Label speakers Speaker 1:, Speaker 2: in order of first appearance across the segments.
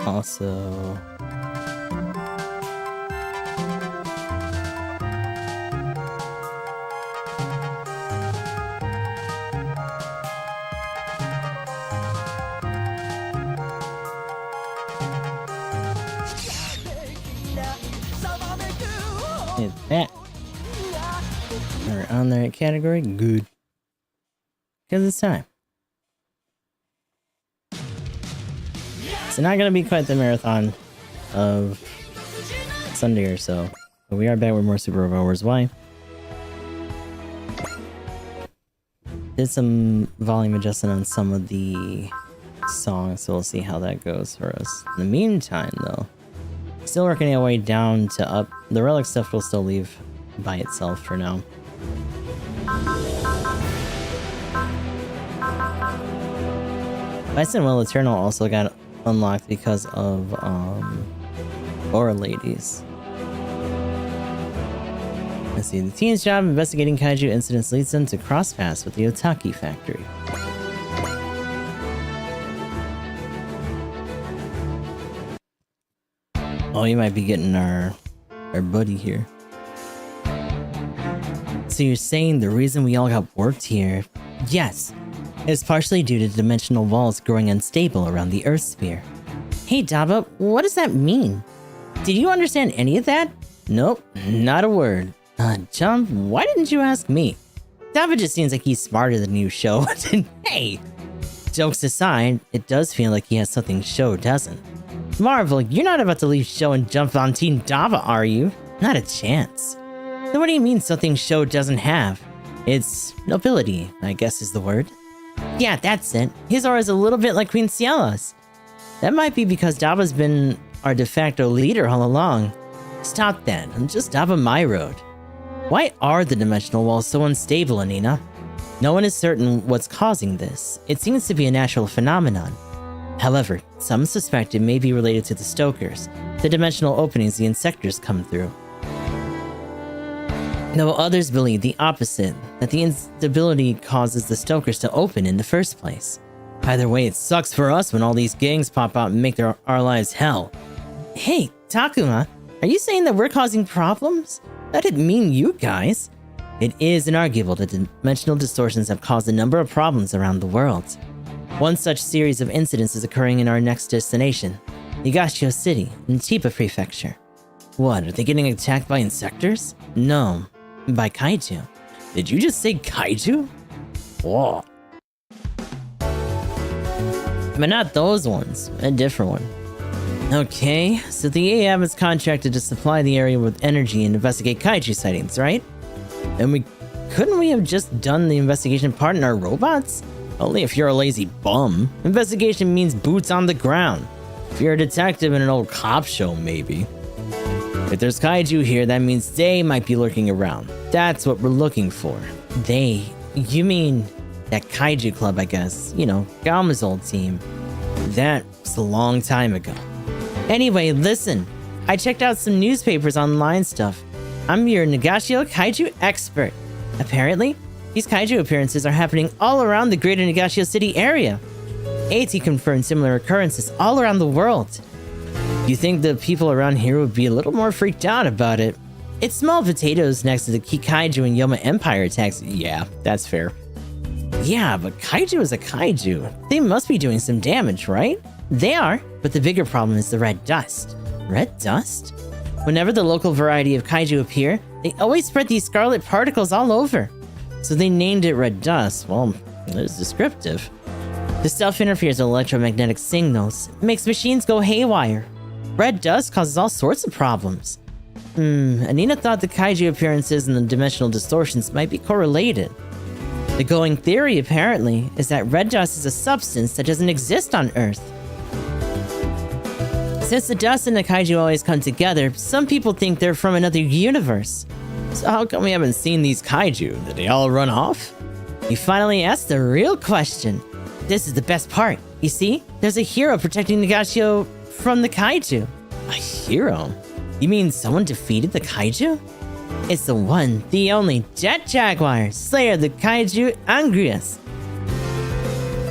Speaker 1: Also... Hit that. We're on the right category. Good. Because it's time. It's not gonna be quite the marathon of Sunday or so. But we are back with more Super Overlords. Why? Did some volume adjustment on some of the songs, so we'll see how that goes for us. In the meantime, though, still working our way down to up. The relic stuff will still leave by itself for now. Vice and Will Eternal also got unlocked because of Aura Ladies. Let's see, the team's job investigating kaiju incidents leads them to cross paths with the Otaki factory. Oh, you might be getting our buddy here. So you're saying the reason we all got warped here? Yes, it's partially due to dimensional walls growing unstable around the Earth sphere. Hey Daba, what does that mean? Did you understand any of that? Nope, not a word. Jump, why didn't you ask me? Daba just seems like he's smarter than you, Sho. Hey! Jokes aside, it does feel like he has something Sho doesn't. Marvel, you're not about to leave Sho and jump on Team Dava, are you? Not a chance. Then what do you mean something Sho doesn't have? It's nobility, I guess is the word. Yeah, that's it. His aura is a little bit like Queen Ciella's. That might be because Dava's been our de facto leader all along. Stop that, I'm just Dava my road. Why are the dimensional walls so unstable, Anina? No one is certain what's causing this. It seems to be a natural phenomenon. However, some suspect it may be related to the Stokers, the dimensional openings the Insectors come through. Though others believe the opposite, that the instability causes the Stokers to open in the first place. Either way, it sucks for us when all these gangs pop out and make our lives hell. Hey, Takuma, are you saying that we're causing problems? I didn't mean you guys. It is inarguable that dimensional distortions have caused a number of problems around the world. One such series of incidents is occurring in our next destination, Nigashio City, in Chiba Prefecture. What, are they getting attacked by Insectors? No, by kaiju. Did you just say kaiju? Whoa. But not those ones, a different one. Okay, so the AAM is contracted to supply the area with energy and investigate kaiju sightings, right? And couldn't we have just done the investigation part in our robots? Only if you're a lazy bum. Investigation means boots on the ground. If you're a detective in an old cop show, maybe. If there's kaiju here, that means they might be lurking around. That's what we're looking for. They? You mean that kaiju club, I guess. You know, Galma's old team. That was a long time ago. Anyway, listen. I checked out some newspapers online stuff. I'm your Nagashio kaiju expert. Apparently, these kaiju appearances are happening all around the greater Nagashio City area. AT confirmed similar occurrences all around the world. You think the people around here would be a little more freaked out about it? It's small potatoes next to the Kikaiju and Yoma Empire attacks. Yeah, that's fair. Yeah, but kaiju is a kaiju. They must be doing some damage, right? They are, but the bigger problem is the red dust. Red dust? Whenever the local variety of kaiju appear, they always spread these scarlet particles all over. So they named it red dust. Well, it's descriptive. The stuff interferes with electromagnetic signals, makes machines go haywire. Red dust causes all sorts of problems. Anina thought the kaiju appearances and the dimensional distortions might be correlated. The going theory, apparently, is that red dust is a substance that doesn't exist on Earth. Since the dust and the kaiju always come together, some people think they're from another universe. So how come we haven't seen these kaiju? Did they all run off? You finally asked the real question. This is the best part. You see, there's a hero protecting Nagashio from the kaiju. A hero? You mean someone defeated the kaiju? It's the one, the only Jet Jaguar, slayer of the kaiju Angrius.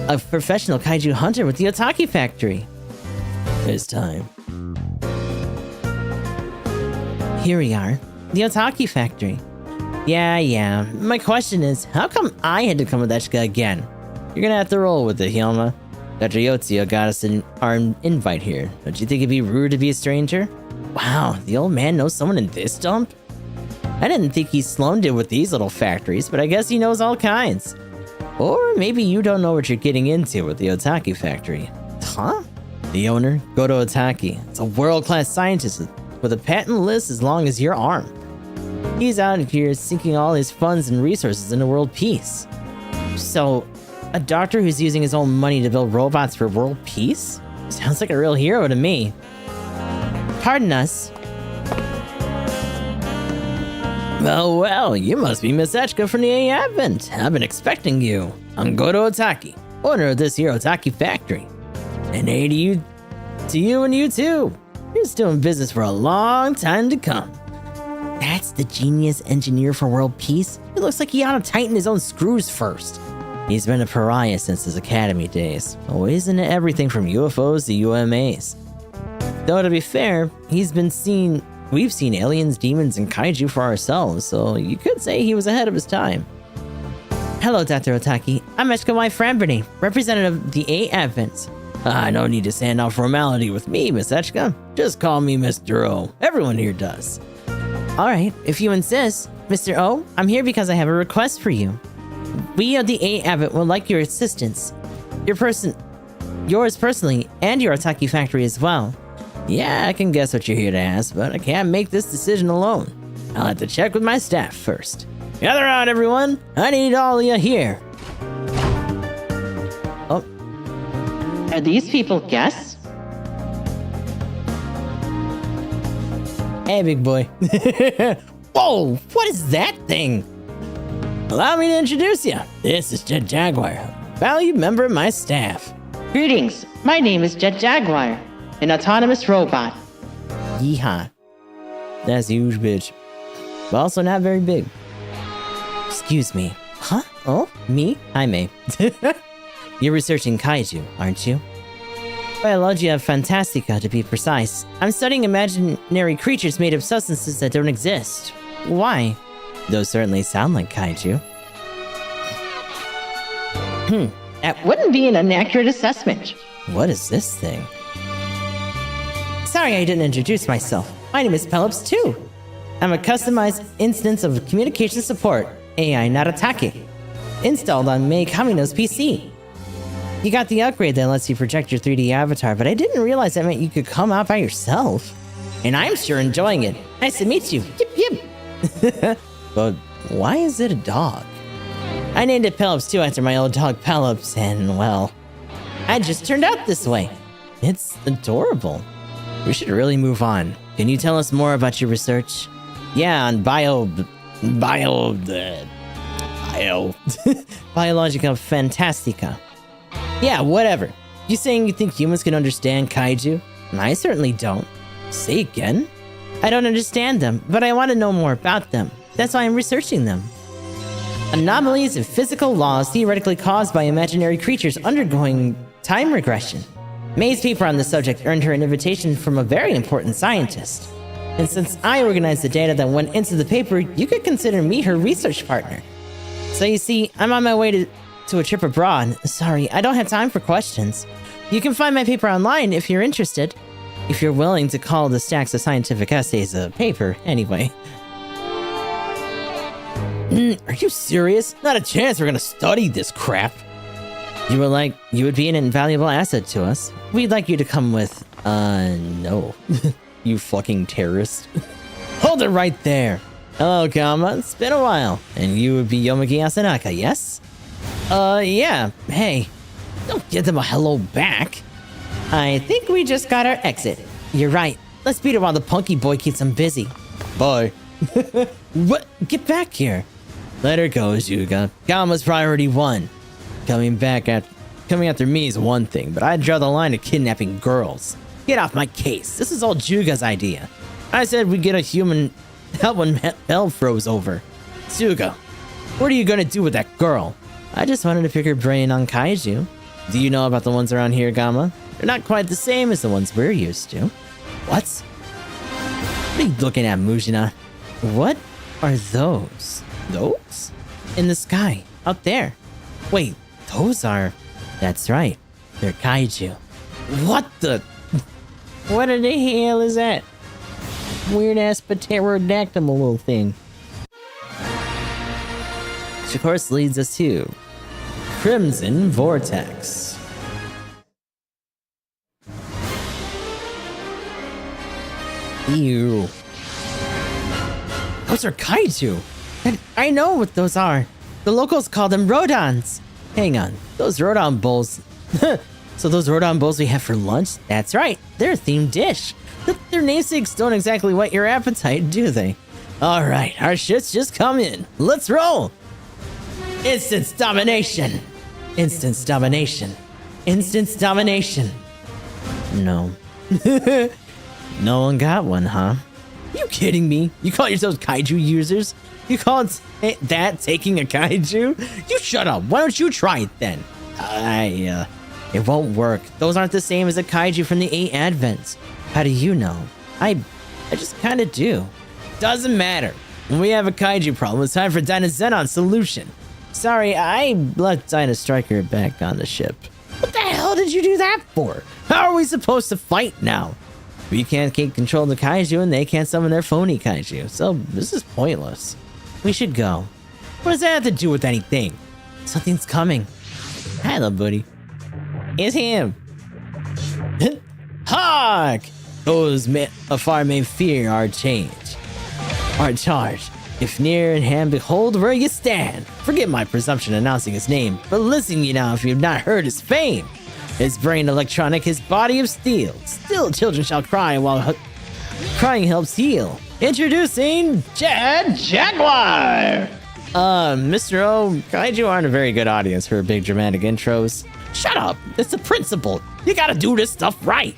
Speaker 1: A professional kaiju hunter with the Otaki factory. It's time. Here we are. The Otaki factory. Yeah. My question is, how come I had to come with Eshka again? You're gonna have to roll with it, Hyoma. Dr. Yotsuya got us our invite here. Don't you think it'd be rude to be a stranger? Wow, the old man knows someone in this dump? I didn't think he slummed it with these little factories, but I guess he knows all kinds. Or maybe you don't know what you're getting into with the Otaki factory. Huh? The owner, Goto Otaki, is a world-class scientist with a patent list as long as your arm. He's out here sinking all his funds and resources into world peace. So, a doctor who's using his own money to build robots for world peace? Sounds like a real hero to me. Pardon us. Well, you must be Miss Echka from the A Advent. I've been expecting you. I'm Goto Otaki, owner of this here Otaki factory. And A to you and you too. You're still in business for a long time to come. That's the genius engineer for world peace? It looks like he ought to tighten his own screws first. He's been a pariah since his academy days, always into everything from UFOs to UMAs. Though to be fair, we've seen aliens, demons, and kaiju for ourselves, so you could say he was ahead of his time. Hello, Dr. Otaki. I'm Eshka Y. Framberney, representative of the A Advent. No need to stand off formality with me, Miss Eshka. Just call me Mr. O. Everyone here does. Alright, if you insist. Mr. O, I'm here because I have a request for you. We of the A Advent would like your assistance. Yours personally, and your Otaki factory as well. Yeah, I can guess what you're here to ask, but I can't make this decision alone. I'll have to check with my staff first. Gather around, everyone! I need all of you here! Oh. Are these people guests? Hey, big boy. Whoa! What is that thing? Allow me to introduce you. This is Jet Jaguar, a valued member of my staff.
Speaker 2: Greetings, my name is Jet Jaguar, an autonomous robot.
Speaker 1: Yeehaw. That's a huge bitch. But also not very big. Excuse me. Huh? Oh, me? Hi, May. You're researching kaiju, aren't you? Biologia Fantastica, to be precise. I'm studying imaginary creatures made of substances that don't exist. Why? Those certainly sound like kaiju.
Speaker 2: That wouldn't be an inaccurate assessment.
Speaker 1: What is this thing? Sorry I didn't introduce myself. My name is Pelops too. I'm a customized instance of communication support, AI Naratake, installed on Mei Kamino's PC. You got the upgrade that lets you project your 3D avatar, but I didn't realize that meant you could come out by yourself. And I'm sure enjoying it. Nice to meet you. Yip yip. But why is it a dog? I named it Pelops too after my old dog Pelops, and well, I just turned out this way. It's adorable. We should really move on. Can you tell us more about your research? Yeah, on Biologica Fantastica. Yeah, whatever. You saying you think humans can understand kaiju? I certainly don't. Say again? I don't understand them, but I want to know more about them. That's why I'm researching them. Anomalies in physical laws theoretically caused by imaginary creatures undergoing time regression. May's paper on the subject earned her an invitation from a very important scientist. And since I organized the data that went into the paper, you could consider me her research partner. So you see, I'm on my way to a trip abroad. Sorry, I don't have time for questions. You can find my paper online if you're interested. If you're willing to call the stacks of scientific essays a paper, anyway. Are you serious? Not a chance we're gonna study this crap. You would be an invaluable asset to us. We'd like you to come with, no. You fucking terrorist. Hold it right there. Hello, Kama. It's been a while. And you would be Yomagi Asanaka, yes? Yeah. Hey, don't give them a hello back. I think we just got our exit. You're right. Let's beat it while the punky boy keeps him busy. Bye. What? Get back here. Let her go, Zuga. Gama's priority one. Coming after me is one thing, but I'd draw the line at kidnapping girls. Get off my case. This is all Juga's idea. I said we'd get a human help when hell froze over. Zuga, what are you gonna do with that girl? I just wanted to pick her brain on kaiju. Do you know about the ones around here, Gamma? They're not quite the same as the ones we're used to. What? What are you looking at, Mujina? What are those? Those? In the sky, out there. Wait, those are... That's right. They're kaiju. What the... What in the hell is that? Weird-ass pterodactyl little thing. Which of course leads us to... Crimson Vortex. Ew. Those are kaiju. I know what those are. The locals call them Rodons. Hang on, those Rodon bowls. So those Rodon bowls we have for lunch? That's right, they're a themed dish. Their namesakes don't exactly whet your appetite, do they? Alright, our shit's just come in. Let's roll! Instance domination! Instance domination. Instance domination. No. No one got one, huh? You kidding me? You call yourselves kaiju users? You call it that taking a kaiju? You shut up. Why don't you try it then? It won't work. Those aren't the same as a kaiju from the 8 Advents. How do you know? I just kind of do. Doesn't matter. When we have a kaiju problem, it's time for Dyna Xenon's solution. Sorry, I left Dyna Striker back on the ship. What the hell did you do that for? How are we supposed to fight now? We can't keep control of the kaiju and they can't summon their phony kaiju, so this is pointless. We should go. What does that have to do with anything? Something's coming. Hello, buddy. It's him. Hark! Those afar may fear our change. Our charge. If near in hand, behold where you stand. Forget my presumption announcing his name, but listen ye now if you've not heard his fame. His brain electronic, his body of steel. Still children shall cry while crying helps heal. Introducing Jet Jaguar! Mr. O, kaiju aren't a very good audience for big dramatic intros. Shut up! It's the principle. You gotta do this stuff right.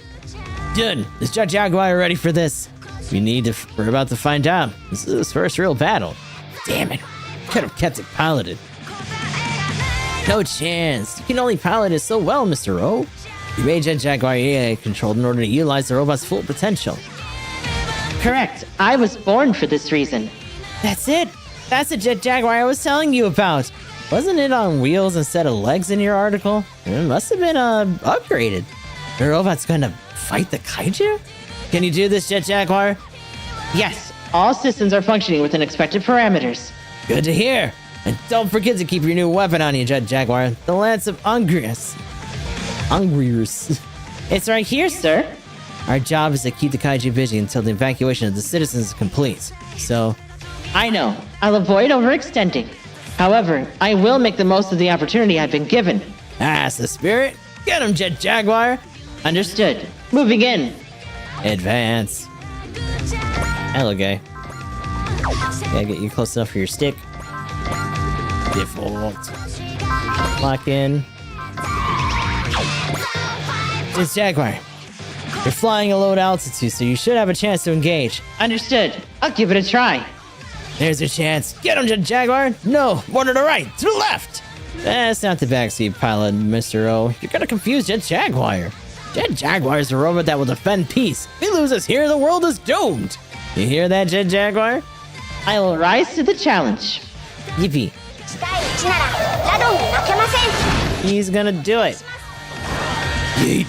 Speaker 1: Good. Is Jet Jaguar ready for this? We're about to find out. This is his first real battle. Damn it. Could have kept it piloted. No chance. You can only pilot it so well, Mr. O. You made Jet Jaguar AI controlled in order to utilize the robot's full potential.
Speaker 2: Correct. I was born for this reason.
Speaker 1: That's it. That's the Jet Jaguar I was telling you about. Wasn't it on wheels instead of legs in your article? It must have been upgraded. The robot's gonna fight the kaiju? Can you do this, Jet Jaguar?
Speaker 2: Yes, all systems are functioning within expected parameters.
Speaker 1: Good to hear. And don't forget to keep your new weapon on you, Jet Jaguar. The Lance of Ungrius. It's right here, sir. Our job is to keep the kaiju busy until the evacuation of the citizens is complete. So...
Speaker 2: I know. I'll avoid overextending. However, I will make the most of the opportunity I've been given.
Speaker 1: That's the spirit. Get him, Jet Jaguar.
Speaker 2: Understood. Moving in.
Speaker 1: Advance. Hello, guy. Gotta get you close enough for your stick. Default. Lock in. It's Jaguar. You're flying at low altitude, so you should have a chance to engage.
Speaker 2: Understood. I'll give it a try.
Speaker 1: There's your chance. Get him, Jet Jaguar. No, more to the right, to the left. That's not the backseat pilot, Mr. O. You're gonna confuse Jet Jaguar. Jet Jaguar is a robot that will defend peace. If he loses here, the world is doomed. You hear that, Jet Jaguar?
Speaker 2: I will rise to the challenge.
Speaker 1: Yippee. He's gonna do it. Yeet.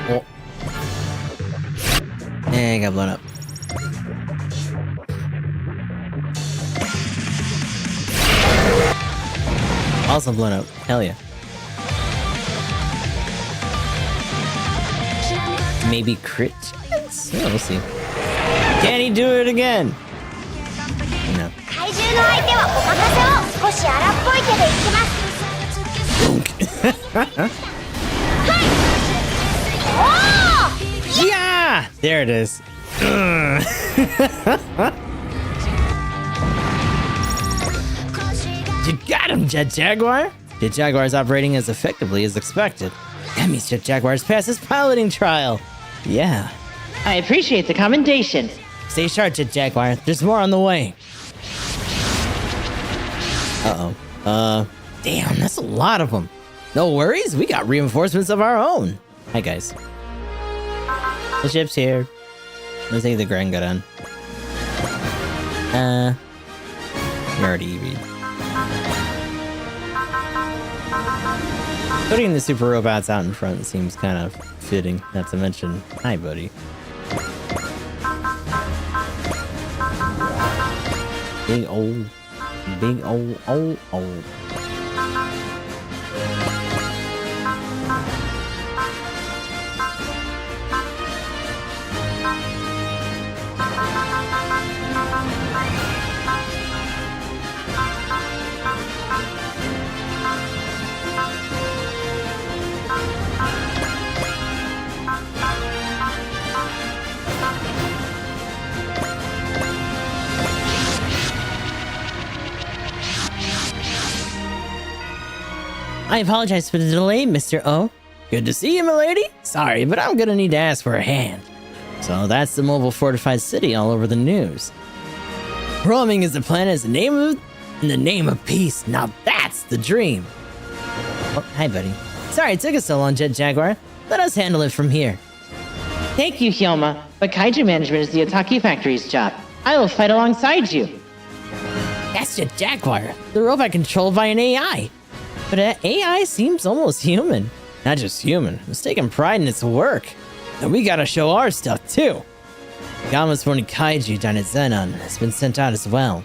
Speaker 1: Oh. And got blown up. Also blown up. Hell yeah. Maybe crit chance? Yeah, we'll see. Can he do it again? No. Yeah! There it is. You got him, Jet Jaguar! Jet Jaguar is operating as effectively as expected. That means Jet Jaguar's passed his piloting trial. Yeah.
Speaker 2: I appreciate the commendation.
Speaker 1: Stay sharp, Jet Jaguar. There's more on the way. Damn, that's a lot of them. No worries, we got reinforcements of our own. Hi, guys. The ship's here. Let's take the Grand Gun. Nerdy read. Putting the super robots out in front seems kind of fitting, not to mention, hi, buddy. Big old. I apologize for the delay, Mr. O. Good to see you, milady. Sorry, but I'm gonna need to ask for a hand. So that's the mobile fortified city all over the news. Roaming is the plan in the name of peace. Now that's the dream. Oh, hi, buddy. Sorry it took us so long, Jet Jaguar. Let us handle it from here.
Speaker 2: Thank you, Hyoma, but kaiju management is the Otaki Factory's job. I will fight alongside you.
Speaker 1: That's Jet Jaguar, the robot controlled by an AI. But AI seems almost human. Not just human, it's taking pride in its work. And we gotta show our stuff too. Gamma's Phony Kaiju down at Zenon has been sent out as well.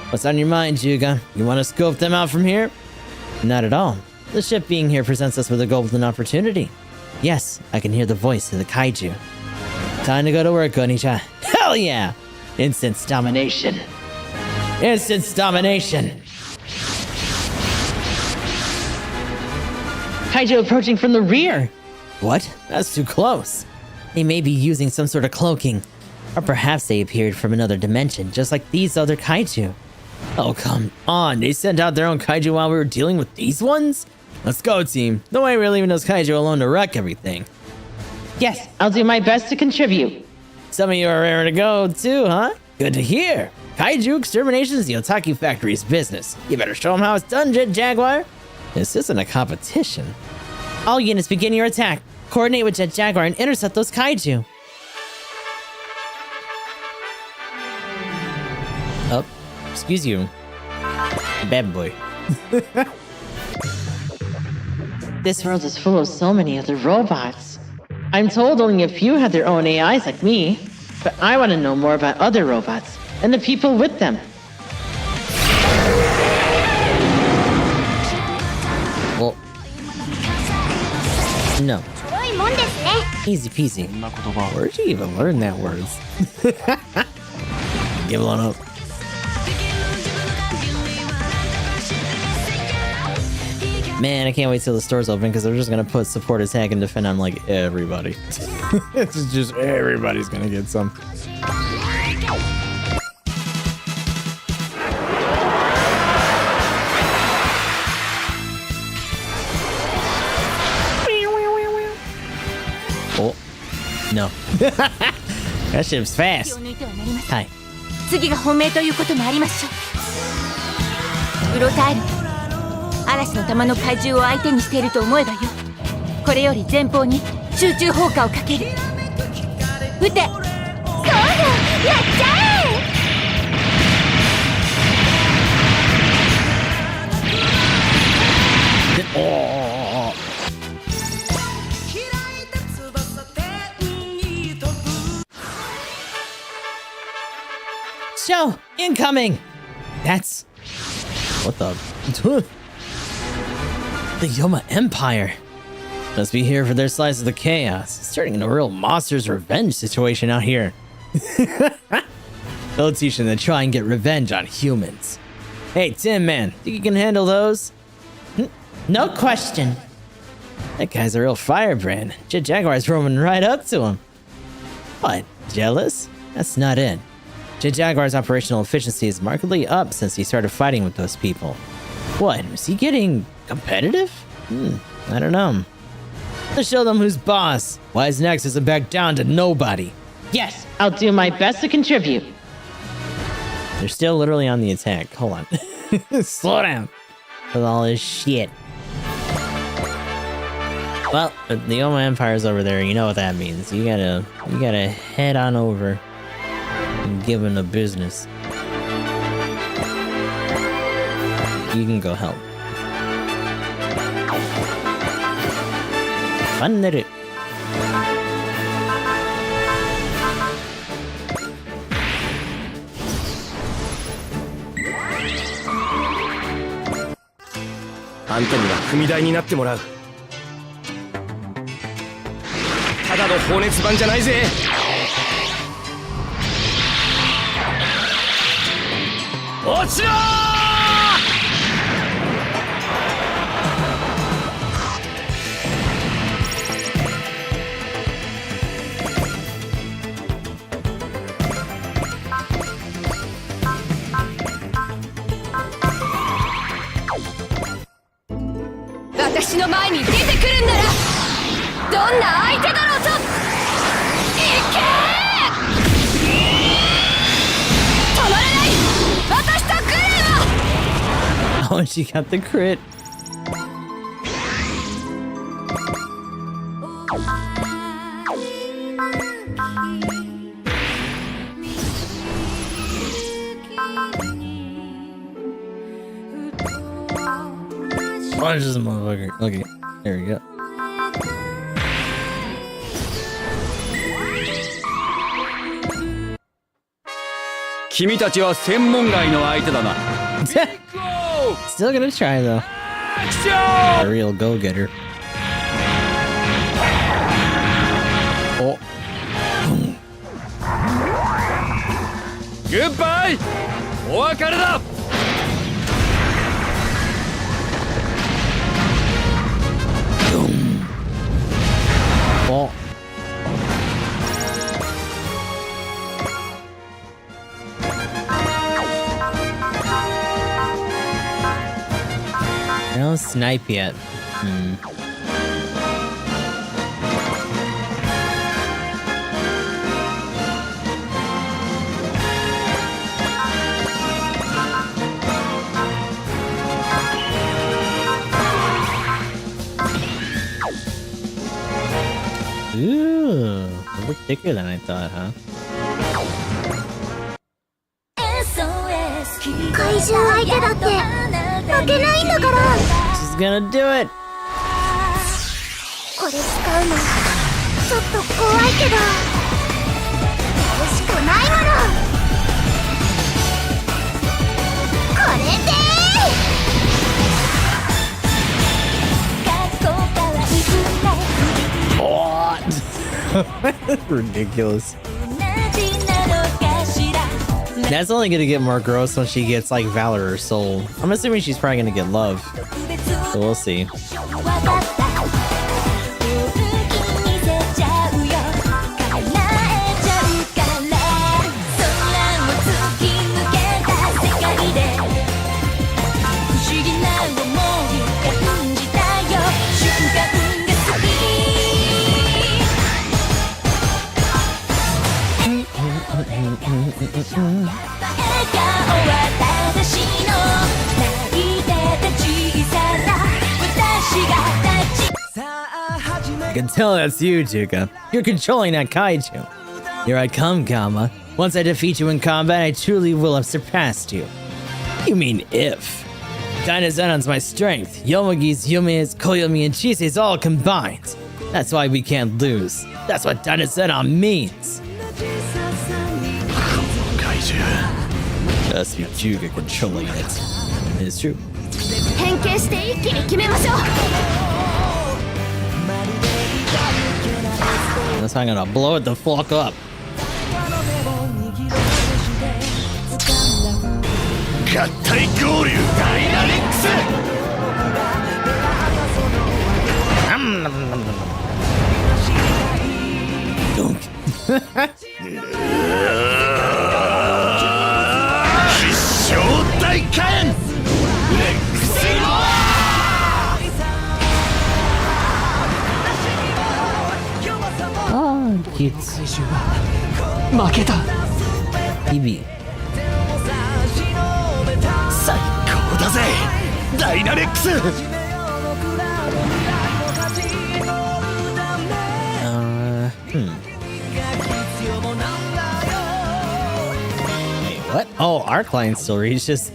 Speaker 1: What's on your mind, Juga? You wanna scope them out from here? Not at all. The ship being here presents us with a golden opportunity. Yes, I can hear the voice of the Kaiju. Time to go to work, Onisha. Hell yeah! Instant domination. Instant domination!
Speaker 2: Kaiju approaching from the rear.
Speaker 1: What? That's too close. They may be using some sort of cloaking. Or perhaps they appeared from another dimension, just like these other kaiju. Oh, come on. They sent out their own kaiju while we were dealing with these ones? Let's go, team. No way we're leaving those kaiju alone to wreck everything.
Speaker 2: Yes, I'll do my best to contribute.
Speaker 1: Some of you are raring to go, too, huh? Good to hear. Kaiju extermination is the Otaki Factory's business. You better show them how it's done, Jet Jaguar. This isn't a competition. All units begin your attack. Coordinate with Jet Jaguar and intercept those kaiju. Oh, excuse you. Bad boy.
Speaker 2: This world is full of so many other robots. I'm told only a few had their own AIs like me, but I want to know more about other robots and the people with them.
Speaker 1: Well, no. Easy peasy. Where'd you even learn that words? Give one up. Man, I can't wait till the store's open because they're just gonna put support, attack, and defend on like everybody. It's just everybody's gonna get some. Oh, no. That ship's fast. Hi.
Speaker 3: 次が本命ということもありましょう。うろたえる嵐の玉の怪獣を相手にしていると思えばよ。これより前方に集中砲火をかける。撃て。そうよ、やっちゃ
Speaker 1: Oh. Show incoming. That's what the the Yoma Empire must be here for their slice of the chaos. It's turning into a real monster's revenge situation out here. They'll teach them to try and get revenge on humans. Hey, Tim, man, think you can handle those? No question. That guy's a real firebrand. Jet Jaguar's roaming right up to him. What? Jealous? That's not it. Jet Jaguar's operational efficiency is markedly up since he started fighting with those people. What? Is he getting competitive? I don't know. Let's show them who's boss. Wise Next isn't back down to nobody.
Speaker 2: Yes, I'll do my best to contribute.
Speaker 1: They're still literally on the attack. Hold on. Slow down. With all this shit. Well, the Oma Empire's over there. You know what that means. You gotta head on over and give them the business. You can go help. Fun did it.
Speaker 4: あんたには踏み台になってもらう。ただの放熱板じゃないぜ。落ちろー！
Speaker 3: 私の前に出てくるんならどんな相手だろうといけー！止まらない！私と来るの！
Speaker 1: Oh, she got the crit. Punch this motherfucker. Okay, there we go.
Speaker 4: 君たちは専門外の相手だな。
Speaker 1: Still gonna try though. A real go-getter. Oh.
Speaker 4: Goodbye! お別れだ!
Speaker 1: Oh. I don't snipe yet. Ooh, a bit thicker than I thought, huh?
Speaker 3: 怪獣相手だって負けないんだから。
Speaker 1: She's gonna do it.
Speaker 3: これ使うのちょっと怖いけどやるしかないもの。これで
Speaker 1: Ridiculous. That's only gonna get more gross when she gets like Valor or Soul. I'm assuming she's probably gonna get Love. So we'll see. I can tell that's you, Juka. You're controlling that kaiju. Here I come, Gamma. Once I defeat you in combat, I truly will have surpassed you. You mean if. Dynazenon's my strength. Yomogi's, Yumi's, Koyomi, and Chise's all combined. That's why we can't lose. That's what Dynazenon means. That's you, Juga, controlling it. It's true.
Speaker 3: 変形して一気に決めましょう。
Speaker 1: That's how I'm gonna blow it the fuck up. Cute.
Speaker 5: 負けた。
Speaker 1: PB.
Speaker 5: 最高だぜダイナレックス。
Speaker 1: Wait, what? Oh, our client still reaches.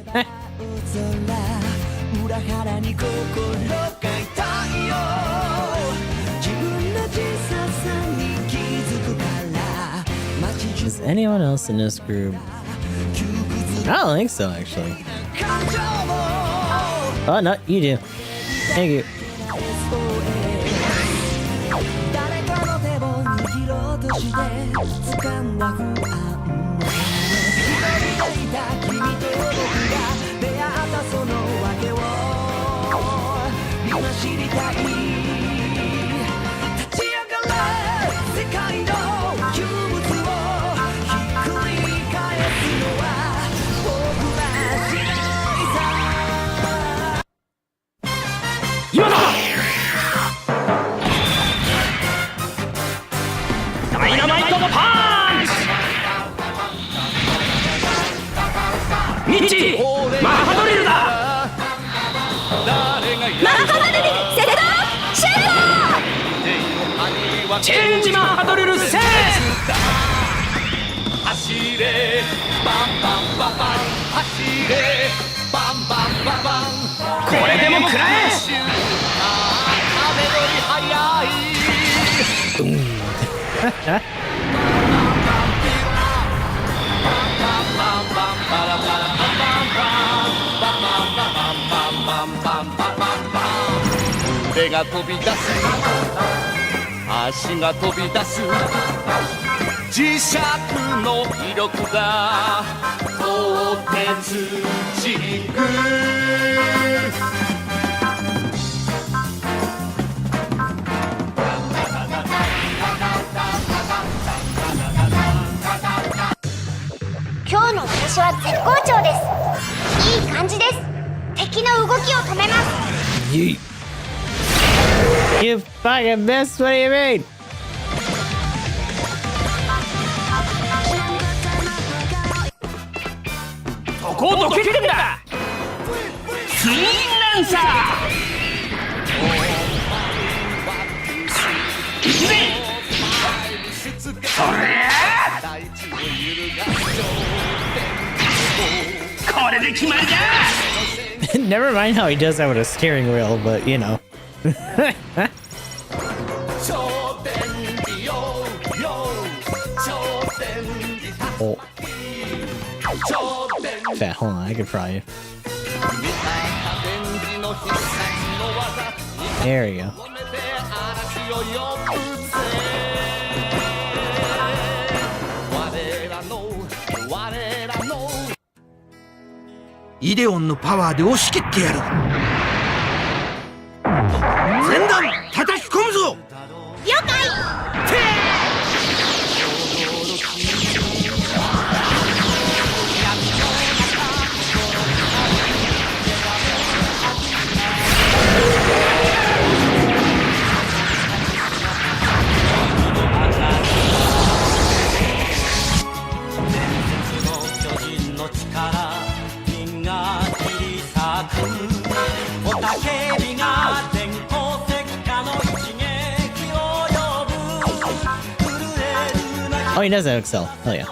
Speaker 1: Is anyone else in this group? I don't think so, actually. Oh, no, you do. Thank you. Yeet. You fucking missed? What do you mean? Never mind how he does that with a steering wheel, but you know. Oh. Fat, hold on, I can fry you. There you go.
Speaker 5: イデオンのパワーで押し切ってやる。全弾叩き込むぞ。
Speaker 3: 了解。
Speaker 1: Oh, he does have Excel. Hell yeah.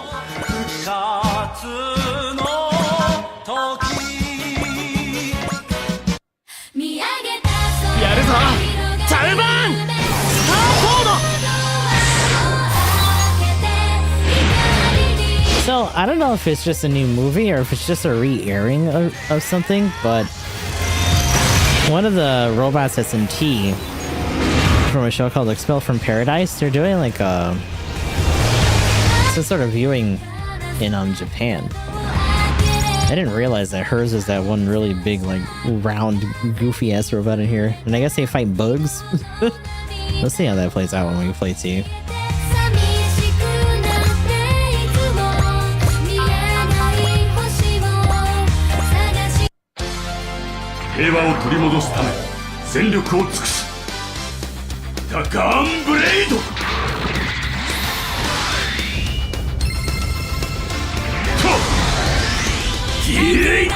Speaker 1: So, I don't know if it's just a new movie or if it's just a re-airing of something, but one of the robots that's in T from a show called Expelled from Paradise, they're doing like a some sort of viewing in Japan. I didn't realize that hers is that one really big, like, round, goofy-ass robot in here. And I guess they fight bugs. Let's see how that plays out when we play T.
Speaker 5: い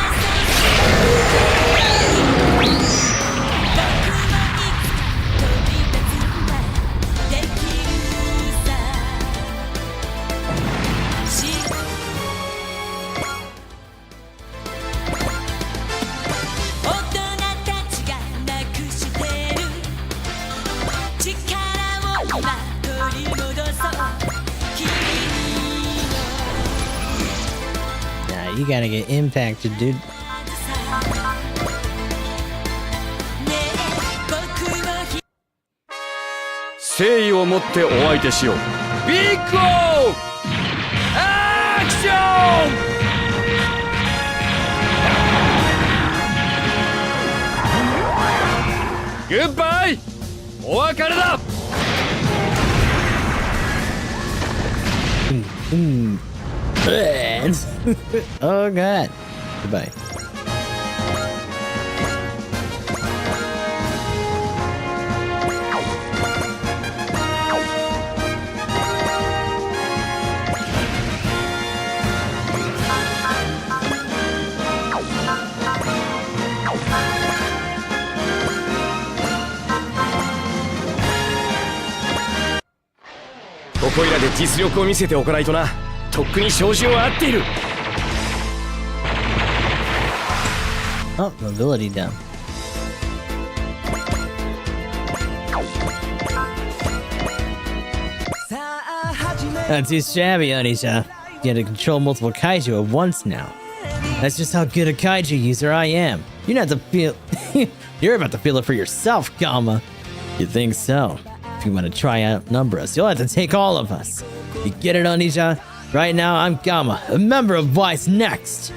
Speaker 1: Nah, you gotta get impacted, dude.
Speaker 4: 誠意を持ってお相手しよう。ビッグオーアクション。グッバイ、お別れだ。
Speaker 1: Oh god. Goodbye.
Speaker 5: ここいらで実力を見せておかないとな。とっくに照準は合っている。
Speaker 1: Oh, mobility down. Not too shabby, Anisha. You had to control multiple kaiju at once now. That's just how good a kaiju user I am. You're not to feel... You're about to feel it for yourself, Gamma. You think so? If you want to try outnumber us, you'll have to take all of us. You get it, Anisha? Right now, I'm Gamma, a member of Wise Next.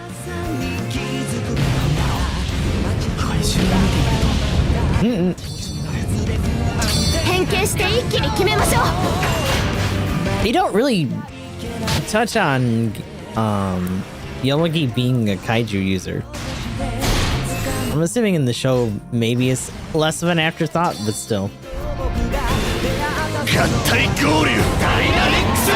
Speaker 1: They don't really touch on Yomogi being a kaiju user. I'm assuming in the show maybe it's less of an afterthought, but still.
Speaker 5: 合体合流ダイナミックス。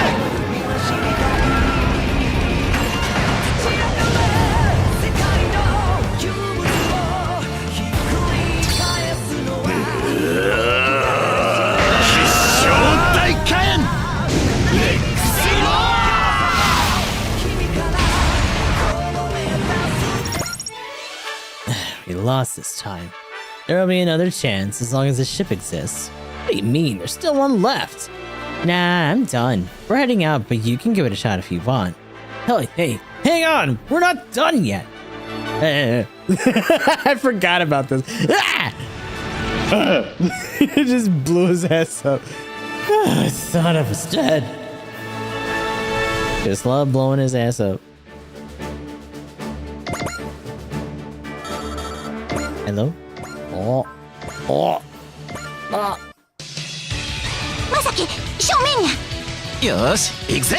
Speaker 1: We lost this time. There'll be another chance as long as the ship exists. What do you mean? There's still one left. Nah, I'm done. We're heading out, but you can give it a shot if you want. Hey, hang on! We're not done yet! I forgot about this. Ah! It just blew his ass up. I thought I was dead. Just love blowing his ass up. Hello? Oh. Ah.
Speaker 3: まさき正面に。
Speaker 5: よし行くぜ。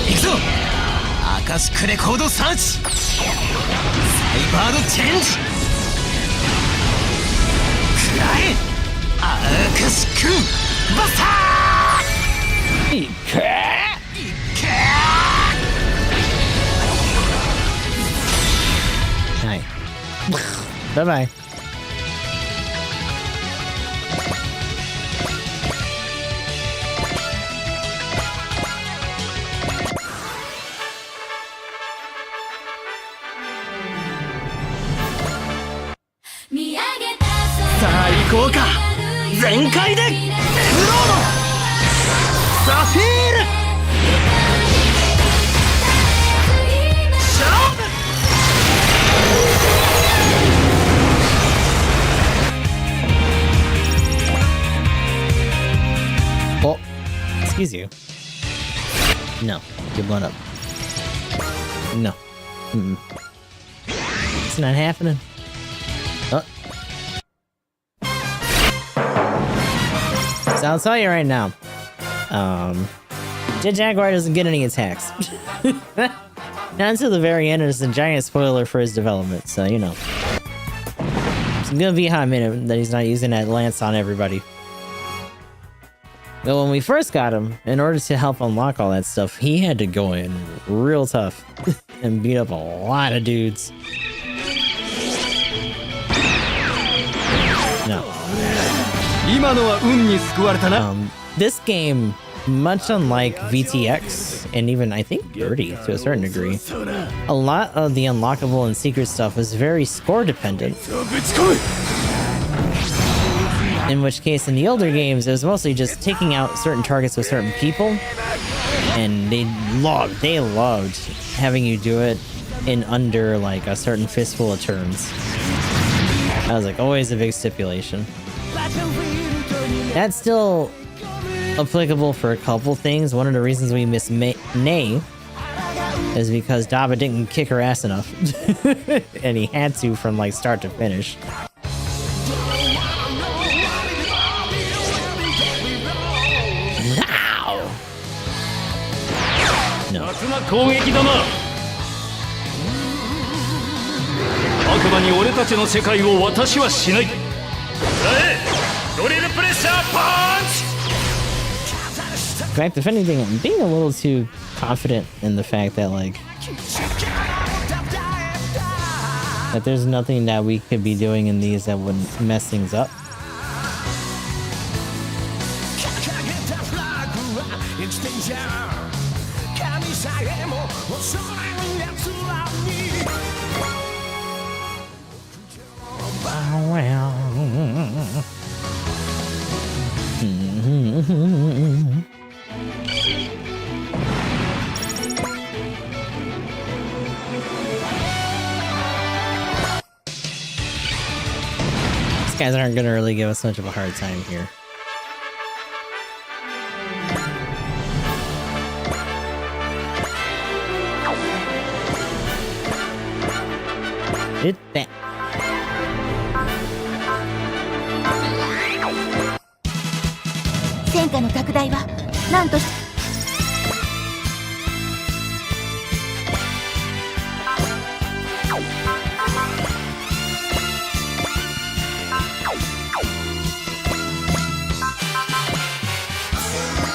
Speaker 5: 行くぞ。アカシックレコードサーチ。サイバードチェンジ。くらえ。アカシックバスター。いけ。
Speaker 1: Hi. Bye bye.
Speaker 5: Sa 行こうか。全開でエブロード。サフィール。勝負。
Speaker 1: Oh, excuse you. No, give one up. No. It's not happening. Oh. So I'll tell you right now. Jet Jaguar doesn't get any attacks. Not until the very end, it's a giant spoiler for his development, so you know. It's gonna be a hot minute that he's not using that lance on everybody. But when we first got him, in order to help unlock all that stuff, he had to go in real tough and beat up a lot of dudes. No. This game, much unlike VTX, and even I think Birdie to a certain degree, a lot of the unlockable and secret stuff was very score dependent. In which case, in the older games, it was mostly just taking out certain targets with certain people, and they loved having you do it in under like a certain fistful of turns. That was like always a big stipulation. That's still applicable for a couple things. One of the reasons we miss Nay is because Daba didn't kick her ass enough, and he had to from like start to finish. No.
Speaker 4: 悪魔に俺たちの世界を渡しはしない。ドリルプレッシャーパンチ。
Speaker 1: In fact, if anything, I'm being a little too confident in the fact that like that there's nothing that we could be doing in these that would mess things up. These guys aren't gonna really give us much of a hard time here. Hit that.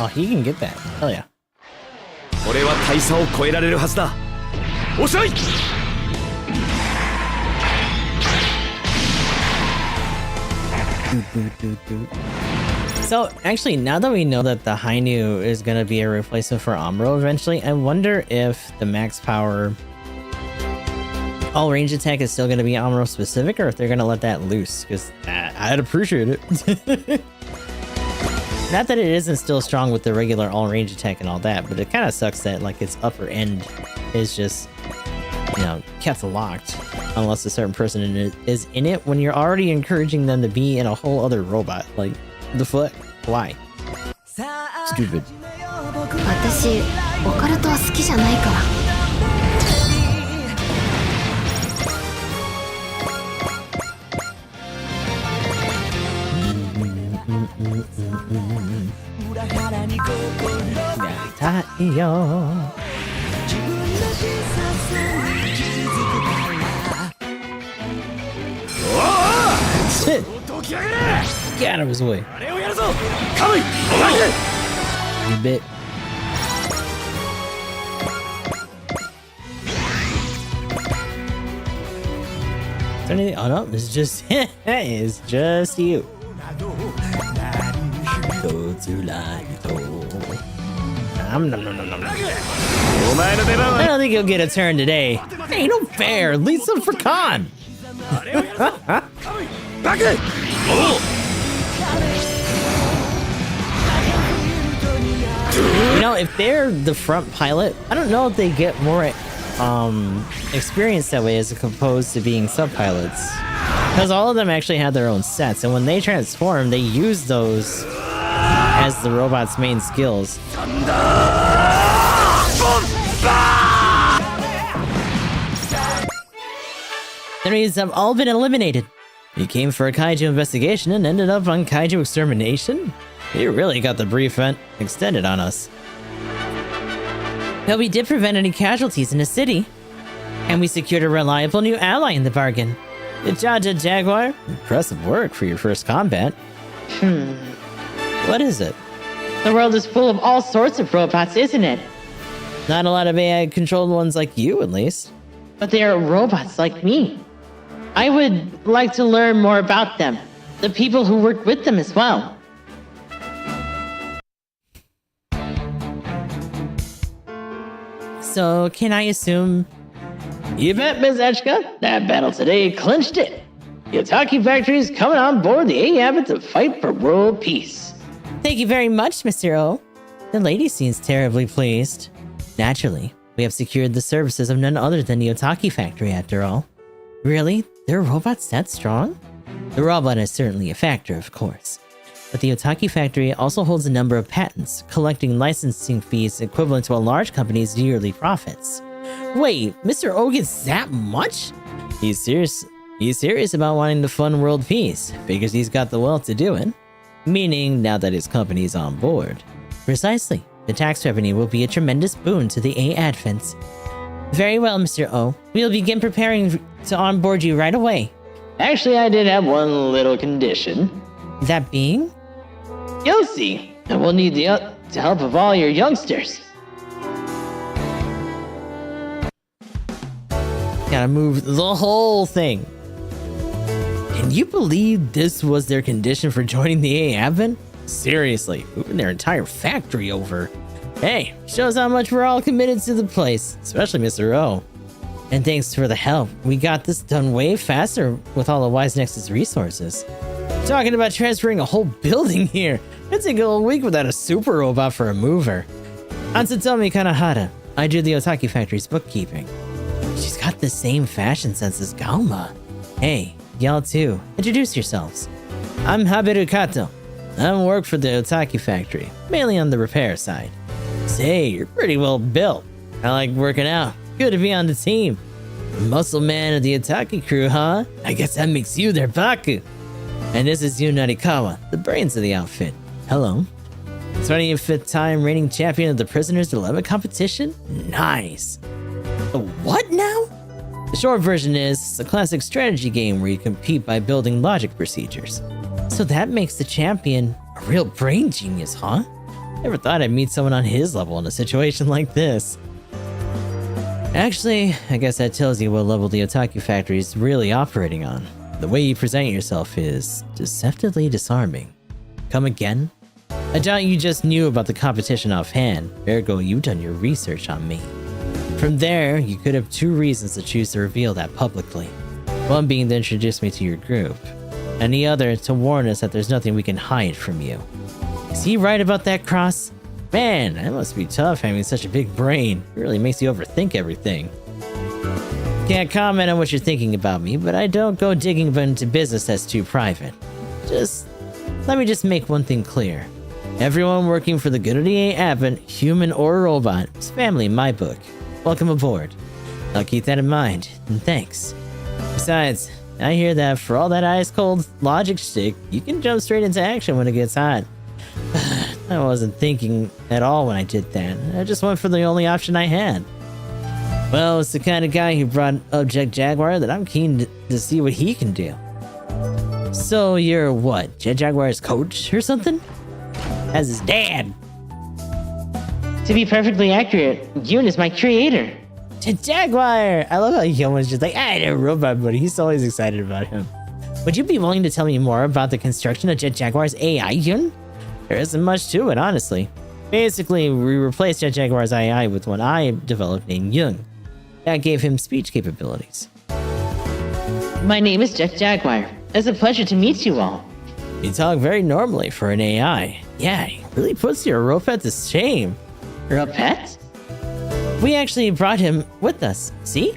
Speaker 1: Oh, he can get that. Hell yeah.
Speaker 4: 俺は大差を超えられるはずだ。遅い。
Speaker 1: So, actually, now that we know that the Hainu is going to be a replacement for Amuro eventually, I wonder if the max power all range attack is still going to be Amuro specific, or if they're going to let that loose, because I'd appreciate it. Not that it isn't still strong with the regular all range attack and all that, but it kind of sucks that like its upper end is just, you know, kept locked unless a certain person is in it when you're already encouraging them to be in a whole other robot. Like, the fuck? Why? Stupid.
Speaker 3: 私オカルトは好きじゃないから。
Speaker 1: Shit! Get out of his way. You bit. Is there anything? Oh no, it's just it's just you. I don't think you'll get a turn today. Hey, no fair. Leave some for Khan. You know, if they're the front pilot, I don't know if they get more experience that way as opposed to being sub-pilots. Because all of them actually have their own sets, and when they transform, they use those as the robot's main skills. Enemies have all been eliminated. You came for a kaiju investigation and ended up on kaiju extermination? You really got the brief extended on us. But we did prevent any casualties in the city. And we secured a reliable new ally in the bargain. Good job, Jaguar. Impressive work for your first combat. What is it?
Speaker 2: The world is full of all sorts of robots, isn't it?
Speaker 1: Not a lot of AI-controlled ones like you, at least.
Speaker 2: But they are robots like me. I would like to learn more about them, the people who work with them as well.
Speaker 1: So, can I assume...
Speaker 2: You bet, Ms. Echka. That battle today clinched it. The Otaki factory is coming on board the A-Abbot to fight for world peace.
Speaker 1: Thank you very much, Mr. O. The lady seems terribly pleased. Naturally, we have secured the services of none other than the Otaki factory after all. Really? There are robots that strong? The robot is certainly a factor, of course. But the Otaki factory also holds a number of patents, collecting licensing fees equivalent to a large company's yearly profits. Wait, Mr. O gets that much? He's serious about wanting to fund world peace. Figures he's got the wealth to do it. Meaning, now that his company's on board. Precisely. The tax revenue will be a tremendous boon to the A-Advents. Very well, Mr. O. We'll begin preparing to onboard you right away.
Speaker 2: Actually, I did have one little condition.
Speaker 1: That being?
Speaker 2: You'll see. And we'll need the help of all your youngsters.
Speaker 1: Gotta move the whole thing. Can you believe this was their condition for joining the A-Advent? Seriously, moving their entire factory over. Hey, shows how much we're all committed to the place, especially Mr. O. And thanks for the help, we got this done way faster with all of Wise Nexus resources. Talking about transferring a whole building here. It'd take a whole week without a super robot for a mover. Ansatomi Kanahara, I do the Otaki factory's bookkeeping. She's got the same fashion sense as Galma. Hey, y'all too, introduce yourselves. I'm Haberu Kato. I work for the Otaki factory, mainly on the repair side. Say, you're pretty well built. I like working out. Good to be on the team. Muscle man of the Otaki crew, huh? I guess that makes you their Baku. And this is Yu Narikawa, the brains of the outfit. Hello. 25th time reigning champion of the Prisoner's Dilemma competition? Nice. What now? The short version is, it's a classic strategy game where you compete by building logic procedures. So that makes the champion a real brain genius, huh? Never thought I'd meet someone on his level in a situation like this. Actually, I guess that tells you what level the Otaki factory is really operating on. The way you present yourself is deceptively disarming. Come again? I doubt you just knew about the competition offhand, ergo you've done your research on me. From there, you could have two reasons to choose to reveal that publicly. One being to introduce me to your group, and the other to warn us that there's nothing we can hide from you. Is he right about that, Cross? Man, that must be tough having such a big brain. It really makes you overthink everything. Can't comment on what you're thinking about me, but I don't go digging into business that's too private. Let me just make one thing clear. Everyone working for the good of the A-Advent, human or robot, is family in my book. Welcome aboard. I'll keep that in mind, and thanks. Besides, I hear that for all that ice-cold logic shtick, you can jump straight into action when it gets hot. I wasn't thinking at all when I did that. I just went for the only option I had. Well, it's the kind of guy who brought up Jet Jaguar that I'm keen to see what he can do. So you're what, Jet Jaguar's coach or something? As his dad.
Speaker 2: To be perfectly accurate, Yoon is my creator.
Speaker 1: Jet Jaguar! I love how Yoma's just like, I know robot buddy. He's always excited about him. Would you be willing to tell me more about the construction of Jet Jaguar's AI, Yoon? There isn't much to it, honestly. Basically, we replaced Jet Jaguar's AI with one I developed named Young. That gave him speech capabilities.
Speaker 2: My name is Jet Jaguar. It's a pleasure to meet you all.
Speaker 1: You talk very normally for an AI. Yeah, it really puts your Ropet to shame.
Speaker 2: Ropet?
Speaker 1: We actually brought him with us, see?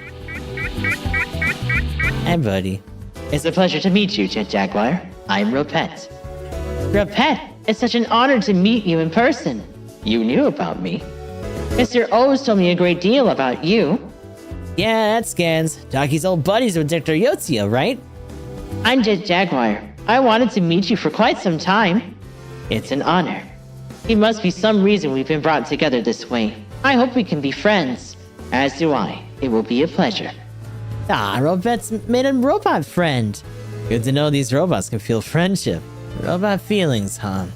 Speaker 1: Hi, buddy.
Speaker 2: It's a pleasure to meet you, Jet Jaguar. I'm Ropet. Ropet, it's such an honor to meet you in person. You knew about me. Mr. O's told me a great deal about you.
Speaker 1: Yeah, that scans. Daki's old buddies with Dr. Yotzia, right?
Speaker 2: I'm Jet Jaguar. I wanted to meet you for quite some time. It's an honor. It must be some reason we've been brought together this way. I hope we can be friends. As do I. It will be a pleasure.
Speaker 1: Ah, Robot's made a robot friend. Good to know these robots can feel friendship. Robot feelings, huh?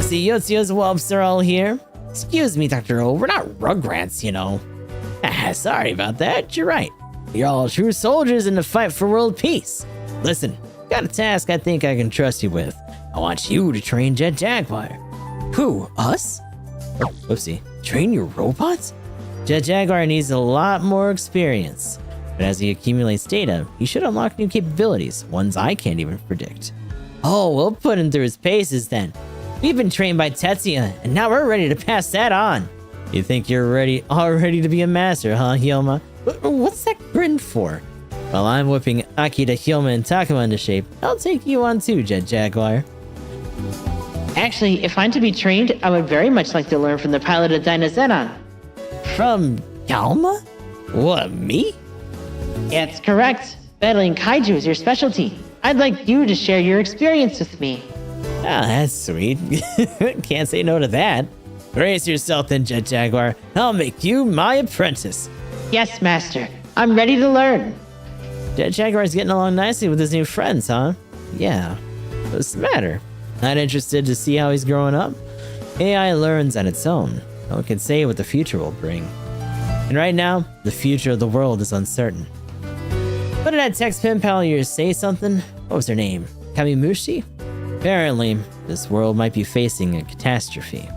Speaker 1: see Yotsuyo's whelps are all here. Excuse me, Dr. O, we're not Rugrats, you know. Ah, sorry about that, you're right. You're all true soldiers in the fight for world peace. Listen, got a task I think I can trust you with. I want you to train Jet Jaguar. Who, us? Oh, whoopsie. Train your robots? Jet Jaguar needs a lot more experience. But as he accumulates data, he should unlock new capabilities, ones I can't even predict. Oh, we'll put him through his paces then. We've been trained by Tetsuya, and now we're ready to pass that on. You think you're all ready to be a master, huh, Hyoma? What's that grin for? While I'm whipping Akita, Hyoma, and Takuma into shape, I'll take you on too, Jet Jaguar.
Speaker 2: Actually, if I'm to be trained, I would very much like to learn from the pilot of Dynazenon.
Speaker 1: From Hyoma? What, me?
Speaker 2: That's correct. Battling kaiju is your specialty. I'd like you to share your experience with me.
Speaker 1: Ah, that's sweet. Can't say no to that. Brace yourself then, Jet Jaguar. I'll make you my apprentice.
Speaker 2: Yes, Master. I'm ready to learn.
Speaker 1: Jet Jaguar's getting along nicely with his new friends, huh? Yeah. What's the matter? Not interested to see how he's growing up? AI learns on its own. No one can say what the future will bring. And right now, the future of the world is uncertain. What did that text pen pal of yours say something? What was her name? Kamimushi? Apparently, this world might be facing a catastrophe.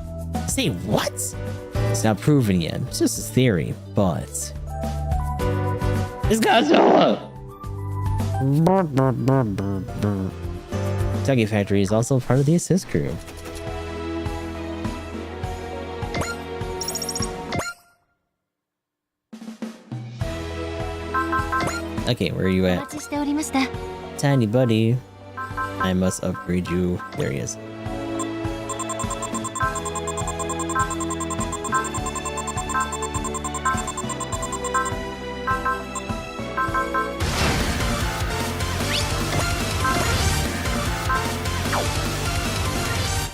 Speaker 1: Say what? It's not proven yet. It's just a theory, but...
Speaker 2: It's Godzilla!
Speaker 1: Kentucky Factory is also part of the assist crew. Okay, where are you at? Tiny buddy. I must upgrade you. There he is.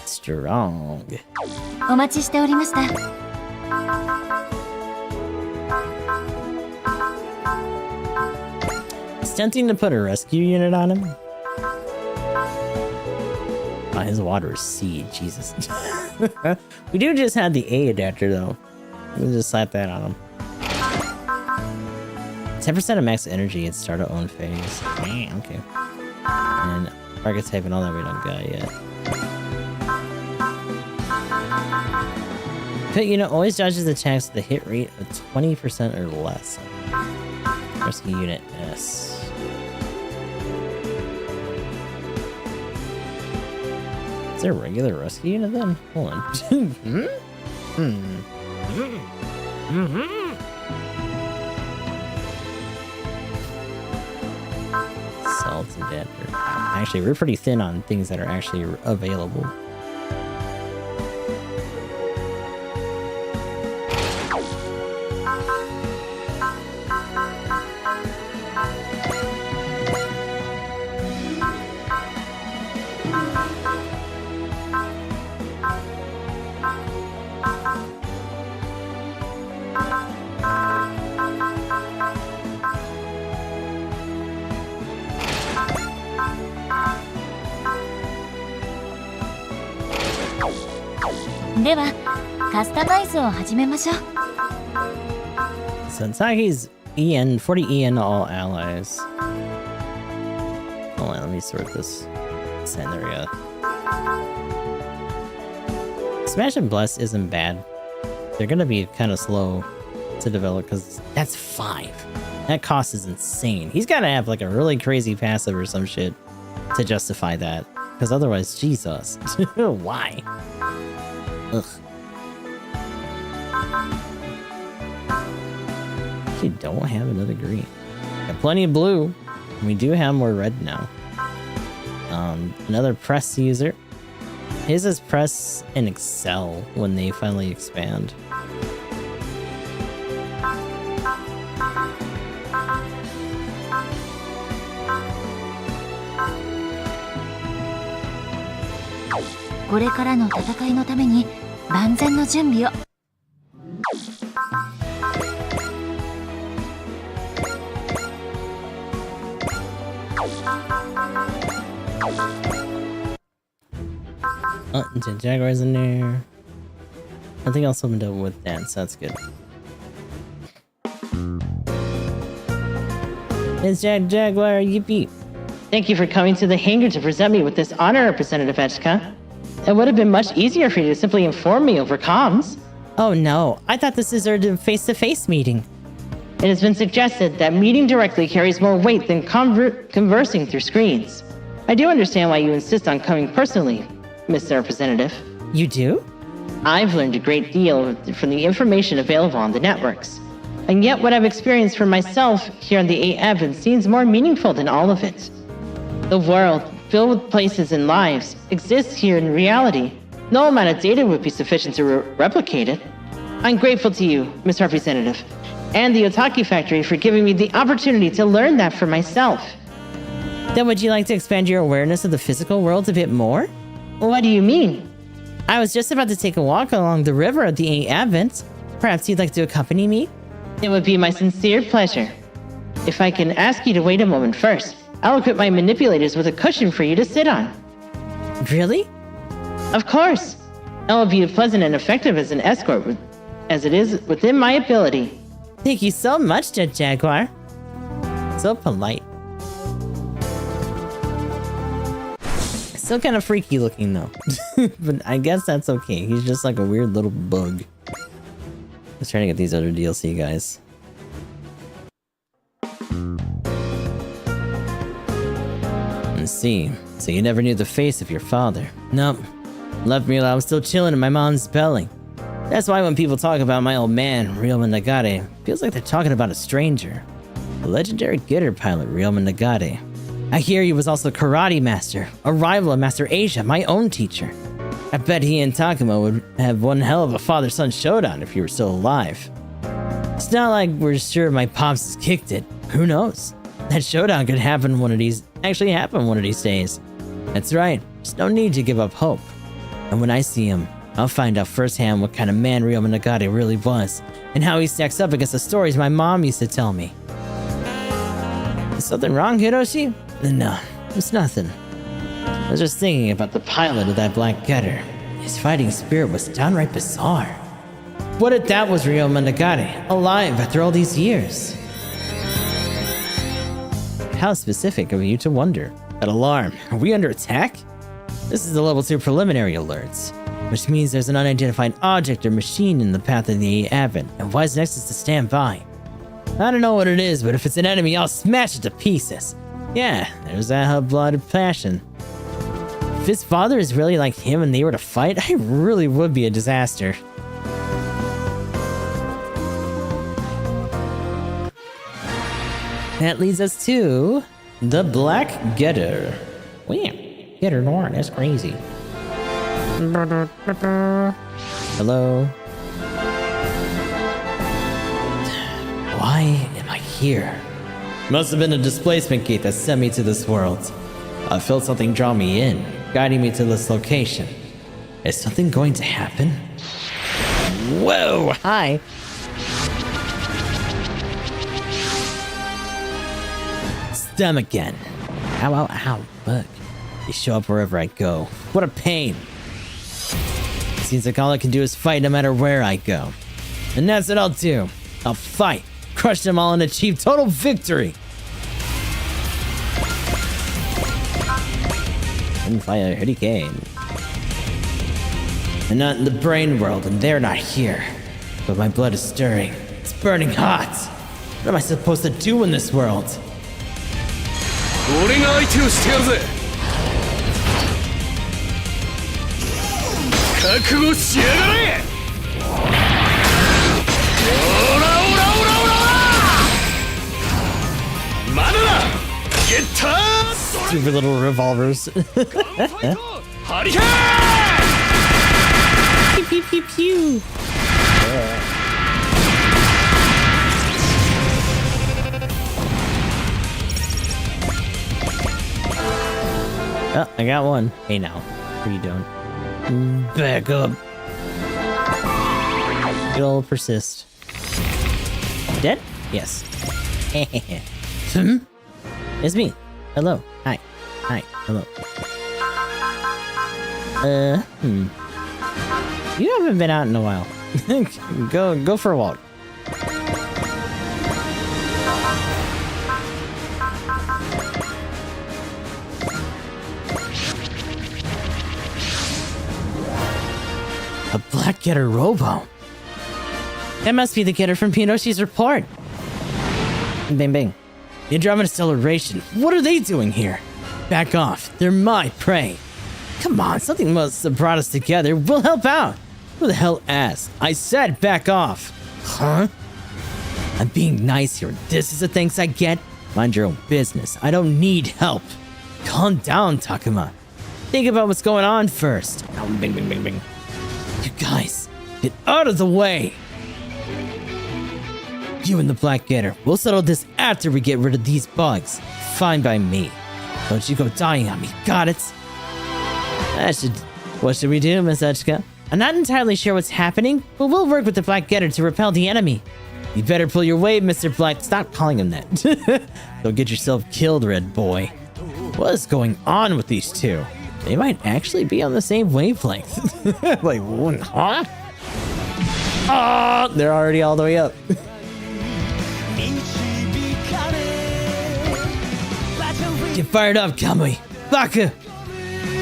Speaker 1: Strong.
Speaker 3: お待ちしておりました。
Speaker 1: It's tempting to put a rescue unit on him. Oh, his water is C, Jesus. We do just have the A adapter though. We'll just slap that on him. 10% of max energy at start of own phase. Okay. And archetype and all that we don't got yet. Pit unit always dodges attacks with a hit rate of 20% or less. Rescue unit S. Is there a regular rescue unit then? Hold on. Salt adapter. Actually, we're pretty thin on things that are actually available. Sensaki's EN, 40 EN all allies. Hold on, let me sort this. There we go. Smash and Bless isn't bad. They're gonna be kind of slow to develop because that's 5. That cost is insane. He's gotta have like a really crazy passive or some shit to justify that. Because otherwise, Jesus. Why? Ugh. We don't have another green. Got plenty of blue. We do have more red now. Another press user. His is press and excel when they finally expand. Oh, the Jaguar's in there. Nothing else opened up with that, so that's good. It's Jaguar, yippee.
Speaker 2: Thank you for coming to the hangar to present me with this honor, Representative Echka. It would have been much easier for you to simply inform me over comms.
Speaker 1: Oh no, I thought this is our face-to-face meeting.
Speaker 2: It has been suggested that meeting directly carries more weight than conversing through screens. I do understand why you insist on coming personally, Mr. Representative.
Speaker 1: You do?
Speaker 2: I've learned a great deal from the information available on the networks. And yet what I've experienced for myself here on the 8 Evans seems more meaningful than all of it. The world, filled with places and lives, exists here in reality. No amount of data would be sufficient to replicate it. I'm grateful to you, Ms. Representative, and the Otaki Factory for giving me the opportunity to learn that for myself.
Speaker 1: Then would you like to expand your awareness of the physical world a bit more?
Speaker 2: What do you mean?
Speaker 1: I was just about to take a walk along the river at the 8 Advent. Perhaps you'd like to accompany me?
Speaker 2: It would be my sincere pleasure. If I can ask you to wait a moment first, I'll equip my manipulators with a cushion for you to sit on.
Speaker 1: Really?
Speaker 2: Of course. It will be as pleasant and effective as an escort as it is within my ability.
Speaker 1: Thank you so much, Jet Jaguar. So polite. Still kind of freaky looking though. But I guess that's okay. He's just like a weird little bug. Let's try to get these other DLC guys. Let's see. So you never knew the face of your father? Nope. Left me while I was still chilling in my mom's belly. That's why when people talk about my old man, Ryoma Nagare, feels like they're talking about a stranger. The legendary Gitter pilot, Ryoma Nagare. I hear he was also a karate master, a rival of Master Asia, my own teacher. I bet he and Takuma would have one hell of a father-son showdown if he were still alive. It's not like we're sure my pops has kicked it. Who knows? That showdown could happen one of these days. That's right, there's no need to give up hope. And when I see him, I'll find out firsthand what kind of man Ryoma Nagare really was, and how he stacks up against the stories my mom used to tell me. Is something wrong, Hiroshi? No, it's nothing. I was just thinking about the pilot of that Black Getter. His fighting spirit was downright bizarre. What if that was Ryoma Nagare, alive after all these years? How specific of you to wonder. That alarm, are we under attack? This is the level 2 preliminary alerts, which means there's an unidentified object or machine in the path of the Advent, and Wise Next is to stand by. I don't know what it is, but if it's an enemy, I'll smash it to pieces. Yeah, there's that hot-blooded passion. If his father is really like him and they were to fight, I really would be a disaster. That leads us to the Black Getter. Wow, Getter Noir, that's crazy. Hello? Why am I here? Must have been a displacement gate that sent me to this world. I felt something draw me in, guiding me to this location. Is something going to happen? Whoa, hi. Them again. Ow, ow, ow, bug. They show up wherever I go. What a pain. Seems like all I can do is fight no matter where I go. And that's what I'll do. I'll fight, crush them all, and achieve total victory. And fire hurricane. I'm not in the brain world, and they're not here. But my blood is stirring. It's burning hot. What am I supposed to do in this world?
Speaker 4: 俺が相手をしてやるぜ覚悟しやがれオラオラオラオラまだだゲッター
Speaker 1: Stupid little revolvers.
Speaker 4: Hurricane!
Speaker 1: Pew pew pew pew. Oh, I got one. Hey now. What are you doing? Back up. Good old persist. Dead? Yes. It's me. Hello. Hi. Hi. Hello. You haven't been out in a while. Go for a walk. A black getter robo. That must be the getter from Pinoshi's report. Bing bing. The Andromeda Acceleration. What are they doing here? Back off. They're my prey. Come on, something must have brought us together. We'll help out. Who the hell asked? I said back off. Huh? I'm being nice here. This is the thanks I get? Mind your own business. I don't need help. Calm down, Takuma. Think about what's going on first. Bing, bing, bing, bing. You guys, get out of the way. You and the Black Getter. We'll settle this after we get rid of these bugs. Fine by me. Don't you go dying on me. Got it? What should we do, Miss Etchika? I'm not entirely sure what's happening, but we'll work with the Black Getter to repel the enemy. You better pull your weight, Mr. Black. Stop calling him that. Don't get yourself killed, Red Boy. What is going on with these two? They might actually be on the same wavelength. Like, huh? Oh, they're already all the way up. Get fired up, Kamui. Baka!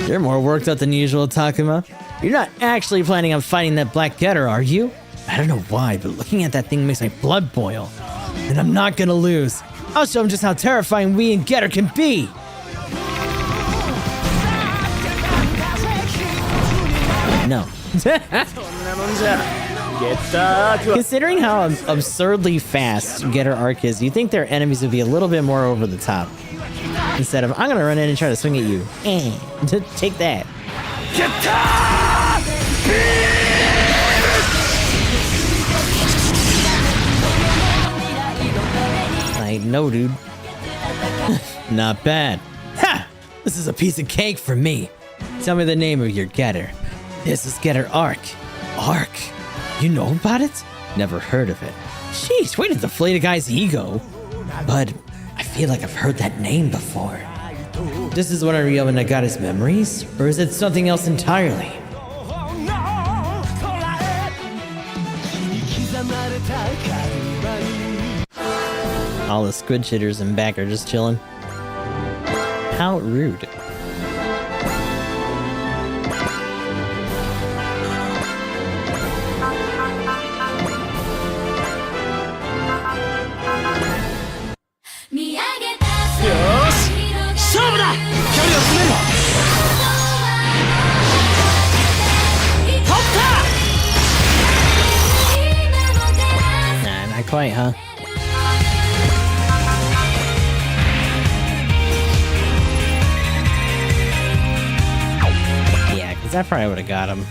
Speaker 1: You're more worked up than usual, Takuma. You're not actually planning on fighting that Black Getter, are you? I don't know why, but looking at that thing makes my blood boil. And I'm not gonna lose. I'll show him just how terrifying we and Getter can be. No. Considering how absurdly fast Getter Arc is, you think their enemies would be a little bit more over the top. Instead of, I'm gonna run in and try to swing at you. Take that. I know, dude. Not bad. Ha! This is a piece of cake for me. Tell me the name of your Getter. This is Getter Arc. Arc? You know about it? Never heard of it. Sheesh, way to deflate a guy's ego. But I feel like I've heard that name before. This is one of Ryo and Nagata's memories? Or is it something else entirely? All the squid shitters and back are just chilling. How rude. Nah, not quite, huh? Yeah, because that probably would have got him.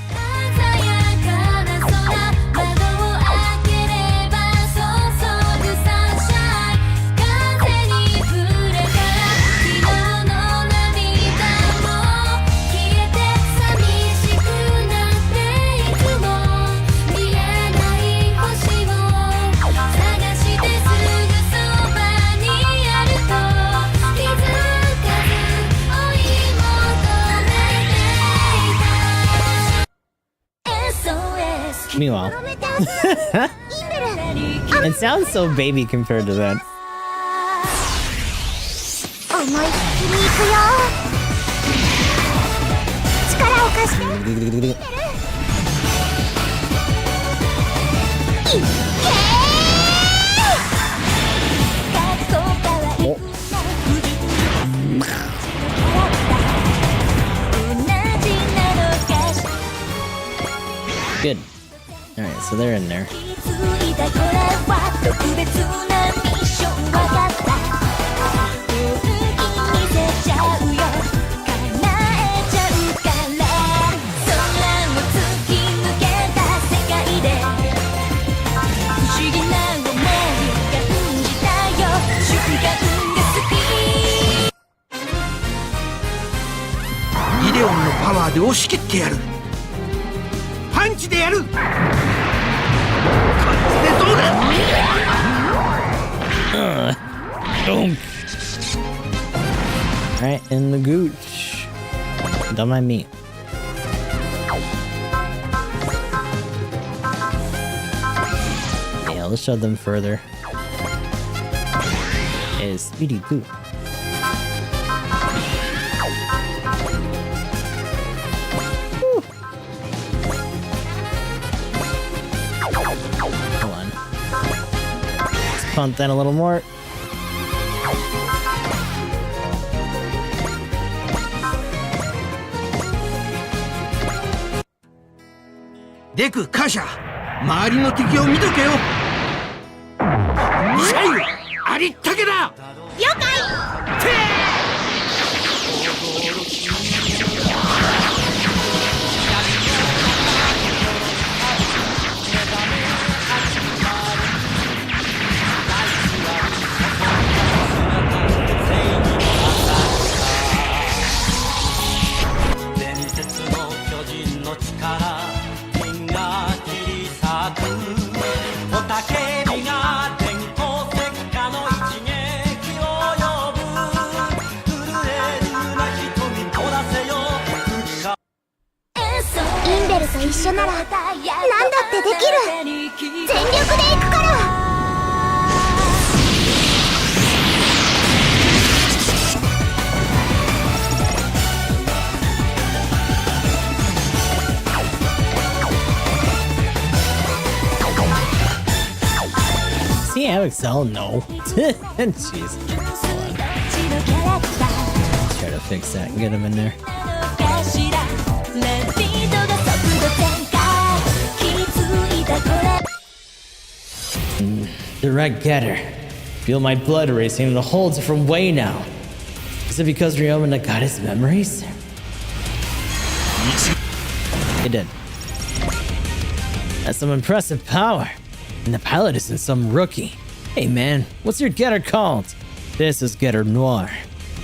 Speaker 1: Meanwhile, it sounds so baby compared to that. Good. Alright, so they're in there. Alright, in the gooch. Don't mind me. Yeah, let's shove them further. Is Speedy Goo. Hold on. Let's pump that a little more.
Speaker 5: Deku, Kasha, 周りの敵を見とけよ。ミサイル、ありったけだ。
Speaker 3: 了解。インベルと一緒なら何だってできる。全力で行くから。
Speaker 1: Does he have Excel? No. Jeez. Let's try to fix that and get him in there. The Red Getter. Feel my blood racing in a whole different way now. Is it because Ryoma got his memories? He did. That's some impressive power. And the pilot isn't some rookie. Hey man, what's your getter called? This is Getter Noir.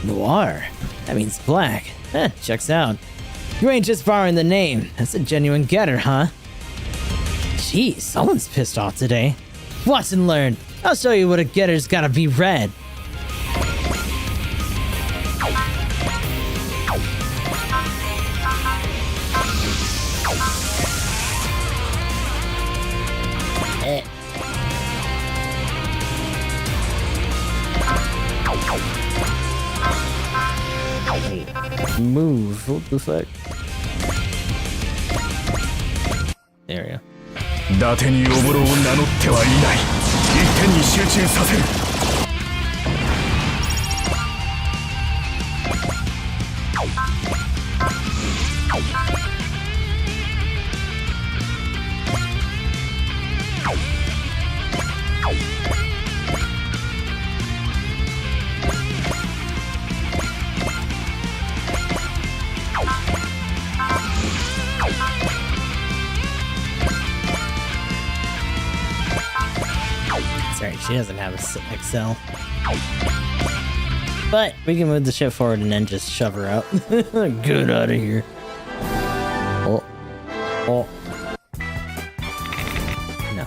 Speaker 1: Noir? That means black. Checks out. You ain't just borrowing the name. That's a genuine getter, huh? Geez, someone's pissed off today. Watch and learn. I'll show you what a getter's gotta be red. Move. What the fuck? There we go.
Speaker 4: 伊達におぼろを名乗ってはいない。一点に集中させる。
Speaker 1: Sorry, she doesn't have Excel. But we can move the ship forward and then just shove her out. Get out of here. Oh. Oh. No.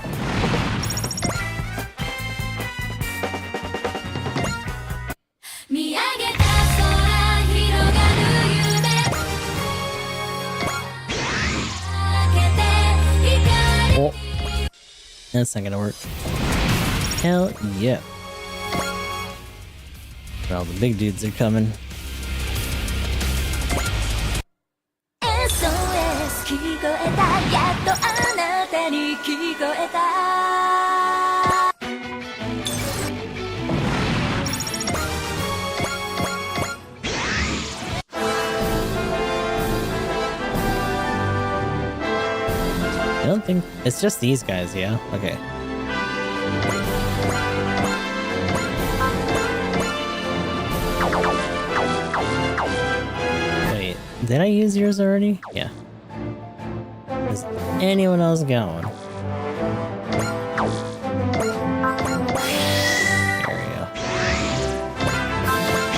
Speaker 1: Oh. That's not gonna work. Hell yeah. Well, the big dudes are coming. I don't think it's just these guys, yeah? Okay. Wait, did I use yours already? Yeah. Does anyone else got one? There we go.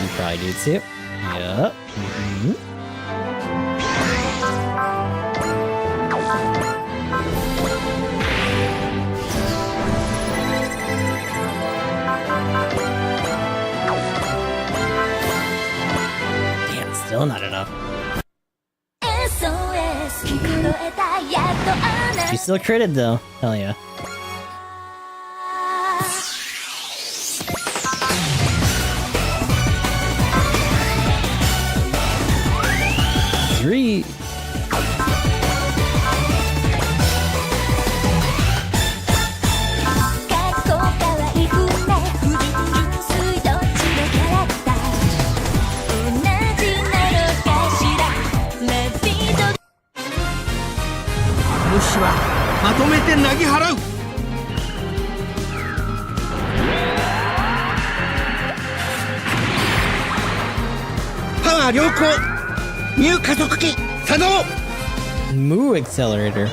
Speaker 1: You probably do too. Yep. Mm-hmm. Still not enough. She still critted though. Hell yeah. Retreat. Moo accelerator.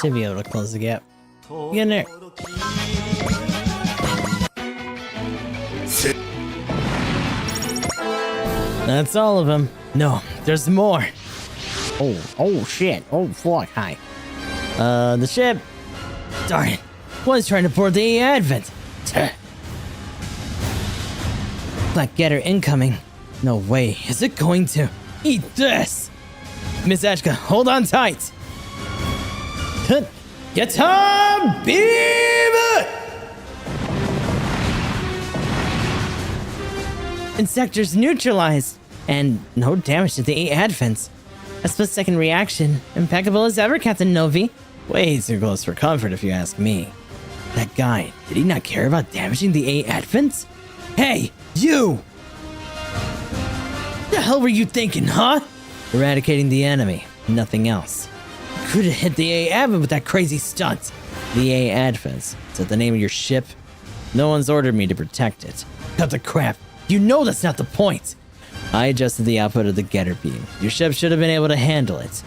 Speaker 1: Should be able to close the gap. Get in there. That's all of them. No, there's more. Oh shit. Oh fuck. Hi. The ship. Darn it. Was trying to board the Advent. Black Getter incoming. No way. Is it going to? Eat this! Miss Ashka, hold on tight. Get him! Beam! Insectors neutralized. And no damage to the 8 Advents. A split-second reaction. Impeccable as ever, Captain Novi. Way too close for comfort, if you ask me. That guy, did he not care about damaging the 8 Advents? Hey, you! The hell were you thinking, huh? Eradicating the enemy, nothing else. Could have hit the 8 Advent with that crazy stunt. The 8 Advents. Is that the name of your ship? No one's ordered me to protect it. Cut the crap. You know that's not the point. I adjusted the output of the Getter beam. Your ship should have been able to handle it.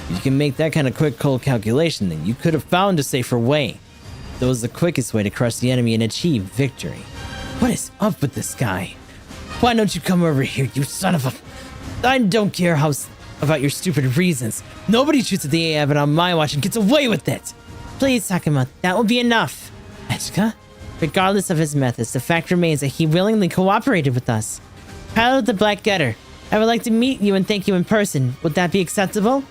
Speaker 1: If you can make that kind of quick cold calculation, then you could have found a safer way. That was the quickest way to crush the enemy and achieve victory. What is up with this guy? Why don't you come over here, you son of a... I don't care about your stupid reasons. Nobody shoots at the Advent on my watch and gets away with it. Please, Sakuma, that will be enough. Etsuka? Regardless of his methods, the fact remains that he willingly cooperated with us. Pilot of the Black Getter, I would like to meet you and thank you in person. Would that be acceptable?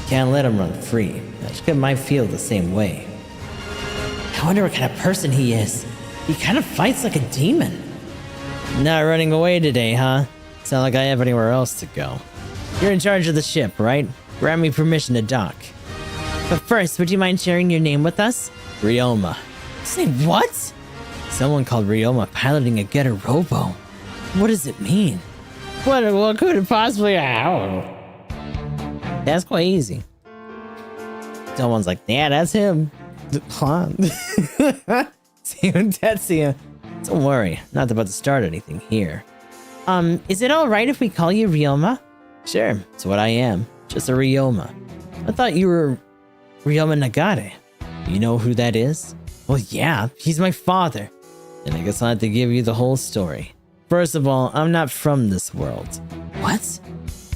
Speaker 1: Can't let him run free. Etsuka might feel the same way. I wonder what kind of person he is. He kind of fights like a demon. Not running away today, huh? Sound like I have anywhere else to go. You're in charge of the ship, right? Grant me permission to dock. But first, would you mind sharing your name with us? Ryoma. Say what? Someone called Ryoma piloting a Getter Robo. What does it mean? What could it possibly... Ow. That's quite easy. Someone's like, yeah, that's him. Huh? See you in Tetsuya. Don't worry, not about to start anything here. Is it alright if we call you Ryoma? Sure, it's what I am. Just a Ryoma. I thought you were Ryoma Nagare. You know who that is? Well, yeah, he's my father. And I guess I'll have to give you the whole story. First of all, I'm not from this world. What?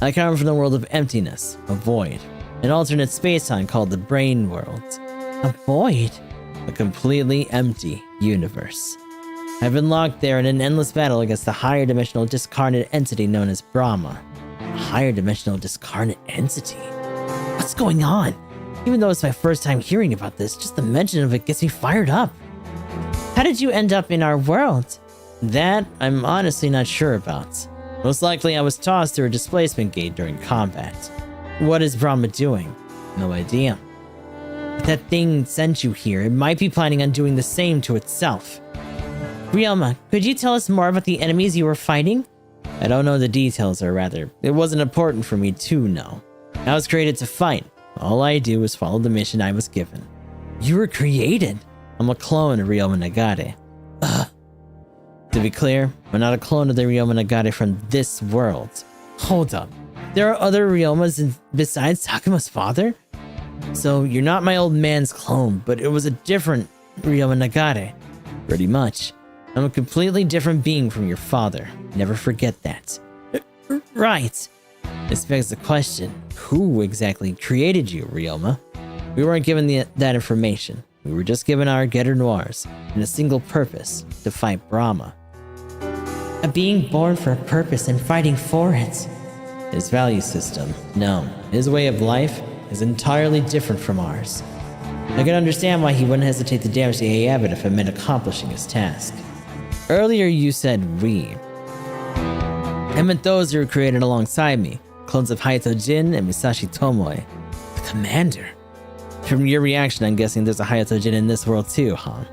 Speaker 1: I come from the world of emptiness, a void. An alternate space-time called the Brain World. A void? A completely empty universe. I've been locked there in an endless battle against the higher dimensional discarnate entity known as Brahma. A higher dimensional discarnate entity? What's going on? Even though it's my first time hearing about this, just the mention of it gets me fired up. How did you end up in our world? That, I'm honestly not sure about. Most likely I was tossed through a displacement gate during combat. What is Brahma doing? No idea. If that thing sent you here, it might be planning on doing the same to itself. Ryoma, could you tell us more about the enemies you were fighting? I don't know the details, or rather, it wasn't important for me to know. I was created to fight. All I do is follow the mission I was given. You were created? I'm a clone of Ryoma Nagare. Ugh. To be clear, I'm not a clone of the Ryoma Nagare from this world. Hold up. There are other Ryomas besides Takuma's father? So you're not my old man's clone, but it was a different Ryoma Nagare. Pretty much. I'm a completely different being from your father. Never forget that. Right. This begs the question, who exactly created you, Ryoma? We weren't given that information. We were just given our Getter Noirs and a single purpose, to fight Brahma. A being born for a purpose and fighting for it. His value system, no. His way of life is entirely different from ours. I can understand why he wouldn't hesitate to damage the A Abbot if it meant accomplishing his task. Earlier you said we. I meant those who were created alongside me, clones of Hayato Jin and Musashi Tomoe. The commander. From your reaction, I'm guessing there's a Hayato Jin in this world too, huh?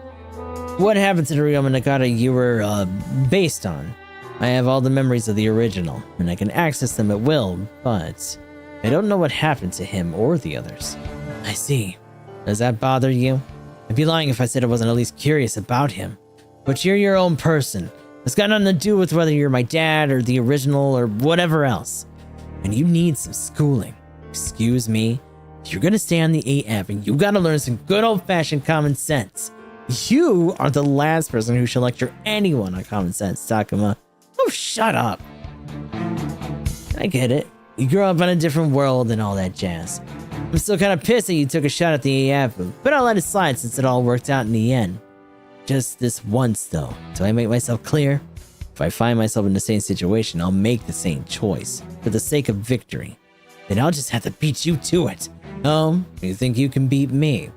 Speaker 1: What happened to the Ryoma Nagata you were, based on? I have all the memories of the original, and I can access them at will, but I don't know what happened to him or the others. I see. Does that bother you? I'd be lying if I said I wasn't at least curious about him. But you're your own person. It's got nothing to do with whether you're my dad or the original or whatever else. And you need some schooling. Excuse me? If you're gonna stay on the AF, and you gotta learn some good old-fashioned common sense. You are the last person who should lecture anyone on common sense, Takuma. Oh, shut up. I get it. You grew up in a different world and all that jazz. I'm still kind of pissed that you took a shot at the AF, but I'll let it slide since it all worked out in the end. Just this once, though. Do I make myself clear? If I find myself in the same situation, I'll make the same choice. For the sake of victory. Then I'll just have to beat you to it. Oh, you think you can beat me?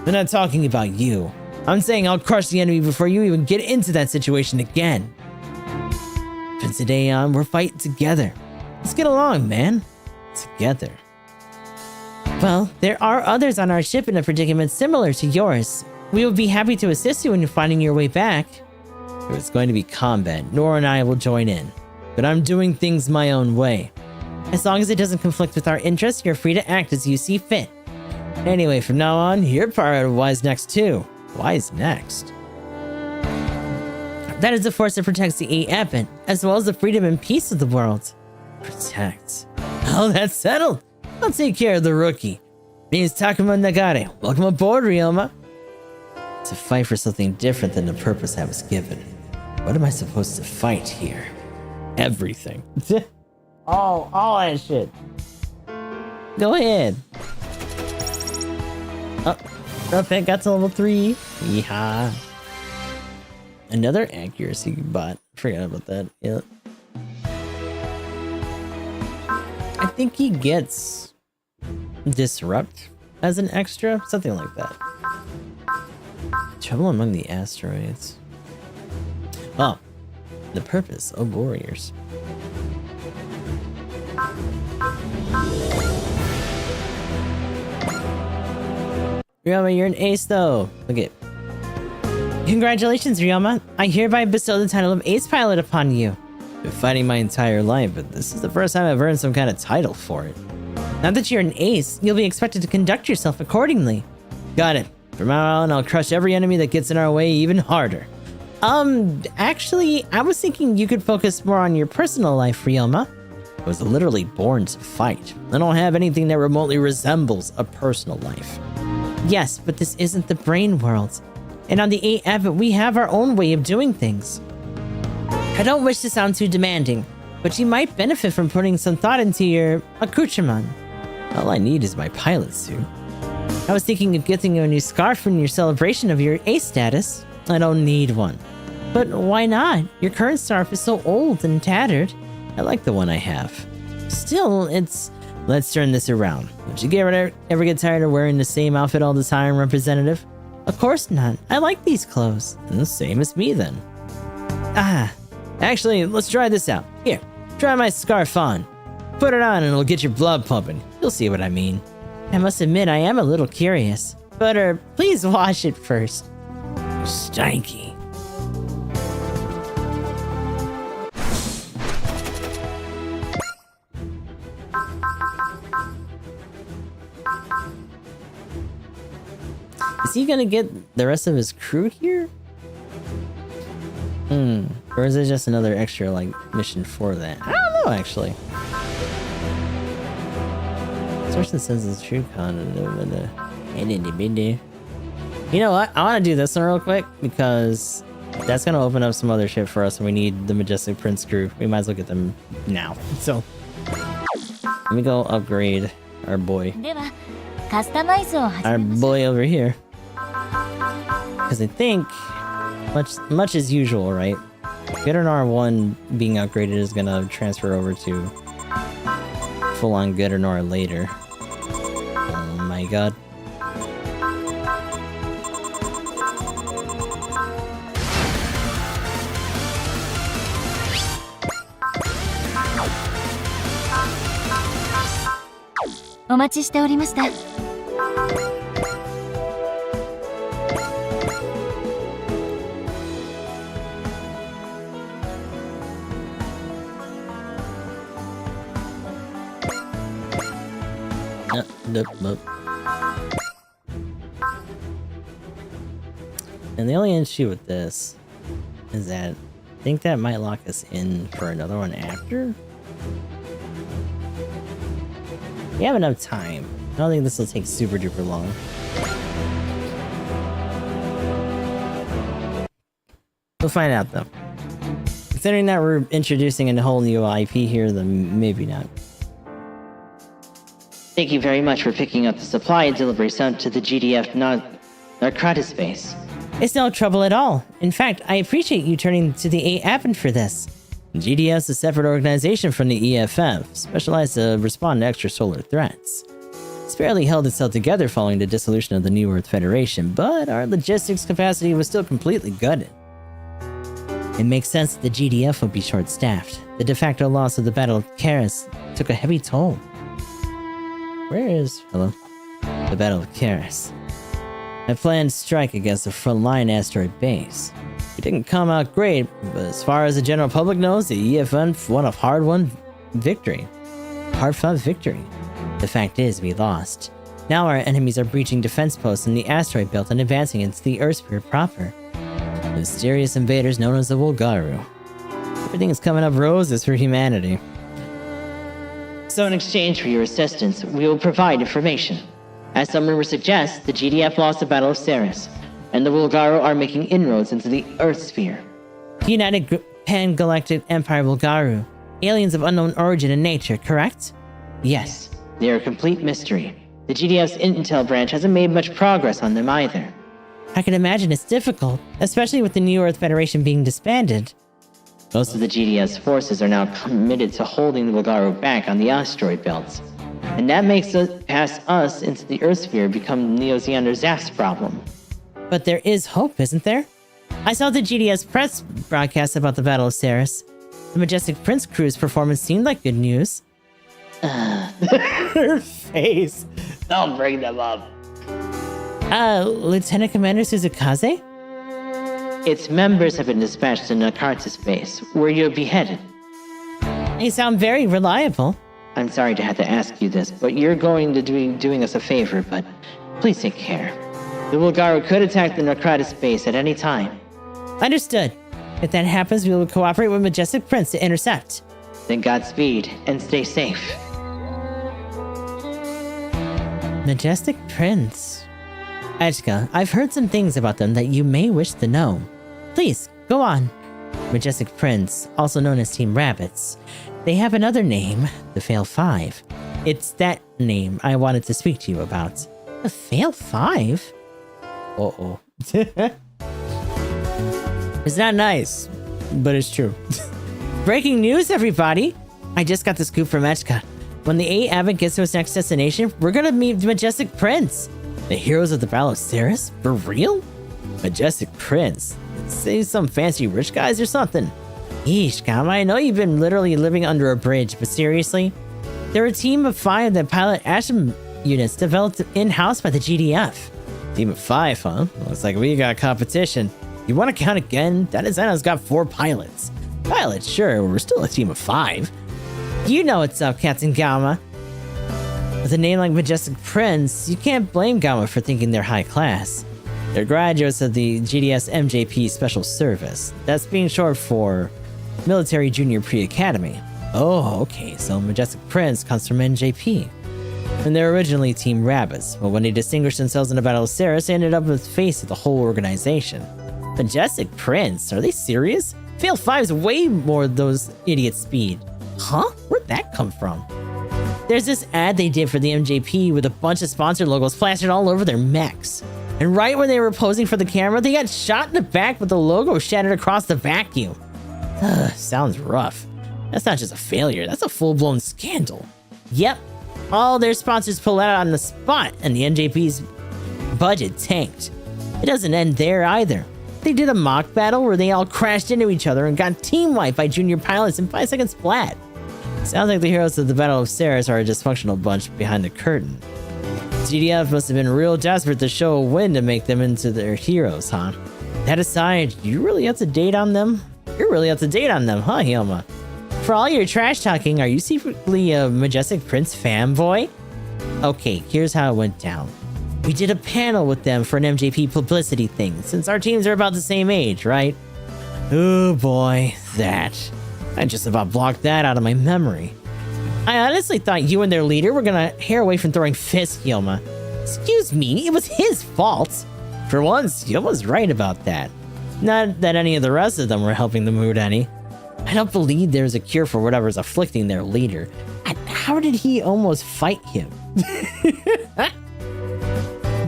Speaker 1: I'm not talking about you. I'm saying I'll crush the enemy before you even get into that situation again. From today on, we're fighting together. Let's get along, man. Together. Well, there are others on our ship in a predicament similar to yours. We would be happy to assist you in finding your way back. If it's going to be combat, Nora and I will join in. But I'm doing things my own way. As long as it doesn't conflict with our interests, you're free to act as you see fit. Anyway, from now on, you're part of Why's Next too. Why's Next? That is the force that protects the Abbot, as well as the freedom and peace of the world. Protect. Oh, that's settled. I'll take care of the rookie. Name's Takuma Nagare. Welcome aboard, Ryoma. To fight for something different than the purpose I was given. What am I supposed to fight here? Everything. Oh, all that shit. Go ahead. Oh, Ruffet got to level 3. Yeehaw. Another accuracy bot. Forgot about that. Yep. I think he gets Disrupt as an extra. Something like that. Trouble among the asteroids. Oh. The purpose of warriors. Ryoma, you're an ace though. Look at. Congratulations, Ryoma. I hereby bestow the title of Ace Pilot upon you. I've been fighting my entire life, but this is the first time I've earned some kind of title for it. Now that you're an ace, you'll be expected to conduct yourself accordingly. Got it. From now on, I'll crush every enemy that gets in our way even harder. Actually, I was thinking you could focus more on your personal life, Ryoma. I was literally born to fight. I don't have anything that remotely resembles a personal life. Yes, but this isn't the brain world. And on the 8 Abbot, we have our own way of doing things. I don't wish to sound too demanding, but you might benefit from putting some thought into your accoutrement. All I need is my pilot suit. I was thinking of getting you a new scarf in your celebration of your ace status. I don't need one. But why not? Your current scarf is so old and tattered. I like the one I have. Still, it's... Let's turn this around. Would you ever get tired of wearing the same outfit all the time, Representative? Of course not. I like these clothes. And the same as me, then. Actually, let's try this out. Here, try my scarf on. Put it on and it'll get your blood pumping. You'll see what I mean. I must admit, I am a little curious. But, please wash it first. Stanky. he gonna get the rest of his crew here? Or is it just another extra, like, mission for that? I don't know, actually. Source says it's true content. You know what? I want to do this one real quick because that's gonna open up some other shit for us, and we need the Majestic Prince crew. We might as well get them now. So let me go upgrade our boy. Our boy over here. Because I think, much as usual, right? Gudernor 1 being upgraded is gonna transfer over to full-on Gudernor later. Oh my god. Nope. And the only issue with this is that I think that might lock us in for another one after. We have enough time. I don't think this will take super duper long. We'll find out though. Considering that we're introducing a whole new IP here, then maybe not.
Speaker 2: Thank you very much for picking up the supply and delivery sent to the GDF Narcotis base.
Speaker 1: It's no trouble at all. In fact, I appreciate you turning to the A-Advent for this. GDF is a separate organization from the EFF, specialized to respond to extrasolar threats. It's barely held itself together following the dissolution of the New Earth Federation, but our logistics capacity was still completely gutted. It makes sense that the GDF would be short-staffed. The de facto loss of the Battle of Karis took a heavy toll. Hello? The Battle of Karis. I planned to strike against the frontline asteroid base. It didn't come out great, but as far as the general public knows, the EFN won a hard-fought victory. The fact is, we lost. Now our enemies are breaching defense posts in the asteroid belt and advancing into the Earth sphere proper. The mysterious invaders known as the Wolgaru. Everything is coming up roses for humanity.
Speaker 2: So in exchange for your assistance, we will provide information. As some rumors suggest, the GDF lost the Battle of Ceres, and the Wolgaru are making inroads into the Earth sphere.
Speaker 1: The United Pan-Galactic Empire Wolgaru. Aliens of unknown origin and nature, correct?
Speaker 2: Yes, they are a complete mystery. The GDF's intel branch hasn't made much progress on them either.
Speaker 1: I can imagine it's difficult, especially with the New Earth Federation being disbanded.
Speaker 2: Most of the GDF's forces are now committed to holding the Wolgaru back on the asteroid belts. And that makes us pass us into the Earth sphere become Neo-Xeander Zaft's problem.
Speaker 1: But there is hope, isn't there? I saw the GDS press broadcast about the Battle of Ceres. The Majestic Prince crew's performance seemed like good news. Her face.
Speaker 2: Don't bring them up.
Speaker 1: Lieutenant Commander Suzukaze?
Speaker 2: Its members have been dispatched to Nakartis base, where you'll be headed.
Speaker 1: They sound very reliable.
Speaker 2: I'm sorry to have to ask you this, but you're going to be doing us a favor, but please take care. The Wolgaru could attack the Nakartis base at any time.
Speaker 1: Understood. If that happens, we will cooperate with Majestic Prince to intercept.
Speaker 2: Then Godspeed, and stay safe.
Speaker 1: Majestic Prince. Ajka, I've heard some things about them that you may wish to know. Please, go on. Majestic Prince, also known as Team Rabbits. They have another name, the Fail 5. It's that name I wanted to speak to you about. The Fail 5? Uh-oh. It's not nice, but it's true. Breaking news, everybody! I just got the scoop from Echka. When the A-Advent gets to its next destination, we're gonna meet the Majestic Prince. The heroes of the Battle of Ceres? For real? Majestic Prince? Say some fancy rich guys or something. Yeesh, Gama, I know you've been literally living under a bridge, but seriously? They're a team of 5 that pilot Asham units developed in-house by the GDF. Team of 5, huh? Looks like we got competition. You want to count again? That designer's got 4 pilots. Pilots, sure, we're still a team of 5. You know what's up, Captain Gama. With a name like Majestic Prince, you can't blame Gama for thinking they're high class. They're graduates of the GDS MJP Special Service. That's being short for Military Junior Pre-Academy. Oh, okay, so Majestic Prince comes from NJP. And they're originally Team Rabbits, but when they distinguished themselves in the Battle of Ceres, they ended up with the face of the whole organization. Majestic Prince? Are they serious? Fail 5's way more those idiots' speed. Huh? Where'd that come from? There's this ad they did for the MJP with a bunch of sponsor logos plastered all over their mechs. And right when they were posing for the camera, they got shot in the back with the logo shattered across the vacuum. Sounds rough. That's not just a failure, that's a full-blown scandal. Yep, all their sponsors pulled out on the spot, and the NJP's budget tanked. It doesn't end there either. They did a mock battle where they all crashed into each other and got team wiped by junior pilots in 5 seconds flat. Sounds like the heroes of the Battle of Ceres are a dysfunctional bunch behind the curtain. GDF must have been real desperate to show a win to make them into their heroes, huh? That aside, you really up to date on them? You're really up to date on them, huh, Hilma? For all your trash talking, are you secretly a Majestic Prince fanboy? Okay, here's how it went down. We did a panel with them for an MJP publicity thing, since our teams are about the same age, right? Oh boy, that. I just about blocked that out of my memory. I honestly thought you and their leader were gonna hair away from throwing fists, Hilma. Excuse me, it was his fault. For once, Hilma's right about that. Not that any of the rest of them were helping the mood any. I don't believe there's a cure for whatever's afflicting their leader. And how did he almost fight him?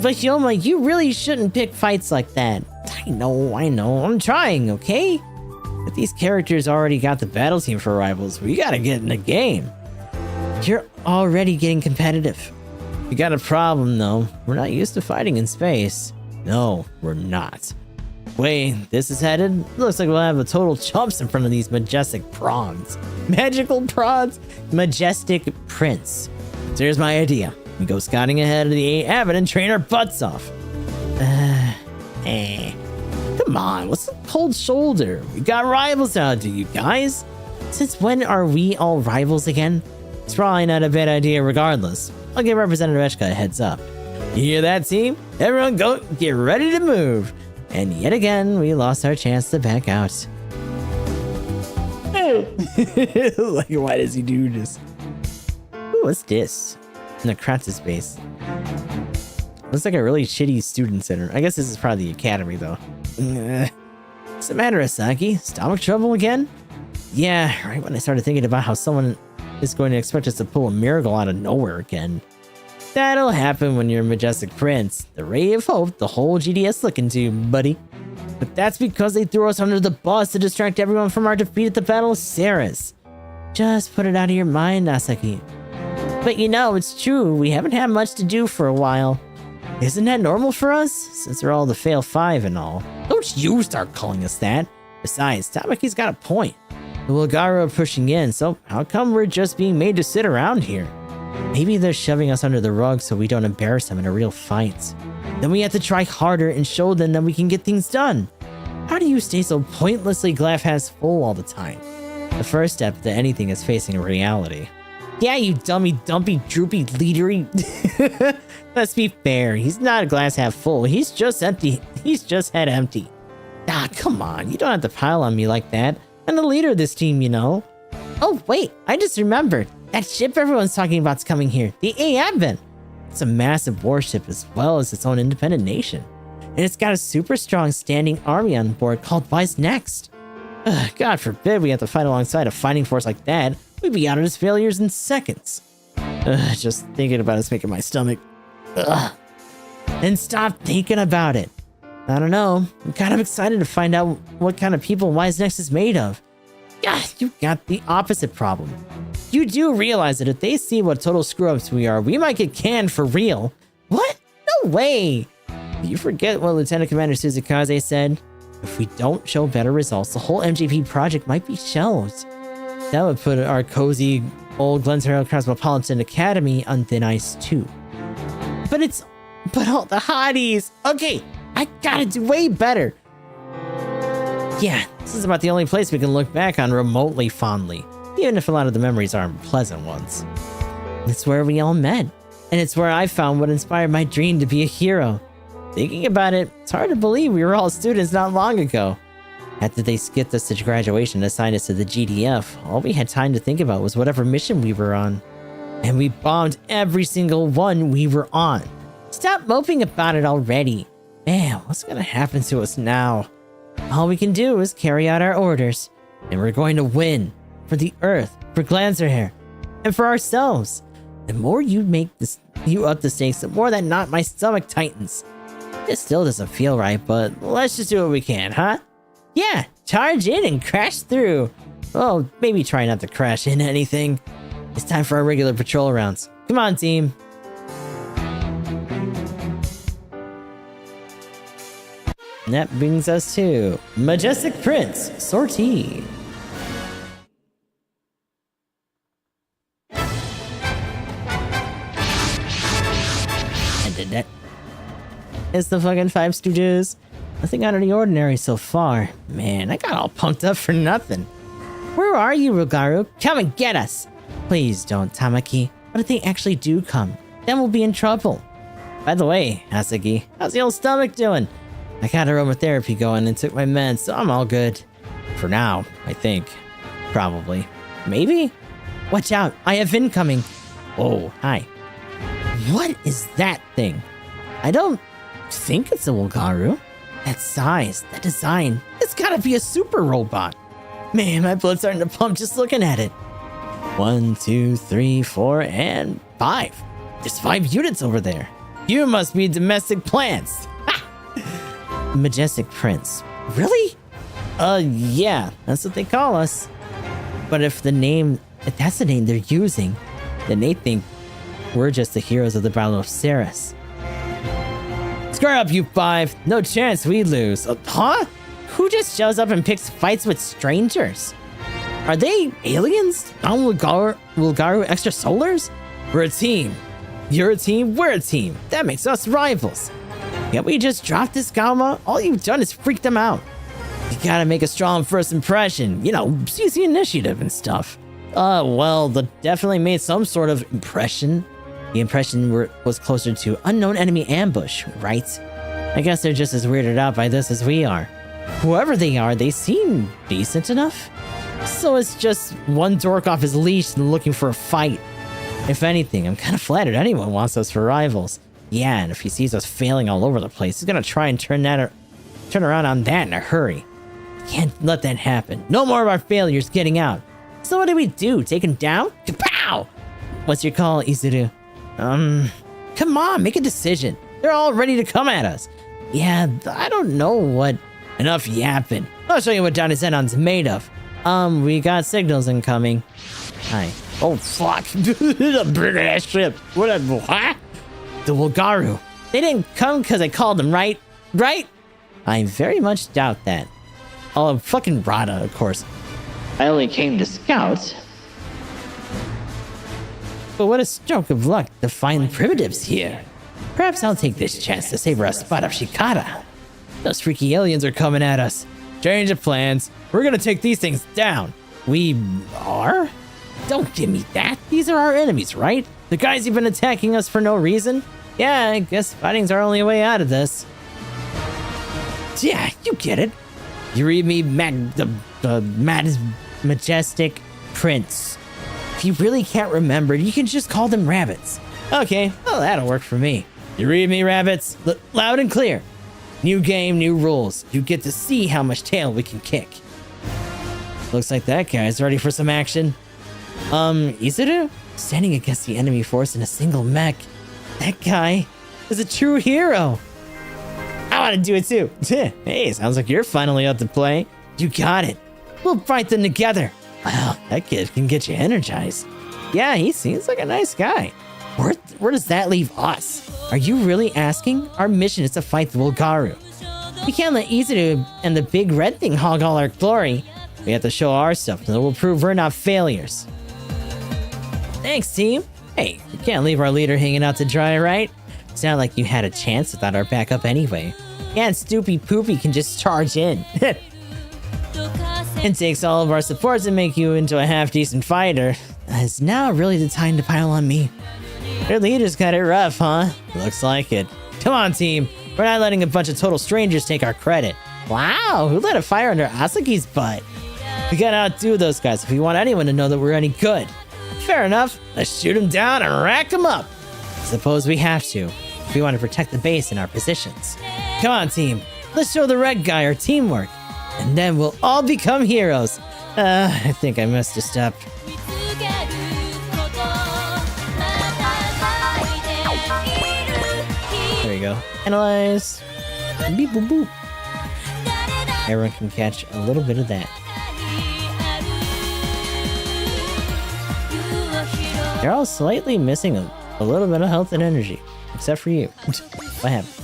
Speaker 1: But Hilma, you really shouldn't pick fights like that. I know, I'm trying, okay? But these characters already got the battle team for rivals. We gotta get in the game. You're already getting competitive. We got a problem though. We're not used to fighting in space. No, we're not. Way this is headed, looks like we'll have a total chumps in front of these majestic prawns. Magical prawns? Majestic Prince. So here's my idea. We go scouting ahead of the Abbott and train our butts off. Come on, what's the cold shoulder? We got rivals now, do you guys? Since when are we all rivals again? It's probably not a bad idea regardless. I'll give Representative Eshka a heads up. You hear that, team? Everyone go, get ready to move. And yet again, we lost our chance to back out. Like, why does he do this? Ooh, what's this? Necratis base. Looks like a really shitty student center. I guess this is probably the academy, though. What's the matter, Asaki? Stomach trouble again? Yeah, right when I started thinking about how someone is going to expect us to pull a miracle out of nowhere again. That'll happen when you're a Majestic Prince. The ray of hope the whole GDS looking to, buddy. But that's because they threw us under the bus to distract everyone from our defeat at the Battle of Ceres. Just put it out of your mind, Asaki. But you know, it's true, we haven't had much to do for a while. Isn't that normal for us? Since we're all the fail 5 and all. Don't you start calling us that. Besides, Tamaki's got a point. The Wilgara are pushing in, so how come we're just being made to sit around here? Maybe they're shoving us under the rug so we don't embarrass them in a real fight. Then we have to try harder and show them that we can get things done. How do you stay so pointlessly glass full all the time? The first step to anything is facing reality. Yeah, you dummy, dumpy, droopy, leadery. Let's be fair, he's not a glass half full, he's just empty. He's just head empty. Ah, come on, you don't have to pile on me like that. I'm the leader of this team, you know. Oh, wait, I just remembered. That ship everyone's talking about's coming here, the Advent. It's a massive warship as well as its own independent nation. And it's got a super strong standing army on board called Wise Next. God forbid we have to fight alongside a fighting force like that. We'd be out of its failures in seconds. Just thinking about it's making my stomach. And stop thinking about it. I don't know. I'm kind of excited to find out what kind of people Wise Next is made of. Yeah, you got the opposite problem. You do realize that if they see what total screw-ups we are, we might get canned for real. What? No way! You forget what Lieutenant Commander Suzukaze said? If we don't show better results, the whole MJP project might be shelved. That would put our cozy old Glens Herald Cosmopolitan Academy on thin ice too. But all the hotties! Okay, I gotta do way better! Yeah, this is about the only place we can look back on remotely fondly, even if a lot of the memories aren't pleasant ones. It's where we all met, and it's where I found what inspired my dream to be a hero. Thinking about it, it's hard to believe we were all students not long ago. After they skipped us to graduation and assigned us to the GDF, all we had time to think about was whatever mission we were on. And we bombed every single one we were on. Stop moping about it already. Man, what's gonna happen to us now? All we can do is carry out our orders. And we're going to win. For the Earth, for Glanzerhair, and for ourselves. The more you up the stakes, the more that knot my stomach tightens. It still doesn't feel right, but let's just do what we can, huh? Yeah, charge in and crash through. Oh, maybe try not to crash into anything. It's time for our regular patrol rounds. Come on, team. And that brings us to Majestic Prince, Sortie. And did that? It's the fucking 5 Stooges. Nothing out of the ordinary so far. Man, I got all pumped up for nothing. Where are you, Rugaru? Come and get us! Please don't, Tamaki. What if they actually do come? Then we'll be in trouble. By the way, Hasagi, how's the old stomach doing? I got aromatherapy going and took my meds, so I'm all good. For now, I think. Probably. Maybe? Watch out, I have incoming. Oh, hi. What is that thing? I don't think it's a Wulgaru. That size, that design, it's gotta be a super robot. Man, my blood's starting to pump just looking at it. 1, 2, 3, 4, and 5. There's 5 units over there. You must be domestic plants. Ha! Majestic Prince. Really? Yeah, that's what they call us. But if that's the name they're using, then they think we're just the heroes of the Battle of Ceres. Square up, you 5. No chance we lose. Huh? Who just shows up and picks fights with strangers? Are they aliens? Non-Wulgaru extrasolars? We're a team. You're a team, we're a team. That makes us rivals. Can't we just drop this Galma? All you've done is freak them out. You gotta make a strong first impression. You know, seize the initiative and stuff. Well, they definitely made some sort of impression. The impression was closer to unknown enemy ambush, right? I guess they're just as weirded out by this as we are. Whoever they are, they seem decent enough. So it's just one dork off his leash and looking for a fight. If anything, I'm kind of flattered anyone wants us for rivals. Yeah, and if he sees us failing all over the place, he's gonna try and turn around on that in a hurry. Can't let that happen. No more of our failures getting out. So what do? Take him down? Kapow! What's your call, Izuru? Come on, make a decision. They're all ready to come at us. Yeah, I don't know what... Enough yapping. I'll show you what Johnny Zenon's made of. We got signals incoming. Hi. Oh, fuck. The big-ass ship. What? The Wulgaru. They didn't come because I called them, right? Right? I very much doubt that. Oh, fucking Rada, of course.
Speaker 2: I only came to scout.
Speaker 1: But what a stroke of luck to find primitives here. Perhaps I'll take this chance to savor a spot of Shikara. Those freaky aliens are coming at us. Change of plans. We're gonna take these things down. We are? Don't give me that. These are our enemies, right? The guys you've been attacking us for no reason? Yeah, I guess fighting's our only way out of this. Yeah, you get it. You read me, Majestic Prince. If you really can't remember, you can just call them rabbits. Okay, well, that'll work for me. You read me, rabbits? Loud and clear. New game, new rules. You get to see how much tail we can kick. Looks like that guy's ready for some action. Izuru? Standing against the enemy force in a single mech. That guy is a true hero. I want to do it too. Hey, sounds like you're finally up to play. You got it. We'll fight them together. Wow, that kid can get you energized. Yeah, he seems like a nice guy. Where does that leave us? Are you really asking? Our mission is to fight the Wulgaru. We can't let Izuru and the big red thing hog all our glory. We have to show our stuff, and it will prove we're not failures. Thanks, team. Hey, you can't leave our leader hanging out to dry, right? It's not like you had a chance without our backup anyway. Yeah, and Stoopy Poopy can just charge in. It takes all of our support to make you into a half-decent fighter. It's now really the time to pile on me. Your leader's got it rough, huh? Looks like it. Come on, team. We're not letting a bunch of total strangers take our credit. Wow, who lit a fire under Asaki's butt? We gotta outdo those guys if we want anyone to know that we're any good. Fair enough. Let's shoot them down and rack them up. Suppose we have to, if we want to protect the base and our positions. Come on, team. Let's show the red guy our teamwork. And then we'll all become heroes. I think I messed a step. There you go. Analyze. Beep boop boop. Everyone can catch a little bit of that. They're all slightly missing a little bit of health and energy. Except for you. What happened?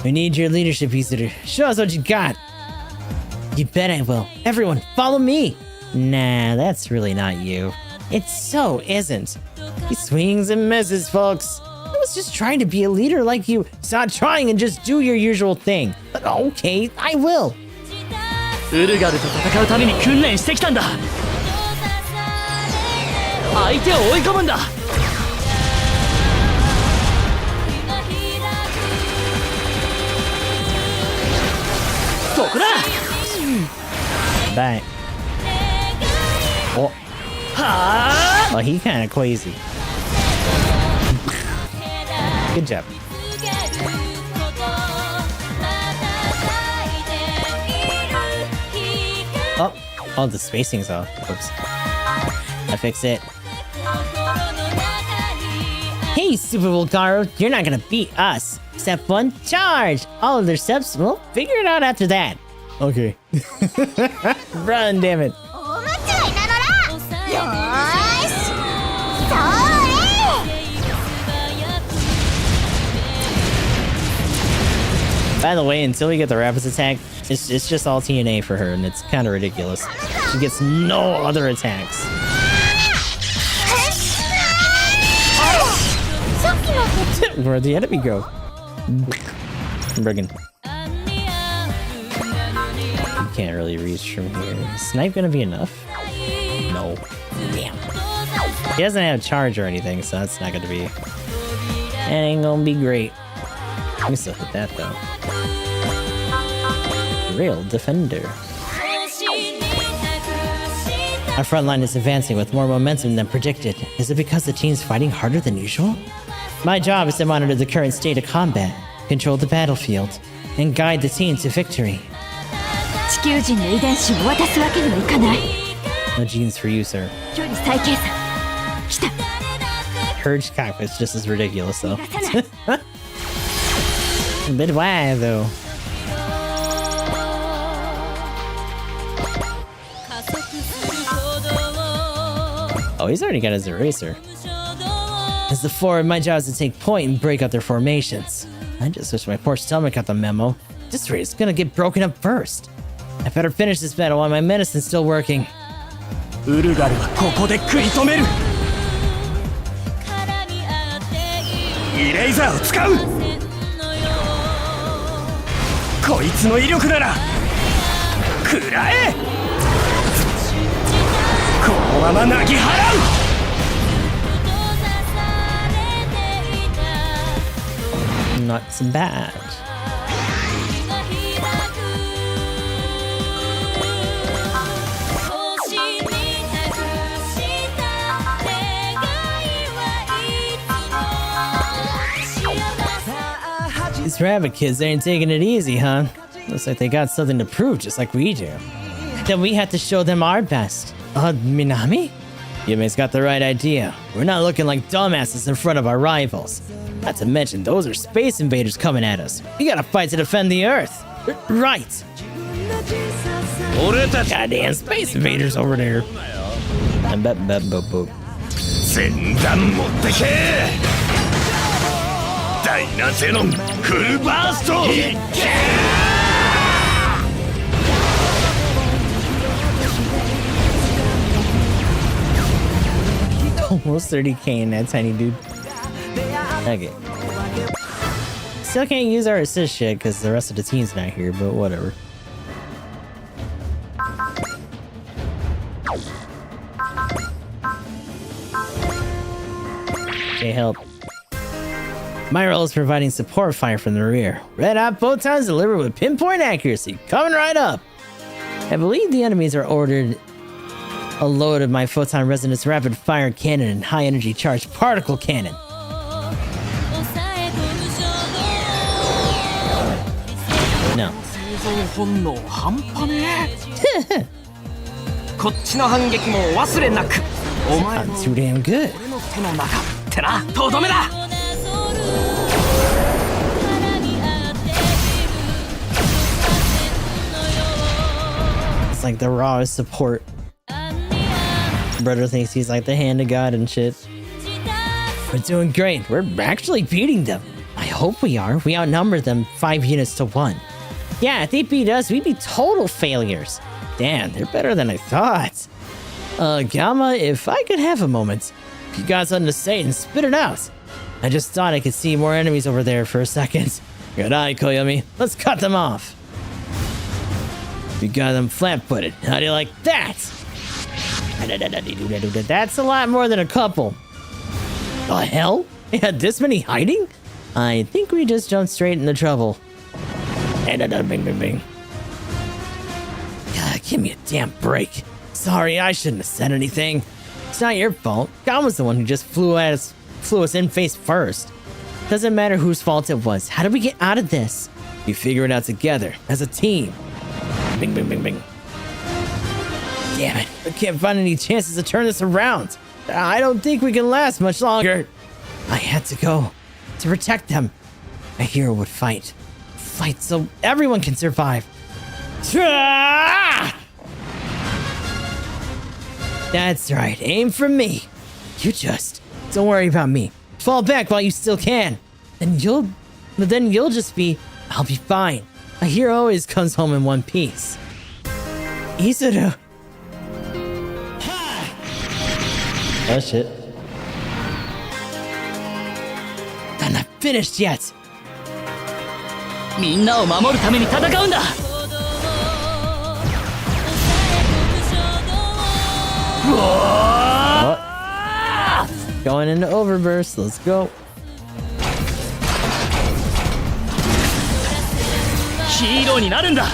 Speaker 1: We need your leadership, Izuru. Show us what you got. You bet I will. Everyone, follow me. Nah, that's really not you. It so isn't. He swings and misses, folks. I was just trying to be a leader like you. Stop trying and just do your usual thing. But okay, I will.
Speaker 4: ウルガルと戦うために訓練してきたんだ。相手を追い込むんだ。そこだ。
Speaker 1: Bye. Oh. Oh, he kind of crazy. Good job. Oh, the spacing's off. Oops. I fixed it. Hey, Super Volcaro, you're not gonna beat us. Step 1, charge! All other steps, we'll figure it out after that. Okay. Run, damn it. By the way, until we get the Rapids attack, it's just all TNA for her, and it's kind of ridiculous. She gets no other attacks. Where'd the enemy go? Briggin. You can't really reach from here. Is snipe gonna be enough? No. Damn. He doesn't have charge or anything, so that's not gonna be... That ain't gonna be great. I can still hit that, though. Real defender. Our front line is advancing with more momentum than predicted. Is it because the team's fighting harder than usual? My job is to monitor the current state of combat, control the battlefield, and guide the team to victory. No genes for you, sir. Purge cockpit's just as ridiculous, though. A bit wide, though. Oh, he's already got his eraser. As the forward, my job is to take point and break out their formations. I just wish my poor stomach got the memo. This raid is gonna get broken up first. I better finish this battle while my medicine's still working.
Speaker 4: ウルガルはここで食い止める。イレイザーを使う。こいつの威力なら食らえ。このままなぎ払う。
Speaker 1: Not so bad. These rabbit kids ain't taking it easy, huh? Looks like they got something to prove just like we do. Then we have to show them our best. Minami? Yume's got the right idea. We're not looking like dumbasses in front of our rivals. Not to mention, those are space invaders coming at us. We gotta fight to defend the Earth. Right. Goddamn space invaders over there. Almost 30k in that tiny dude. Okay. Still can't use our assist shit because the rest of the team's not here, but whatever. Okay, help. My role is providing support fire from the rear. Red hot photons delivered with pinpoint accuracy. Coming right up. I believe the enemies are ordered a load of my photon resonance rapid fire cannon and high energy charged particle cannon. No.
Speaker 5: 本能半端ねえこっちの反撃もお忘れなくお前
Speaker 1: I'm too damn good.
Speaker 5: 俺の手の中ってなとどめだ
Speaker 1: It's like the rawest support. Brother thinks he's like the hand of God and shit. We're doing great. We're actually beating them. I hope we are. We outnumber them 5 units to 1. Yeah, if they beat us, we'd be total failures. Damn, they're better than I thought. Gamma, if I could have a moment. If you got something to say, and spit it out. I just thought I could see more enemies over there for a second. Good eye, Koyomi. Let's cut them off. We got them flat-footed. How do you like that? That's a lot more than a couple. The hell? They had this many hiding? I think we just jumped straight into trouble. Bing, bing, bing. God, give me a damn break. Sorry, I shouldn't have said anything. It's not your fault. God was the one who just flew us in face first. Doesn't matter whose fault it was. How did we get out of this? We figure it out together, as a team. Bing, bing, bing, bing. Damn it, I can't find any chances to turn this around. I don't think we can last much longer. I had to go to protect them. A hero would fight. Fight so everyone can survive. That's right, aim for me. You just don't worry about me. Fall back while you still can. Then you'll just be, I'll be fine. A hero always comes home in one piece. Izuru. Oh shit. I'm not finished yet.
Speaker 5: みんなを守るために戦うんだ
Speaker 1: Going into overburst, let's go.
Speaker 5: ヒーローになるんだ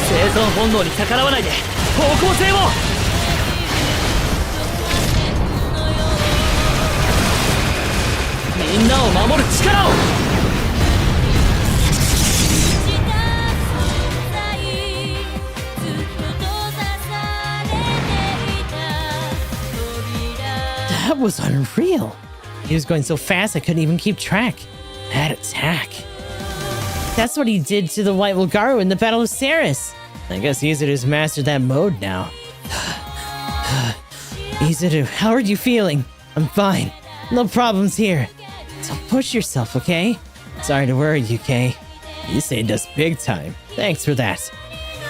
Speaker 5: 生存本能に逆らわないで方向性をみんなを守る力を
Speaker 1: That was unreal. He was going so fast I couldn't even keep track. That attack. That's what he did to the White Wilgaru in the Battle of Ceres. I guess Izuru's mastered that mode now. Izuru, how are you feeling? I'm fine. No problems here. Don't push yourself, okay? Sorry to worry you, Kay. You saved us big time. Thanks for that.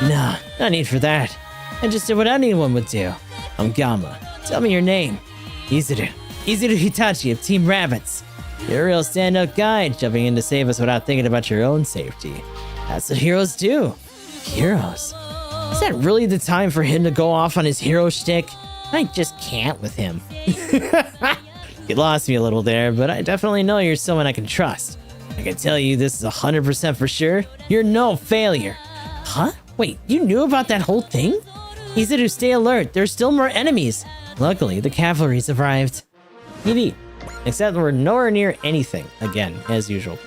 Speaker 1: Nah, no need for that. I just did what anyone would do. I'm Gamma. Tell me your name. Izuru. Izuru Hitachi of Team Rabbits. You're a real stand-up guy, jumping in to save us without thinking about your own safety. That's what heroes do. Heroes? Is that really the time for him to go off on his hero shtick? I just can't with him. You lost me a little there, but I definitely know you're someone I can trust. I can tell you this is 100% for sure. You're no failure. Huh? Wait, you knew about that whole thing? Izuru, stay alert. There's still more enemies. Luckily, the cavalry's arrived. Maybe. Except we're nowhere near anything. Again, as usual.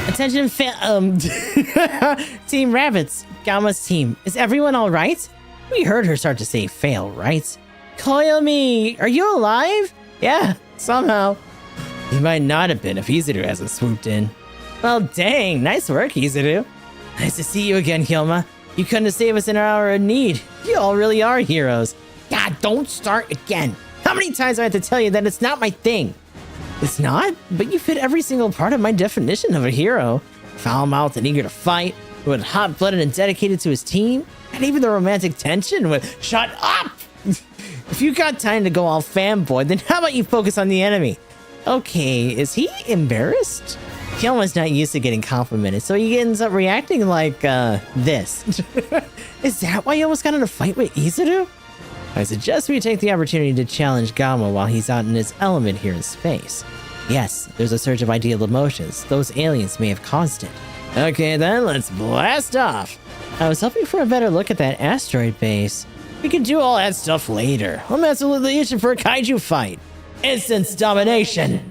Speaker 1: Attention, Team Rabbits, Gamma's team. Is everyone all right? We heard her start to say fail, right? Koyomi, are you alive? Yeah, somehow. He might not have been if Izuru hasn't swooped in. Well, dang, nice work, Izuru. Nice to see you again, Hyoma. You couldn't have saved us in our hour of need. You all really are heroes. God, don't start again. How many times do I have to tell you that it's not my thing? It's not, but you fit every single part of my definition of a hero. Foul-mouthed and eager to fight, with hot-blooded and dedicated to his team, and even the romantic tension with shut up! If you got time to go all fanboy, then how about you focus on the enemy? Okay, is he embarrassed? Hyoma's not used to getting complimented, so he ends up reacting like, this. Is that why he almost got in a fight with Izuru? I suggest we take the opportunity to challenge Gamma while he's out in his element here in space. Yes, there's a surge of ideal emotions. Those aliens may have caused it. Okay then, let's blast off. I was hoping for a better look at that asteroid base. We can do all that stuff later. I'm absolutely itching for a kaiju fight. Instance domination.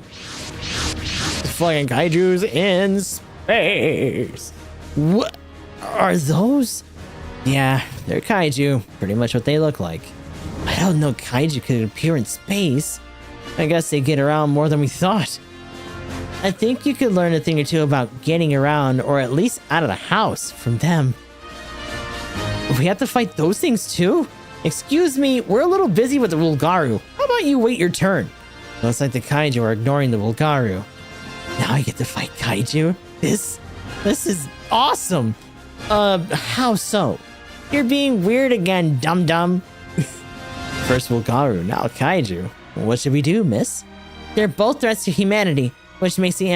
Speaker 1: Flying kaijus in space. What are those? Yeah, they're kaiju. Pretty much what they look like. I don't know kaiju could appear in space. I guess they get around more than we thought. I think you could learn a thing or two about getting around, or at least out of the house, from them. We have to fight those things too? Excuse me, we're a little busy with the Wulgaru. How about you wait your turn? Looks like the kaiju are ignoring the Wulgaru. Now I get to fight kaiju? This is awesome! How so? You're being weird again, dum-dum. First Wulgaru, now kaiju. What should we do, miss? They're both threats to humanity, which makes the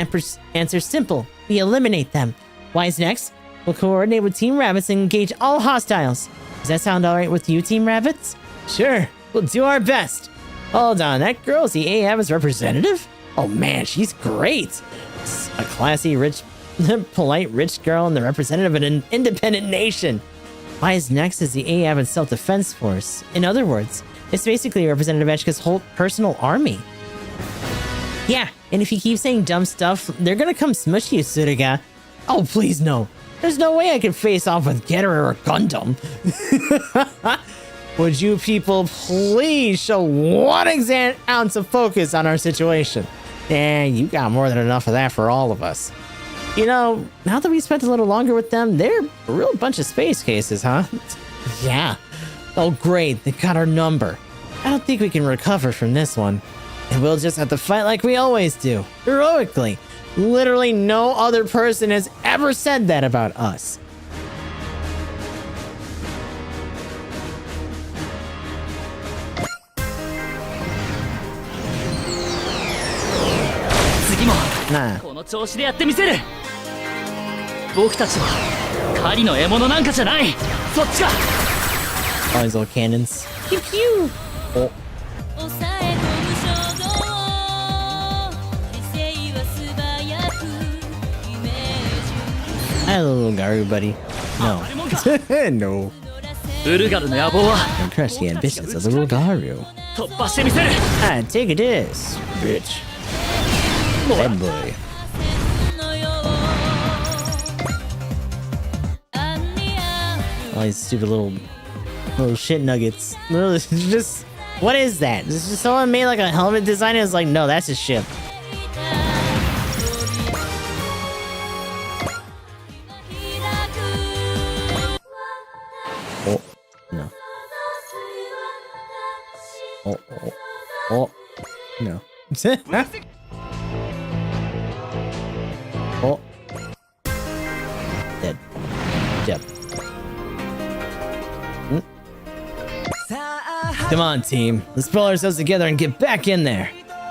Speaker 1: answer simple. We eliminate them. Wise next? We'll coordinate with Team Rabbits and engage all hostiles. Does that sound alright with you, Team Rabbits? Sure, we'll do our best. Hold on, that girl's the AM's representative? Oh man, she's great. A classy, rich, polite, rich girl and the representative of an independent nation. Wise next is the AAV Self-Defense Force. In other words, it's basically Representative Echika's whole personal army. Yeah, and if you keep saying dumb stuff, they're gonna come smush you, Tsuruga. Oh, please no. There's no way I can face off with Getter or Gundam. Would you people please show 1 ounce of focus on our situation? Yeah, you got more than enough of that for all of us. You know, now that we spent a little longer with them, they're a real bunch of space cases, huh? Yeah. Oh great, they got our number. I don't think we can recover from this one. And we'll just have to fight like we always do. Heroically. Literally no other person has ever said that about us. Nah. All these little cannons. Pew pew! Oh. Hello, Garu, buddy. No. No. Don't crush the ambitions of the Wulgaru. Ah, take this, bitch. Bad boy. All these stupid little shit nuggets. Literally, just what is that? Is just someone made like a helmet design and was like, no, that's a ship. Oh no. Oh no. Oh. Dead. Dead. Come on, team. Let's pull ourselves together and get back in there.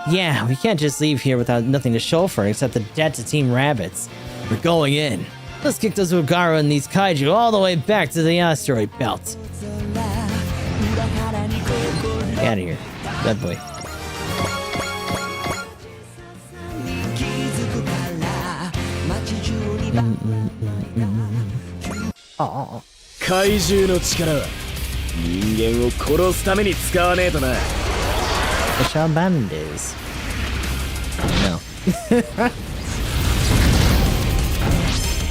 Speaker 1: Yeah, we can't just leave here without nothing to show for it except the debt to Team Rabbits. We're going in. Let's kick those Wulgaru and these kaiju all the way back to the asteroid belt. Get out of here. Bad boy. Oh.
Speaker 4: 怪獣の力は人間を殺すために使わねえとな。
Speaker 1: The Shabanders. No.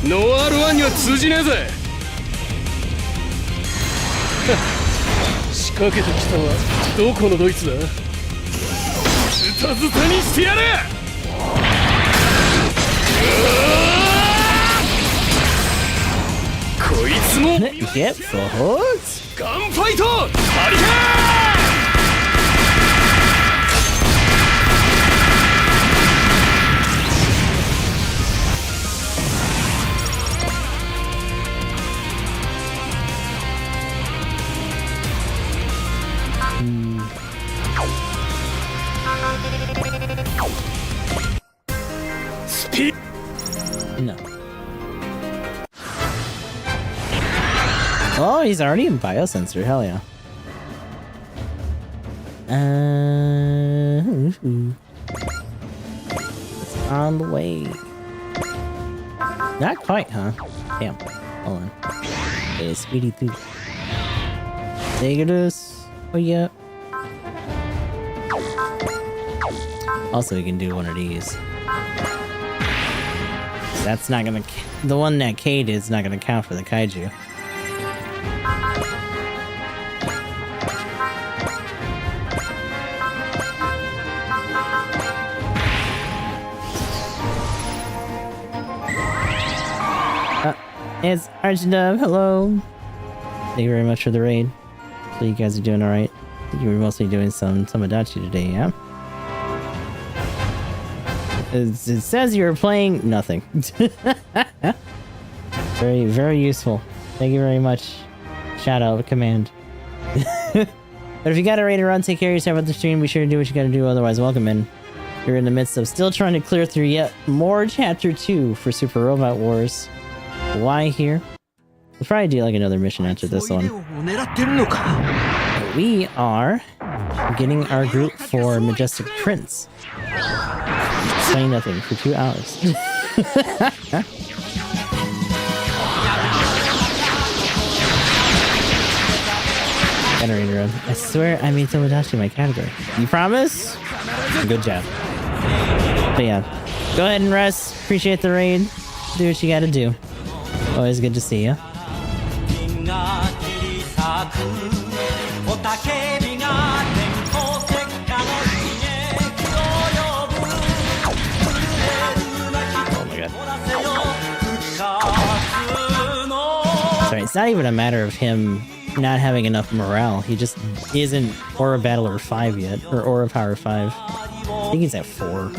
Speaker 4: ノアール1には通じねえぜ。
Speaker 6: 仕掛けてきたのはどこのドイツだ。ズタズタにしてやる。こいつも
Speaker 1: Get forwards.
Speaker 6: ガンファイトハリケーン。
Speaker 1: No. Oh, he's already in biosensor. Hell yeah. It's on the way. Not quite, huh? Damn. Hold on. Hey, Speedy too. Take this. Oh yeah. Also, we can do one of these. That's not gonna. The one that K did is not gonna count for the kaiju. It's Archdove. Hello. Thank you very much for the raid. So you guys are doing all right. I think you were mostly doing some Adachi today, yeah. It says you were playing nothing. Very, very useful. Thank you very much. Shout out, command. But if you got a raid to run, take care of yourself at the stream. Be sure to do what you gotta do, otherwise welcome in. You're in the midst of still trying to clear through yet more Chapter 2 for Super Robot Wars. Why here? We'll probably do like another mission after this one. We are getting our group for Majestic Prince. Saying nothing for 2 hours. Generator run. I swear I made Tomodachi my category. You promise? Good job. But yeah, go ahead and rest. Appreciate the raid. Do what you gotta do. Always good to see you. Sorry, it's not even a matter of him not having enough morale. He just isn't Aura Battler 5 yet, or Aura Power 5. I think he's at 4.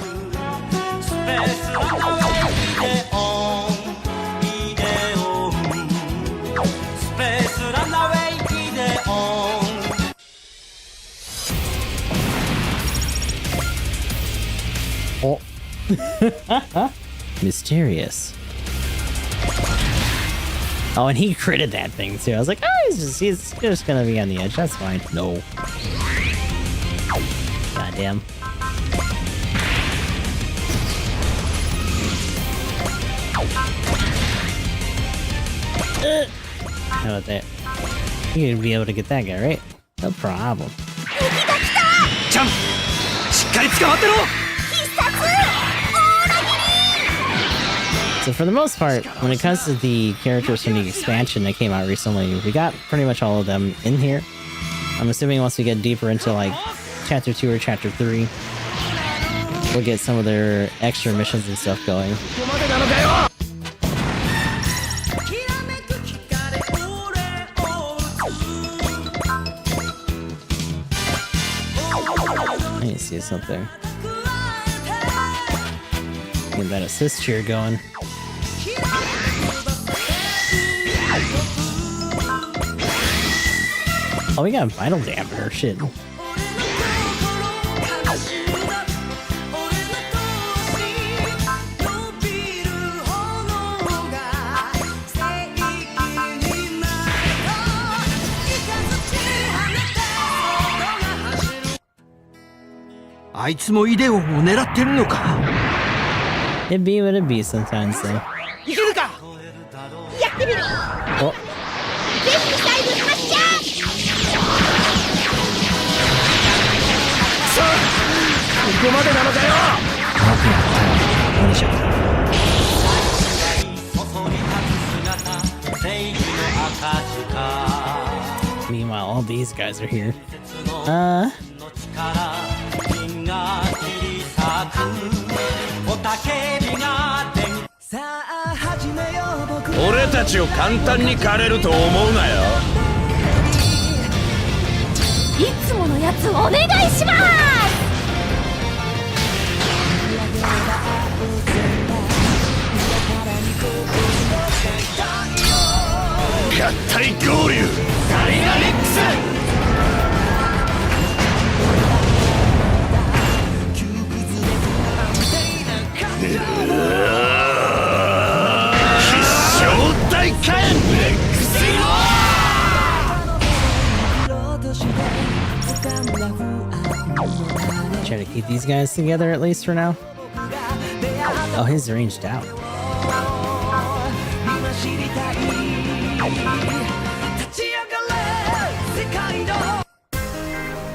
Speaker 1: Oh. Mysterious. Oh, and he critted that thing too. I was like, oh, he's just gonna be on the edge. That's fine. No. Goddamn. How about that? You're gonna be able to get that guy, right? No problem. So for the most part, when it comes to the characters from the expansion that came out recently, we got pretty much all of them in here. I'm assuming once we get deeper into like Chapter 2 or Chapter 3, we'll get some of their extra missions and stuff going. I need to see something. Get that assist cheer going. Oh, we got vital dampener. Shit. It be what it be sometimes, though. Oh. Meanwhile, all these guys are here.
Speaker 4: 俺たちを簡単に狩れると思うなよ。
Speaker 3: いつものやつお願いします。
Speaker 4: 合体合流ダイナミックス。必勝大火炎レックスイロー。
Speaker 1: Try to keep these guys together at least for now. Oh, he's ranged out.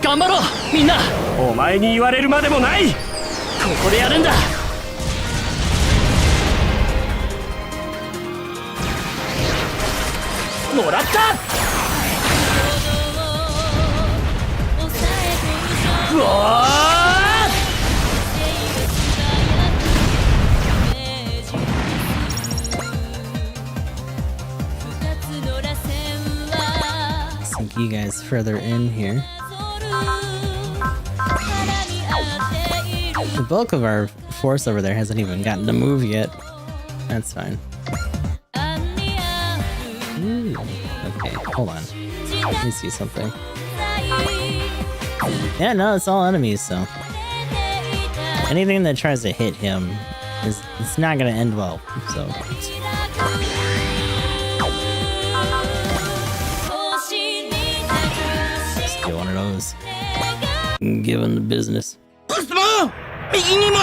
Speaker 6: 頑張ろうみんな。お前に言われるまでもない。ここでやるんだ。もらった。うわ
Speaker 1: Sink you guys further in here. The bulk of our force over there hasn't even gotten to move yet. That's fine. Ooh, okay, hold on. Let me see something. Yeah, no, it's all enemies, so anything that tries to hit him it's not gonna end well. So just get one of those. Give him the business.
Speaker 5: 右にも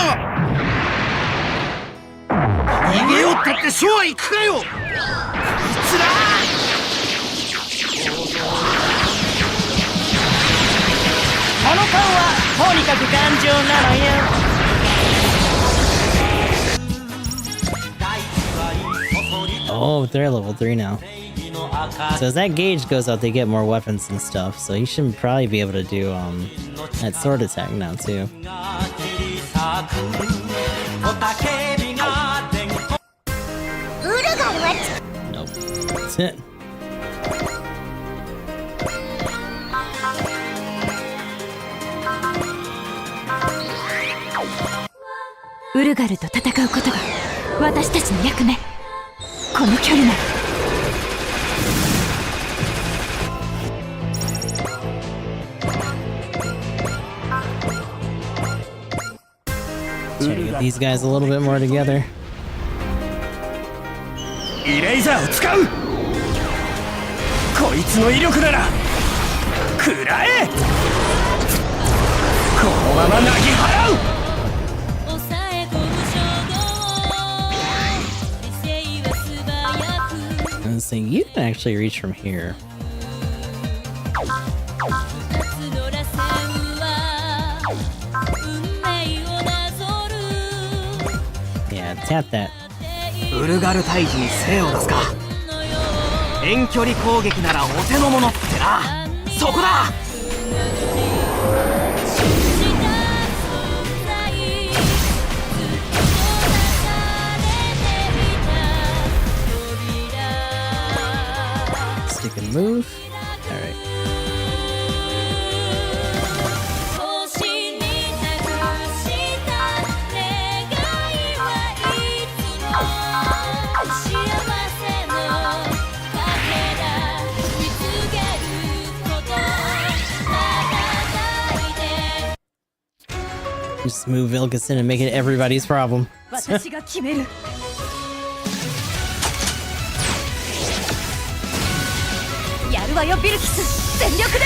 Speaker 5: 逃げようったってそうはいくかよ。つら
Speaker 2: この顔はとにかく頑丈なのよ。
Speaker 1: Oh, they're level 3 now. So as that gauge goes up, they get more weapons and stuff. So you should probably be able to do that sword attack now too. Nope. That's it.
Speaker 3: Urgal と戦うことが私たちの役目。この距離なら。
Speaker 1: Try to get these guys a little bit more together.
Speaker 6: イレイザーを使う。こいつの威力なら食らえ。このままなぎ払う。
Speaker 1: I was saying you can actually reach from here. Yeah, tap that.
Speaker 5: ウルガル退治に精を出すか。遠距離攻撃ならお手の物ってな。そこだ。
Speaker 1: Stick and move. Alright. Just move Vilgason and make it everybody's problem.
Speaker 3: 私が決める。やるわよビルキス、全力で。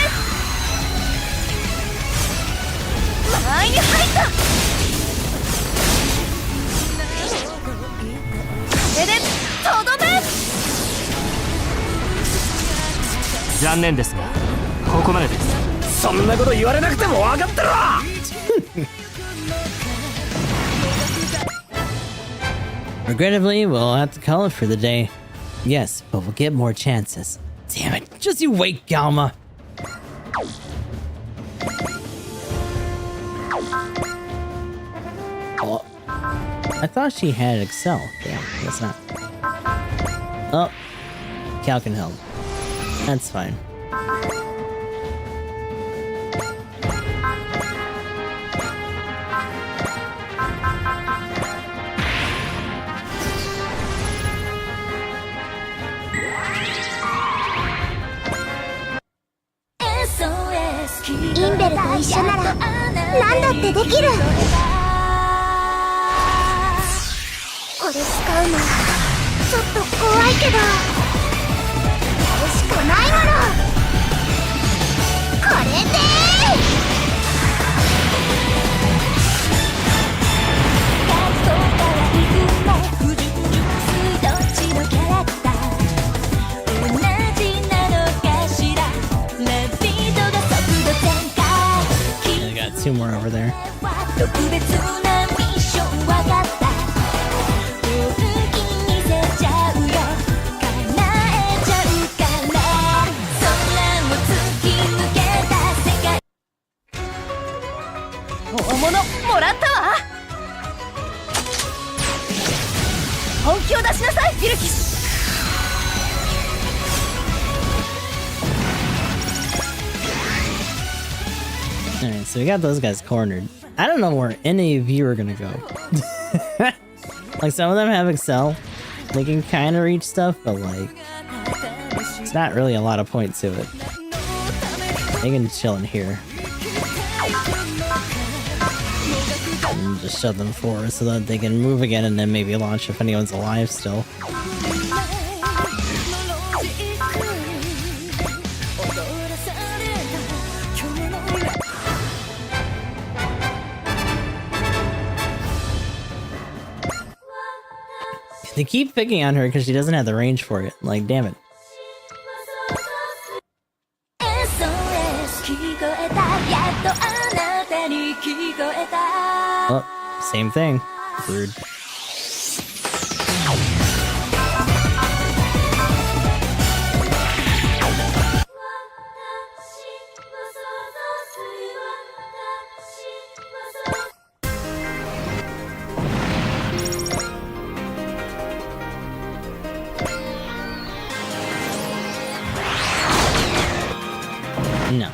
Speaker 3: 間合いに入った。風でとどめ。
Speaker 6: 残念ですがここまでです。そんなこと言われなくても分かってるわ。
Speaker 1: Regrettably, we'll have to call it for the day. Yes, but we'll get more chances. Damn it, just you wait, Galma. Oh, I thought she had Excel. Yeah, guess not. Oh, Cal can help. That's fine.
Speaker 7: インベルと一緒なら何だってできる。これ使うのちょっと怖いけどこれしかないもの。これで
Speaker 1: Two more over there. Alright, so we got those guys cornered. I don't know where any of you are gonna go. Like, some of them have Excel. They can kind of reach stuff, but like, it's not really a lot of point to it. They can chill in here. And just shove them forward so that they can move again and then maybe launch if anyone's alive still. They keep picking on her because she doesn't have the range for it. Like, damn it. Oh, same thing. Rude. No.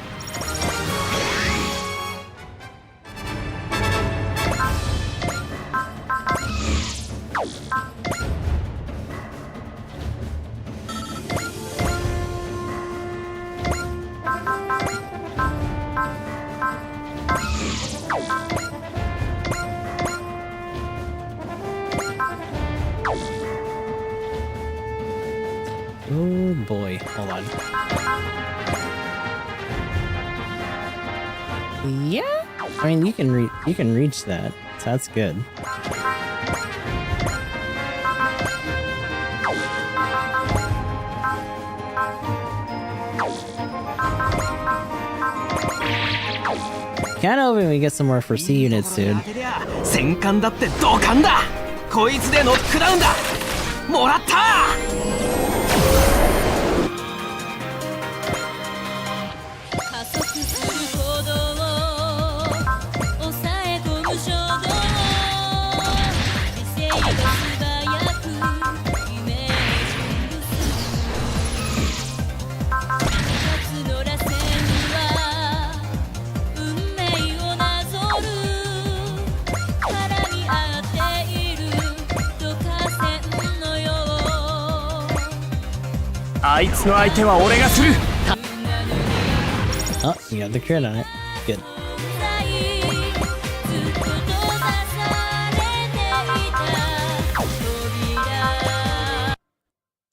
Speaker 1: Oh boy, hold on. Yeah, I mean you can reach that, so that's good. Kinda hoping we get some more for C units soon.
Speaker 5: 戦艦だって同感だ。こいつでノックダウンだ。もらった。あいつの相手は俺がする。
Speaker 1: Oh, you got the crit on it. Good.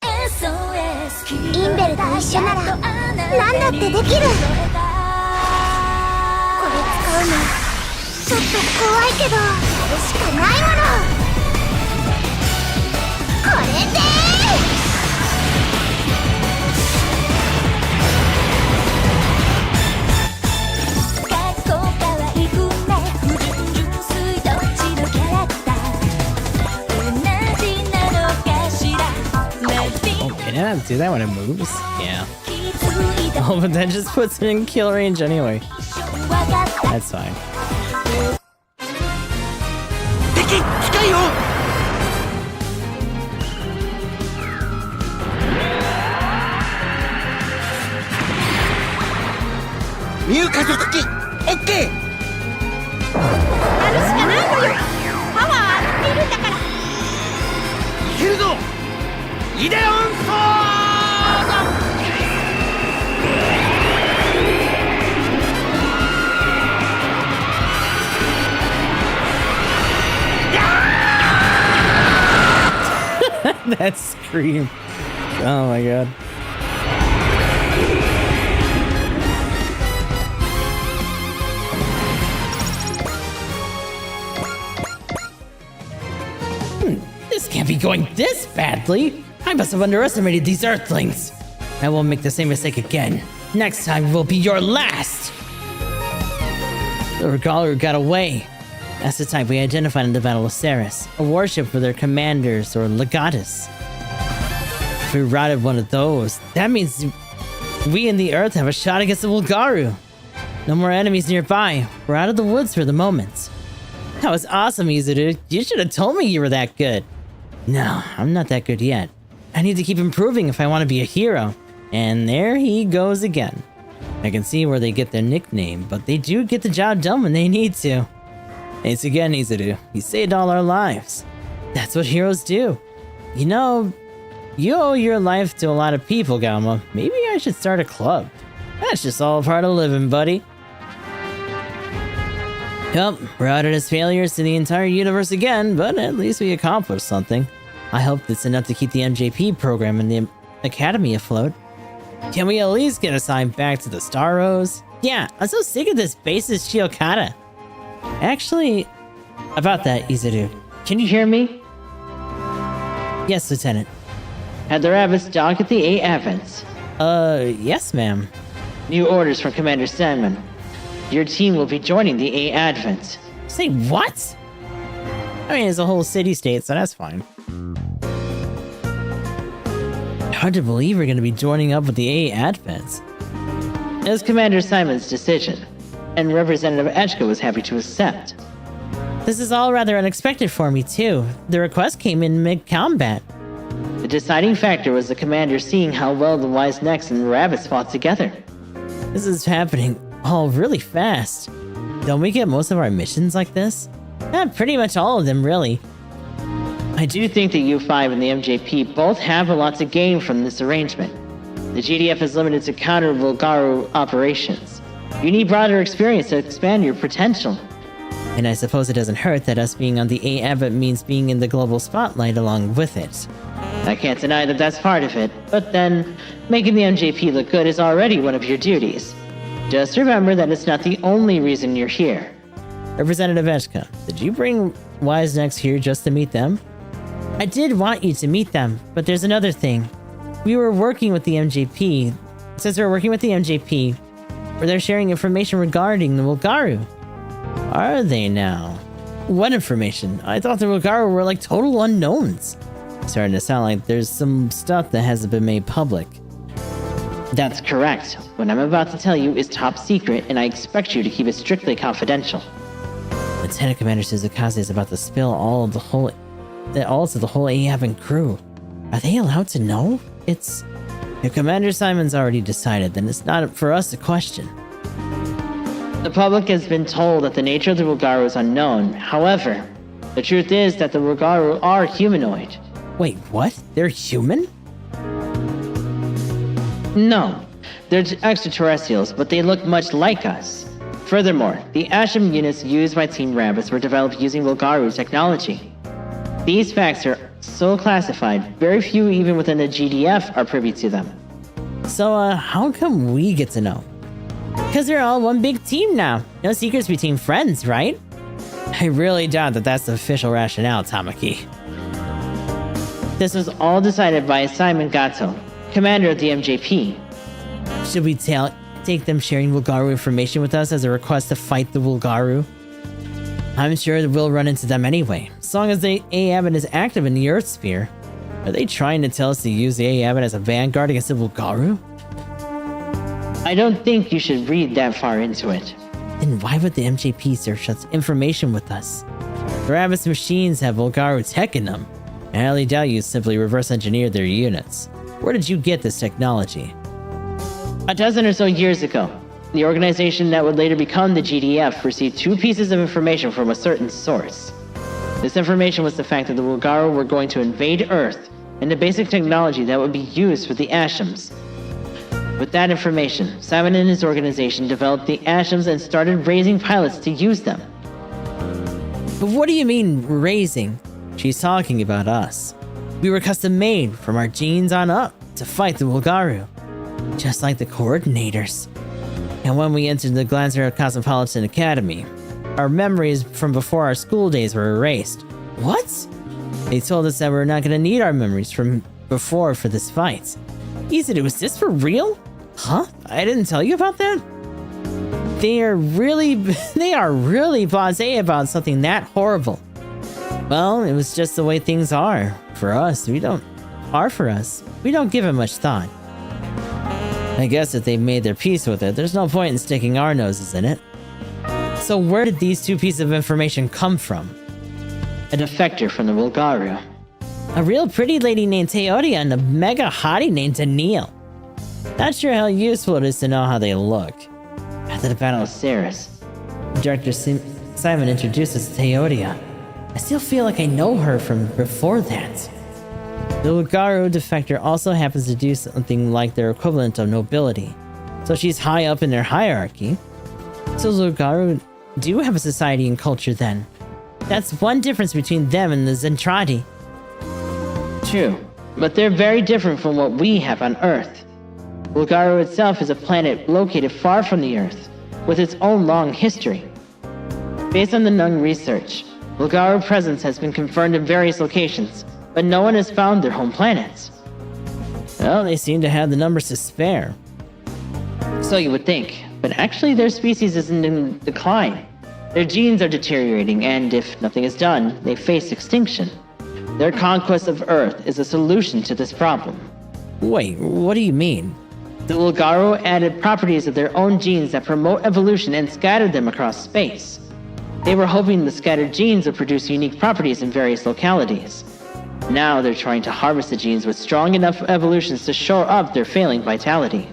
Speaker 7: SOS インベルと一緒なら何だってできる。これ使うのちょっと怖いけどこれしかないもの。これで
Speaker 1: Oh, can I not do that when it moves? Yeah. Oh, but that just puts it in kill range anyway. That's fine.
Speaker 5: 敵近いよ。入荷速機 OK。
Speaker 7: やるしかないのよ。パワー上がっているんだから。
Speaker 5: いけるぞイデオンソード。
Speaker 1: That scream. Oh my god. This can't be going this badly. I must have underestimated these Earthlings. I won't make the same mistake again. Next time will be your last. The Regalu got away. That's the type we identified in the Battle of Ceres, a warship for their commanders or legatus. If we routed one of those, that means we in the Earth have a shot against the Bulgaru. No more enemies nearby. We're out of the woods for the moment. That was awesome, Izuru. You should have told me you were that good. No, I'm not that good yet. I need to keep improving if I want to be a hero. And there he goes again. I can see where they get their nickname, but they do get the job done when they need to. Thanks again, Izuru. You saved all our lives. That's what heroes do. You know, you owe your life to a lot of people, Galma. Maybe I should start a club. That's just all part of living, buddy. Yup, routed as failures to the entire universe again, but at least we accomplished something. I hope it's enough to keep the MJP program and the Academy afloat. Can we at least get assigned back to the Star Rose? Yeah, I'm so sick of this basis Shiokata. Actually, about that, Izuru.
Speaker 2: Can you hear me?
Speaker 1: Yes, Lieutenant.
Speaker 2: Had the rabbits dock at the A Advents.
Speaker 1: Yes, ma'am.
Speaker 2: New orders from Commander Sandman. Your team will be joining the A Advent.
Speaker 1: Say what? I mean, it's a whole city-state, so that's fine. Hard to believe we're gonna be joining up with the A Advents.
Speaker 2: It was Commander Simon's decision, and Representative Echka was happy to accept.
Speaker 1: This is all rather unexpected for me, too. The request came in mid-combat.
Speaker 2: The deciding factor was the commander seeing how well the Wise Necks and the Rabbits fought together.
Speaker 1: This is happening all really fast. Don't we get most of our missions like this? Pretty much all of them, really.
Speaker 2: I do think that U5 and the MJP both have a lot to gain from this arrangement. The GDF is limited to counter Bulgaru operations. You need broader experience to expand your potential.
Speaker 1: And I suppose it doesn't hurt that us being on the A Advent means being in the global spotlight along with it.
Speaker 2: I can't deny that that's part of it, but then, making the MJP look good is already one of your duties. Just remember that it's not the only reason you're here.
Speaker 1: Representative Echka, did you bring Wise Necks here just to meet them? I did want you to meet them, but there's another thing. We were working with the MJP. Since we're working with the MJP, they're sharing information regarding the Bulgaru. Are they now? What information? I thought the Bulgaru were like total unknowns. Starting to sound like there's some stuff that hasn't been made public.
Speaker 2: That's correct. What I'm about to tell you is top secret, and I expect you to keep it strictly confidential.
Speaker 1: Lieutenant Commander Suzukaze is about to spill all to the whole A-Haven crew. Are they allowed to know? If Commander Simon's already decided, then it's not for us to question.
Speaker 2: The public has been told that the nature of the Bulgaru is unknown. However, the truth is that the Bulgaru are humanoid.
Speaker 1: Wait, what? They're human?
Speaker 2: No, they're extraterrestrials, but they look much like us. Furthermore, the Asham units used by Team Rabbits were developed using Bulgaru technology. These facts are so classified, very few even within the GDF are privy to them.
Speaker 1: So, how come we get to know? Because we're all one big team now. No secrets between friends, right? I really doubt that that's the official rationale, Tamaki.
Speaker 2: This was all decided by Simon Gato, commander of the MJP.
Speaker 1: Should we take them sharing Bulgaru information with us as a request to fight the Bulgaru? I'm sure we'll run into them anyway, as long as the A-Abbot is active in the Earth Sphere. Are they trying to tell us to use the A-Abbot as a vanguard against the Bulgaru?
Speaker 2: I don't think you should read that far into it.
Speaker 1: Then why would the MJP share such information with us? The Rabbit's machines have Volgaro tech in them. I highly doubt you simply reverse engineered their units. Where did you get this technology?
Speaker 2: A dozen or so years ago, the organization that would later become the GDF received 2 pieces of information from a certain source. This information was the fact that the Volgaro were going to invade Earth and the basic technology that would be used for the Ashams. With that information, Simon and his organization developed the Ashams and started raising pilots to use them.
Speaker 1: But what do you mean, raising? She's talking about us. We were custom made from our genes on up to fight the Volgaro, just like the coordinators. And when we entered the Glanzer Cosmopolitan Academy, our memories from before our school days were erased. What? They told us that we're not gonna need our memories from before for this fight. Ethan, was this for real? Huh? I didn't tell you about that? They are really blasé about something that horrible. Well, it was just the way things are. For us. We don't give it much thought. I guess if they've made their peace with it, there's no point in sticking our noses in it. So where did these 2 pieces of information come from?
Speaker 2: A defector from the Volgaro.
Speaker 1: A real pretty lady named Teodia and a mega hottie named Daniil. Not sure how useful it is to know how they look.
Speaker 2: After the Battle of Ceres,
Speaker 1: Director Simon introduced us to Teodia. I still feel like I know her from before that. The Volgaro defector also happens to do something like their equivalent of nobility, so she's high up in their hierarchy. So the Volgaro do have a society and culture then. That's one difference between them and the Zentradi.
Speaker 2: True, but they're very different from what we have on Earth. Volgaro itself is a planet located far from the Earth, with its own long history. Based on the Nung research, Volgaro presence has been confirmed in various locations, but no one has found their home planets.
Speaker 1: Well, they seem to have the numbers to spare.
Speaker 2: So you would think, but actually their species isn't in decline. Their genes are deteriorating, and if nothing is done, they face extinction. Their conquest of Earth is a solution to this problem.
Speaker 1: Wait, what do you mean?
Speaker 2: The Volgaro added properties of their own genes that promote evolution and scattered them across space. They were hoping the scattered genes would produce unique properties in various localities. Now they're trying to harvest the genes with strong enough evolutions to shore up their failing vitality.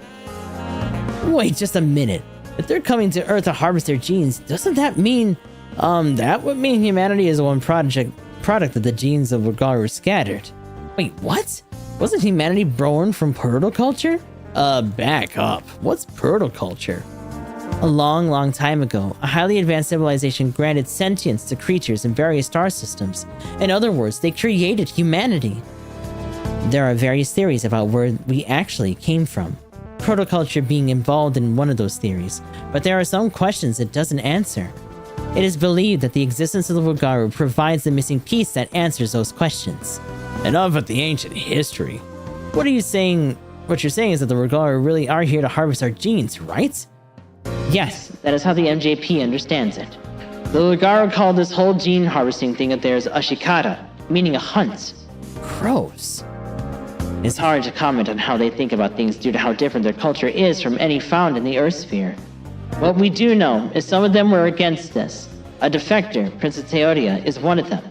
Speaker 1: Wait just a minute. If they're coming to Earth to harvest their genes, doesn't that mean, that would mean humanity is one product of the genes of Volgaro scattered. Wait, what? Wasn't humanity born from protoculture? Back up. What's protoculture? A long time ago, a highly advanced civilization granted sentience to creatures in various star systems. In other words, they created humanity. There are various theories about where we actually came from, protoculture being involved in one of those theories, but there are some questions it doesn't answer. It is believed that the existence of the Volgaro provides the missing piece that answers those questions. Enough of the ancient history. What you're saying is that the Volgaro really are here to harvest our genes, right?
Speaker 2: Yes, that is how the MJP understands it. The Volgaro called this whole gene harvesting thing of theirs Ashikata, meaning a hunt.
Speaker 1: Gross.
Speaker 2: It's hard to comment on how they think about things due to how different their culture is from any found in the Earth sphere. What we do know is some of them were against this. A defector, Princess Teodia, is one of them.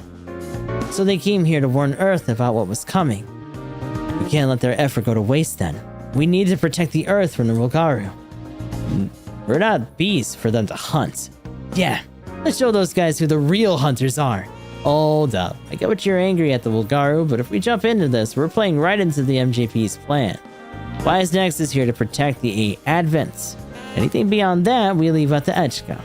Speaker 1: So they came here to warn Earth about what was coming. We can't let their effort go to waste then. We need to protect the Earth from the Volgaro. We're not beasts for them to hunt. Yeah, let's show those guys who the real hunters are. Hold up, I get what you're angry at the Volgaro, but if we jump into this, we're playing right into the MJP's plan. Wise Next is here to protect the A Advents. Anything beyond that, we leave at the Echka.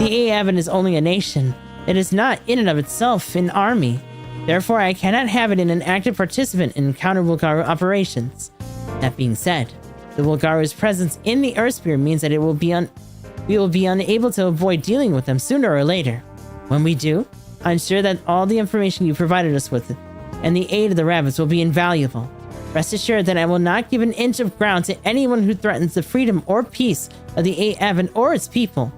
Speaker 1: The A Advent is only a nation. It is not in and of itself an army. Therefore, I cannot have it in an active participant in counter-Volgaro operations. That being said, the Volgaro's presence in the Earthsphere means that we will be unable to avoid dealing with them sooner or later. When we do, I'm sure that all the information you provided us with and the aid of the rabbits will be invaluable. Rest assured that I will not give an inch of ground to anyone who threatens the freedom or peace of the A Advent or its people.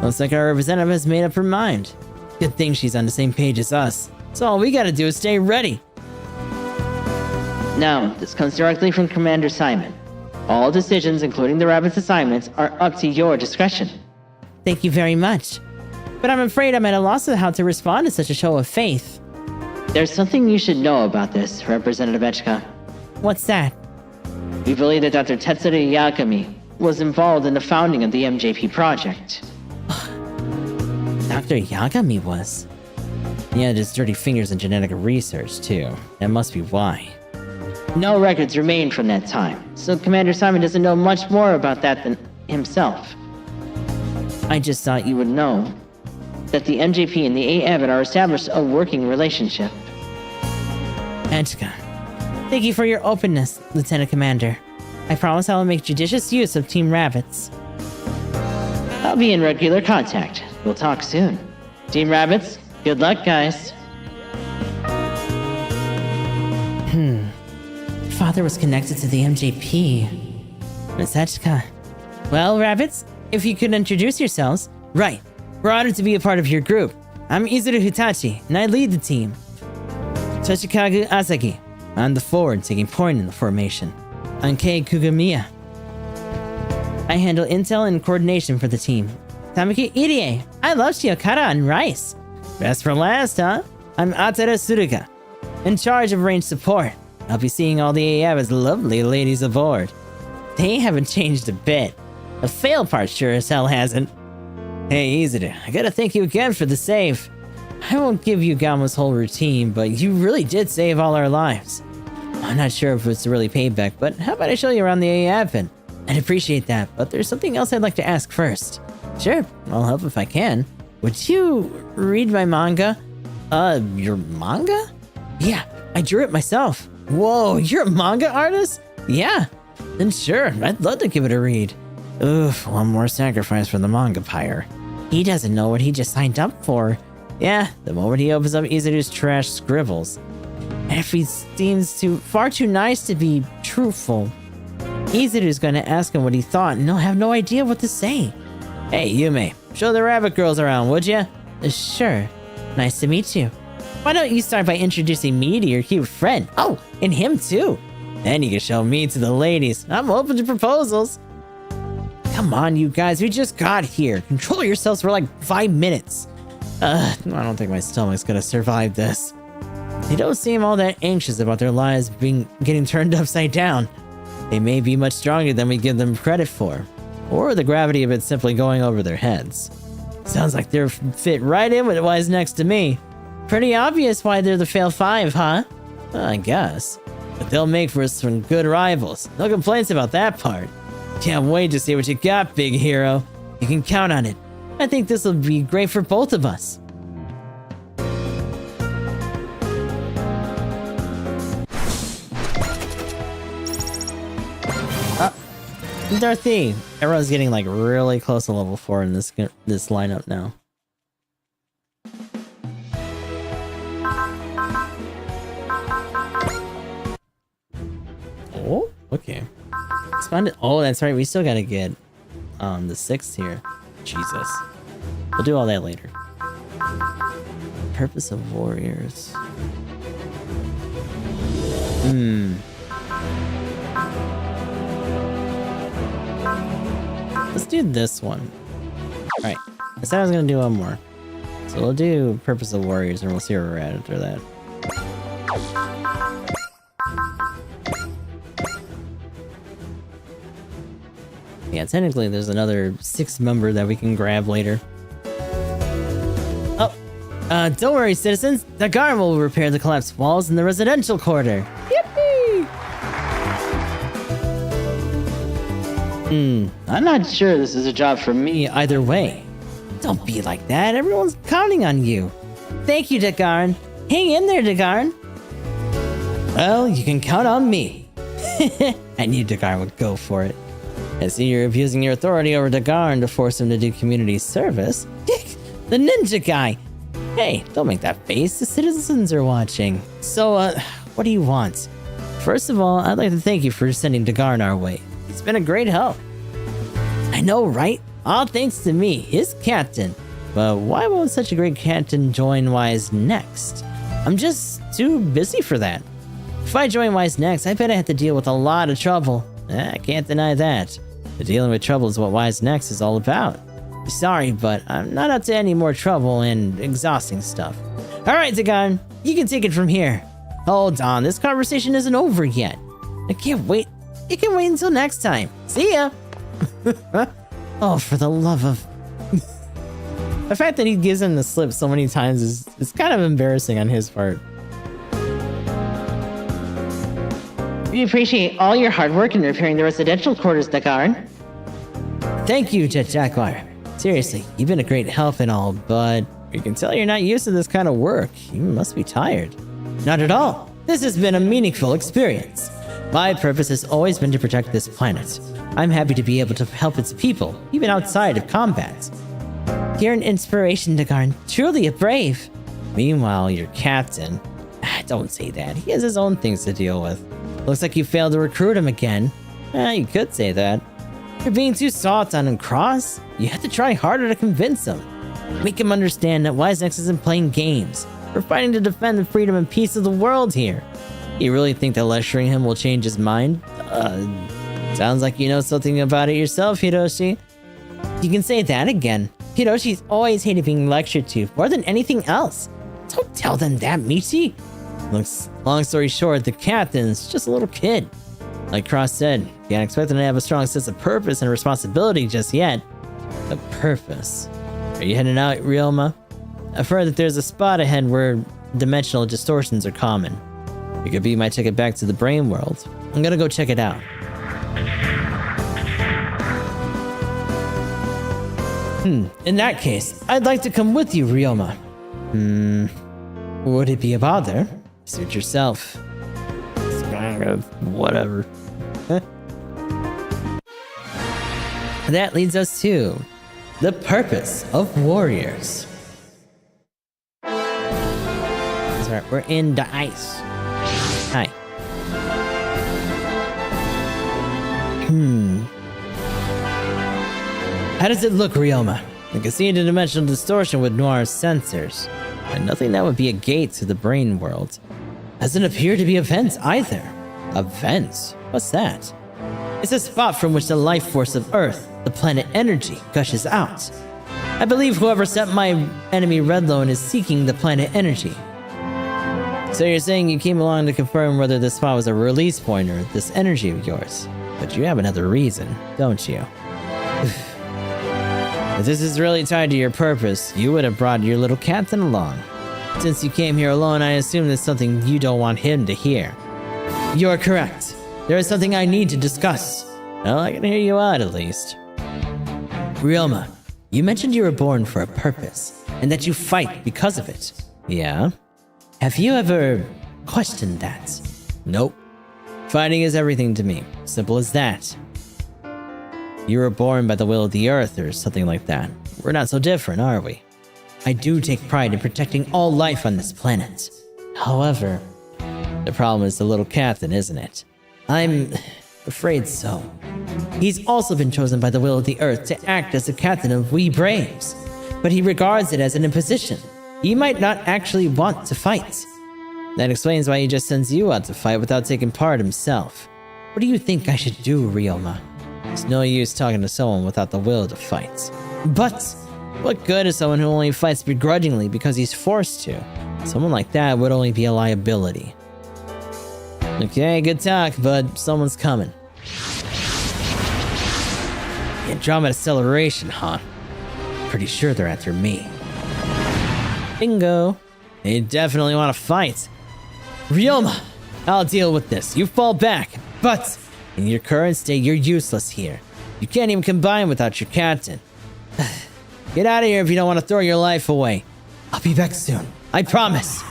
Speaker 1: Looks like our representative has made up her mind. Good thing she's on the same page as us. So all we gotta do is stay ready.
Speaker 2: Now, this comes directly from Commander Simon. All decisions, including the rabbit's assignments, are up to your discretion.
Speaker 1: Thank you very much. But I'm afraid I'm at a loss of how to respond to such a show of faith.
Speaker 2: There's something you should know about this, Representative Echika.
Speaker 1: What's that?
Speaker 2: We believe that Dr. Tetsuro Yakami was involved in the founding of the MJP project.
Speaker 1: Dr. Yagami was. He had his dirty fingers in genetic research, too. That must be why.
Speaker 2: No records remain from that time, so Commander Simon doesn't know much more about that than himself.
Speaker 1: I just thought
Speaker 2: You would know that the MJP and the A. Abbott are established a working relationship.
Speaker 1: Echika. Thank you for your openness, Lieutenant Commander. I promise I will make judicious use of Team Rabbits.
Speaker 2: I'll be in regular contact. We'll talk soon. Team Rabbits, good luck, guys.
Speaker 1: Father was connected to the MJP. Miss Echika. Well, Rabbits, if you could introduce yourselves. Right. We're honored to be a part of your group. I'm Izuru Hitachi, and I lead the team. Toshikazu Asaki. I'm the forward, taking point in the formation. I'm Kei Kugamiya. I handle intel and coordination for the team. Tamaki Irie. I love shiokara and rice. Best for last, huh? I'm Atara Suruga, in charge of range support. I'll be seeing all the AAB's lovely ladies aboard. They haven't changed a bit. The fail part sure as hell hasn't. Hey, Izuru, I gotta thank you again for the save. I won't give you Gama's whole routine, but you really did save all our lives. I'm not sure if it's really payback, but how about I show you around the AAB? I'd appreciate that, but there's something else I'd like to ask first. Sure, I'll help if I can. Would you read my manga? Your manga? Yeah, I drew it myself. Whoa, you're a manga artist? Yeah. Then sure, I'd love to give it a read. Oof, one more sacrifice for the manga pyre. He doesn't know what he just signed up for. Yeah, the moment he opens up Izuru's trash scribbles. And if he seems far too nice to be truthful, Izuru's gonna ask him what he thought and he'll have no idea what to say. Hey, Yume, show the rabbit girls around, would ya? Sure. Nice to meet you. Why don't you start by introducing me to your cute friend? Oh, and him too. Then you can show me to the ladies. I'm open to proposals. Come on, you guys, we just got here. Control yourselves for like 5 minutes. I don't think my stomach's gonna survive this. They don't seem all that anxious about their lives getting turned upside down. They may be much stronger than we give them credit for. Or the gravity of it simply going over their heads. Sounds like they're fit right in with what's next to me. Pretty obvious why they're the fail 5, huh? I guess. But they'll make for some good rivals. No complaints about that part. Can't wait to see what you got, big hero. You can count on it. I think this will be great for both of us. Dorothy! Everyone's getting like really close to level 4 in this lineup now. Oh, okay. Expanded. Oh, that's right. We still gotta get the 6th here. Jesus. We'll do all that later. Purpose of warriors. Let's do this one. Alright. I said I was gonna do one more. So we'll do Purpose of Warriors and we'll see where we're at after that. Yeah, technically there's another 6th member that we can grab later. Oh, don't worry, citizens. The guard will repair the collapsed walls in the residential quarter. Yippee!
Speaker 2: I'm not sure this is a job for me.
Speaker 1: Either way. Don't be like that. Everyone's counting on you. Thank you, Dagarn. Hang in there, Dagarn. Well, you can count on me. I knew Dagarn would go for it. I see you're abusing your authority over Dagarn to force him to do community service. The ninja guy! Hey, don't make that face. The citizens are watching. So, what do you want? First of all, I'd like to thank you for sending Dagarn our way. He's been a great help. I know, right? All thanks to me, his captain. But why won't such a great captain join Wise next? I'm just too busy for that. If I join Wise next, I bet I have to deal with a lot of trouble. I can't deny that. But dealing with trouble is what Wise Next is all about. Sorry, but I'm not up to any more trouble and exhausting stuff. Alright, Dagon, you can take it from here. Hold on, this conversation isn't over yet. I can't wait. It can wait until next time. See ya! Oh, for the love of... The fact that he gives him the slip so many times is kind of embarrassing on his part.
Speaker 2: We appreciate all your hard work in repairing the residential quarters, Dagarn.
Speaker 1: Thank you, Jet Jaguar. Seriously, you've been a great help and all, but you can tell you're not used to this kind of work. You must be tired. Not at all. This has been a meaningful experience. My purpose has always been to protect this planet. I'm happy to be able to help its people, even outside of combat. You're an inspiration, Dagarn. Truly a brave. Meanwhile, your captain... Don't say that. He has his own things to deal with. Looks like you failed to recruit him again. You could say that. You're being too soft on him, Cross. You have to try harder to convince him. Make him understand that Wisenex isn't playing games. We're fighting to defend the freedom and peace of the world here. You really think that lecturing him will change his mind? Sounds like you know something about it yourself, Hiroshi. You can say that again. Hiroshi's always hated being lectured to, more than anything else. Don't tell them that, Michi. Long story short, the captain's just a little kid. Like Cross said, can't expect him to have a strong sense of purpose and responsibility just yet. A purpose? Are you heading out, Ryoma? I've heard that there's a spot ahead where dimensional distortions are common. It could be my ticket back to the brain world. I'm gonna go check it out. In that case, I'd like to come with you, Ryoma. Would it be a bother? Suit yourself. Whatever. That leads us to the purpose of warriors. That's right, we're in the ice. Hi. How does it look, Ryoma? I can see the dimensional distortion with Noir's sensors, and nothing that would be a gate to the brain world. Doesn't appear to be a vent either. A vent? What's that? It's a spot from which the life force of Earth, the planet energy, gushes out. I believe whoever sent my enemy Redlone is seeking the planet energy. So you're saying you came along to confirm whether this spot was a release point or this energy of yours. But you have another reason, don't you? If this is really tied to your purpose, you would have brought your little captain along. Since you came here alone, I assume there's something you don't want him to hear. You're correct. There is something I need to discuss. Well, I can hear you out at least. Ryoma, you mentioned you were born for a purpose, and that you fight because of it. Yeah? Have you ever questioned that? Nope. Fighting is everything to me. Simple as that. You were born by the will of the Earth or something like that. We're not so different, are we? I do take pride in protecting all life on this planet. However, the problem is the little captain, isn't it? I'm afraid so. He's also been chosen by the will of the Earth to act as the captain of We Braves, but he regards it as an imposition. He might not actually want to fight. That explains why he just sends you out to fight without taking part himself. What do you think I should do, Ryoma? It's no use talking to someone without the will to fight. But what good is someone who only fights begrudgingly because he's forced to? Someone like that would only be a liability. Okay, good talk, but someone's coming. Andromeda acceleration, huh? Pretty sure they're after me. Bingo. They definitely want to fight. Ryoma, I'll deal with this. You fall back, but in your current state, you're useless here. You can't even combine without your captain. Get out of here if you don't want to throw your life away. I'll be back soon. I promise.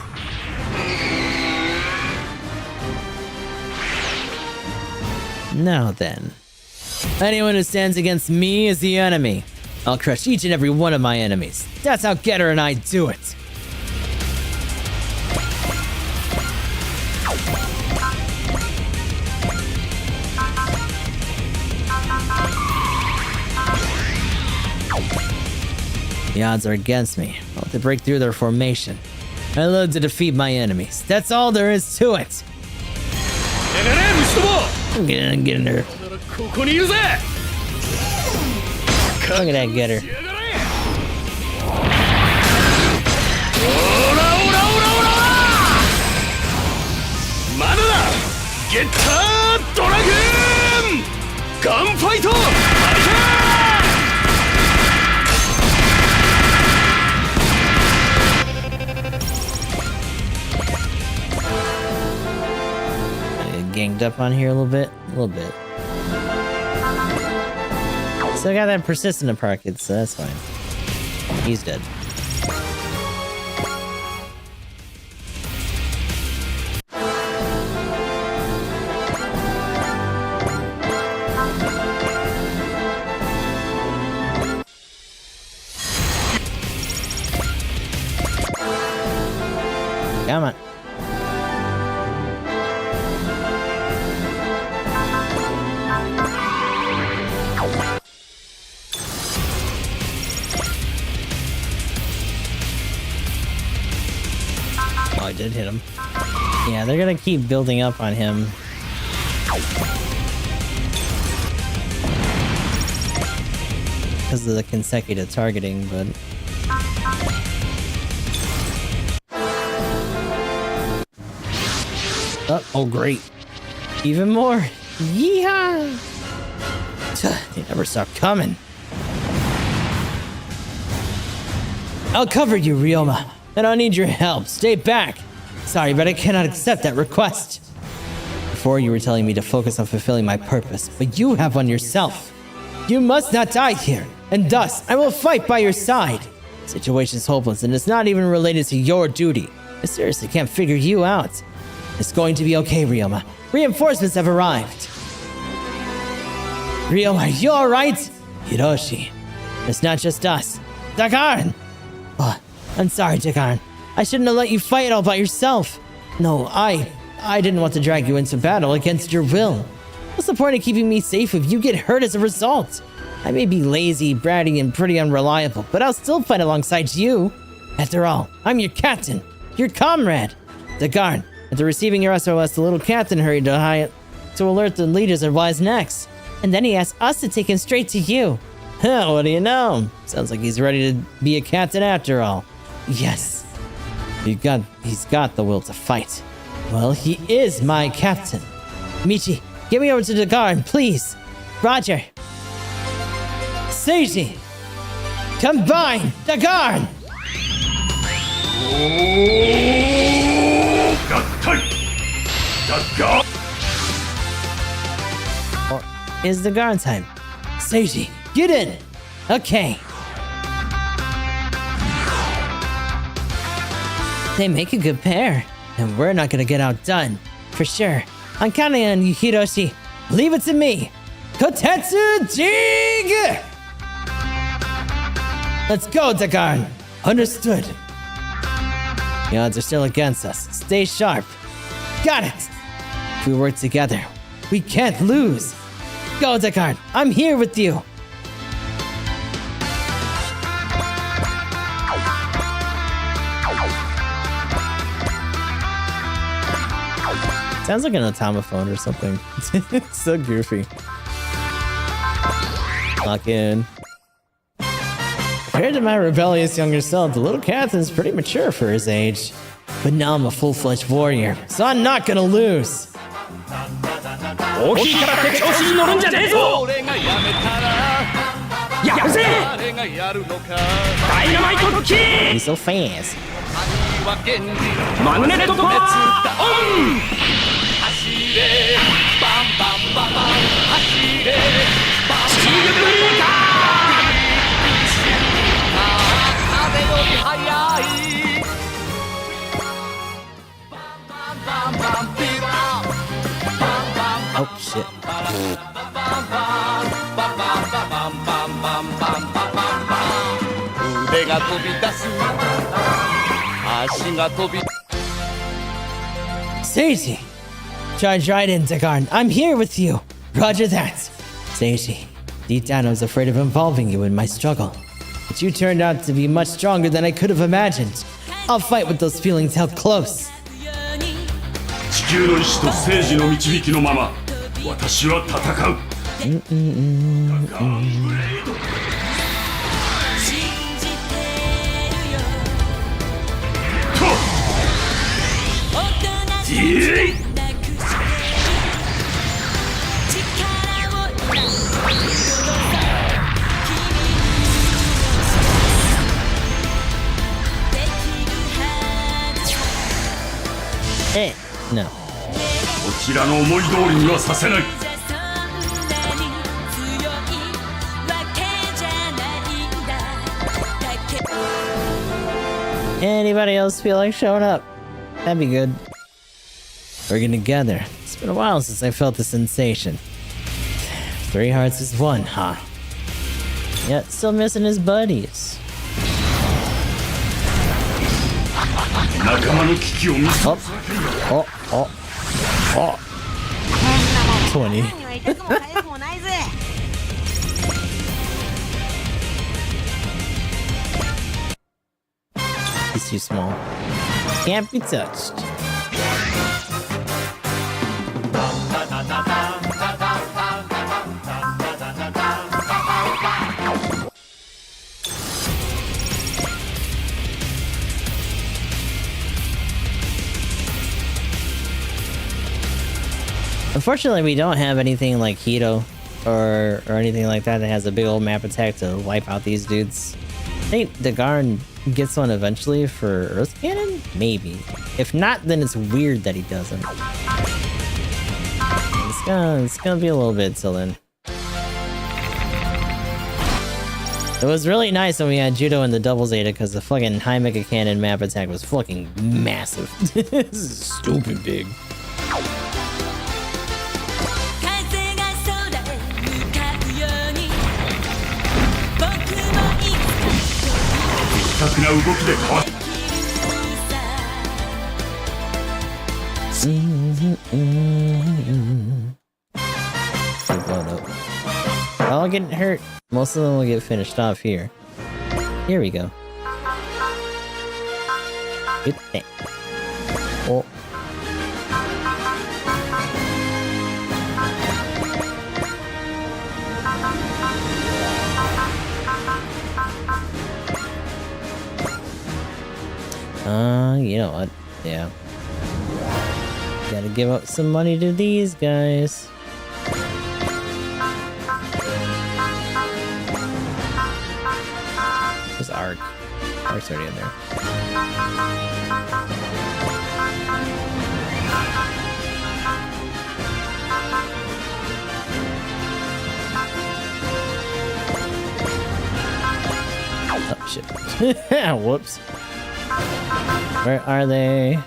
Speaker 1: Now then. Anyone who stands against me is the enemy. I'll crush each and every one of my enemies. That's how Getter and I do it. The odds are against me. I'll have to break through their formation. I love to defeat my enemies. That's all there is to it. Get in there.
Speaker 4: ここにいるぜ
Speaker 1: Look at that getter.
Speaker 4: オラオラオラオラまだだゲッタードラグーンガンファイトハリ
Speaker 1: Ganged up on here a little bit. So I got that persistent apartheid, so that's fine. He's dead. Come on. Oh, I did hit him. Yeah, they're gonna keep building up on him. Because of the consecutive targeting, but... Oh, great. Even more. Yeehaw! They never stop coming. I'll cover you, Ryoma. I don't need your help. Stay back. Sorry, but I cannot accept that request. Before you were telling me to focus on fulfilling my purpose, but you have one yourself. You must not die here, and thus I will fight by your side. The situation is hopeless, and it's not even related to your duty. I seriously can't figure you out. It's going to be okay, Ryoma. Reinforcements have arrived. Ryoma, you alright? Hiroshi, it's not just us. Dakarn! Oh, I'm sorry, Dakarn. I shouldn't have let you fight all by yourself. No, I didn't want to drag you into battle against your will. What's the point of keeping me safe if you get hurt as a result? I may be lazy, bratty, and pretty unreliable, but I'll still fight alongside you. After all, I'm your captain, your comrade. Dakarn, after receiving your SOS, the little captain hurried to alert the leaders of what's next. And then he asked us to take him straight to you. Huh, what do you know? Sounds like he's ready to be a captain after all. Yes. He's got the will to fight. Well, he is my captain. Michi, get me over to the guard, please. Roger. Seiji, combine the guard. Or is the guard time? Seiji, get in. Okay. They make a good pair, and we're not gonna get outdone, for sure. I'm counting on you, Hiroshi. Leave it to me. Kotetsu Jig! Let's go, Dakarn. Understood. The odds are still against us. Stay sharp. Got it. If we work together, we can't lose. Go, Dakarn. I'm here with you. Sounds like an automaphone or something. It's so goofy. Lock in. Compared to my rebellious younger self, the little captain's pretty mature for his age. But now I'm a full-fledged warrior, so I'm not gonna lose. He's so fast. Oh shit. Seiji! Charge right in, Dakarn. I'm here with you. Roger that. Seiji, deep down I was afraid of involving you in my struggle. But you turned out to be much stronger than I could have imagined. I'll fight with those feelings held close.
Speaker 4: 地球の意志と政治の導きのまま私は戦う
Speaker 1: Hey, no.
Speaker 4: こちらの思い通りにはさせない。
Speaker 1: Anybody else feel like showing up? That'd be good. Working together. It's been a while since I felt the sensation. 3 hearts is 1, huh? Yet still missing his buddies.
Speaker 4: 仲間の危機を見せ
Speaker 1: 20. He's too small. Can't be touched. Unfortunately, we don't have anything like Hito or anything like that that has a big old map attack to wipe out these dudes. I think Dagaran gets one eventually for Earth Cannon? Maybe. If not, then it's weird that he doesn't. It's gonna be a little bit till then. It was really nice when we had Judo and the Double Zeta because the fucking High Mega Cannon map attack was fucking massive. This is stupid big. All getting hurt. Most of them will get finished off here. Here we go. Good thing. Oh. You know what? Yeah. Gotta give up some money to these guys. There's Ark. Ark's already in there. Oh, shit. Whoops. Where are they?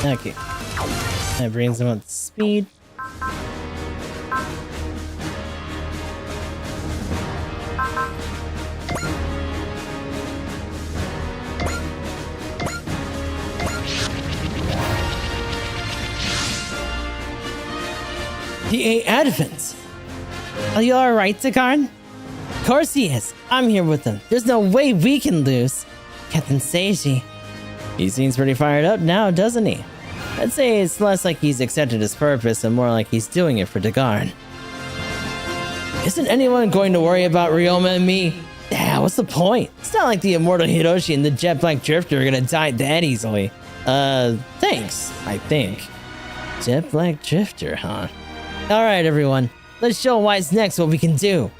Speaker 1: Okay. That brings them up to speed. The 8 Advents! Are you alright, Dagaran? Of course he is. I'm here with him. There's no way we can lose. Captain Seiji. He seems pretty fired up now, doesn't he? I'd say it's less like he's accepted his purpose and more like he's doing it for Dagaran. Isn't anyone going to worry about Ryoma and me? Yeah, what's the point? It's not like the immortal Hiroshi and the jet black drifter are gonna die that easily. Thanks, I think. Jet black drifter, huh? Alright, everyone. Let's show Wise next what we can do.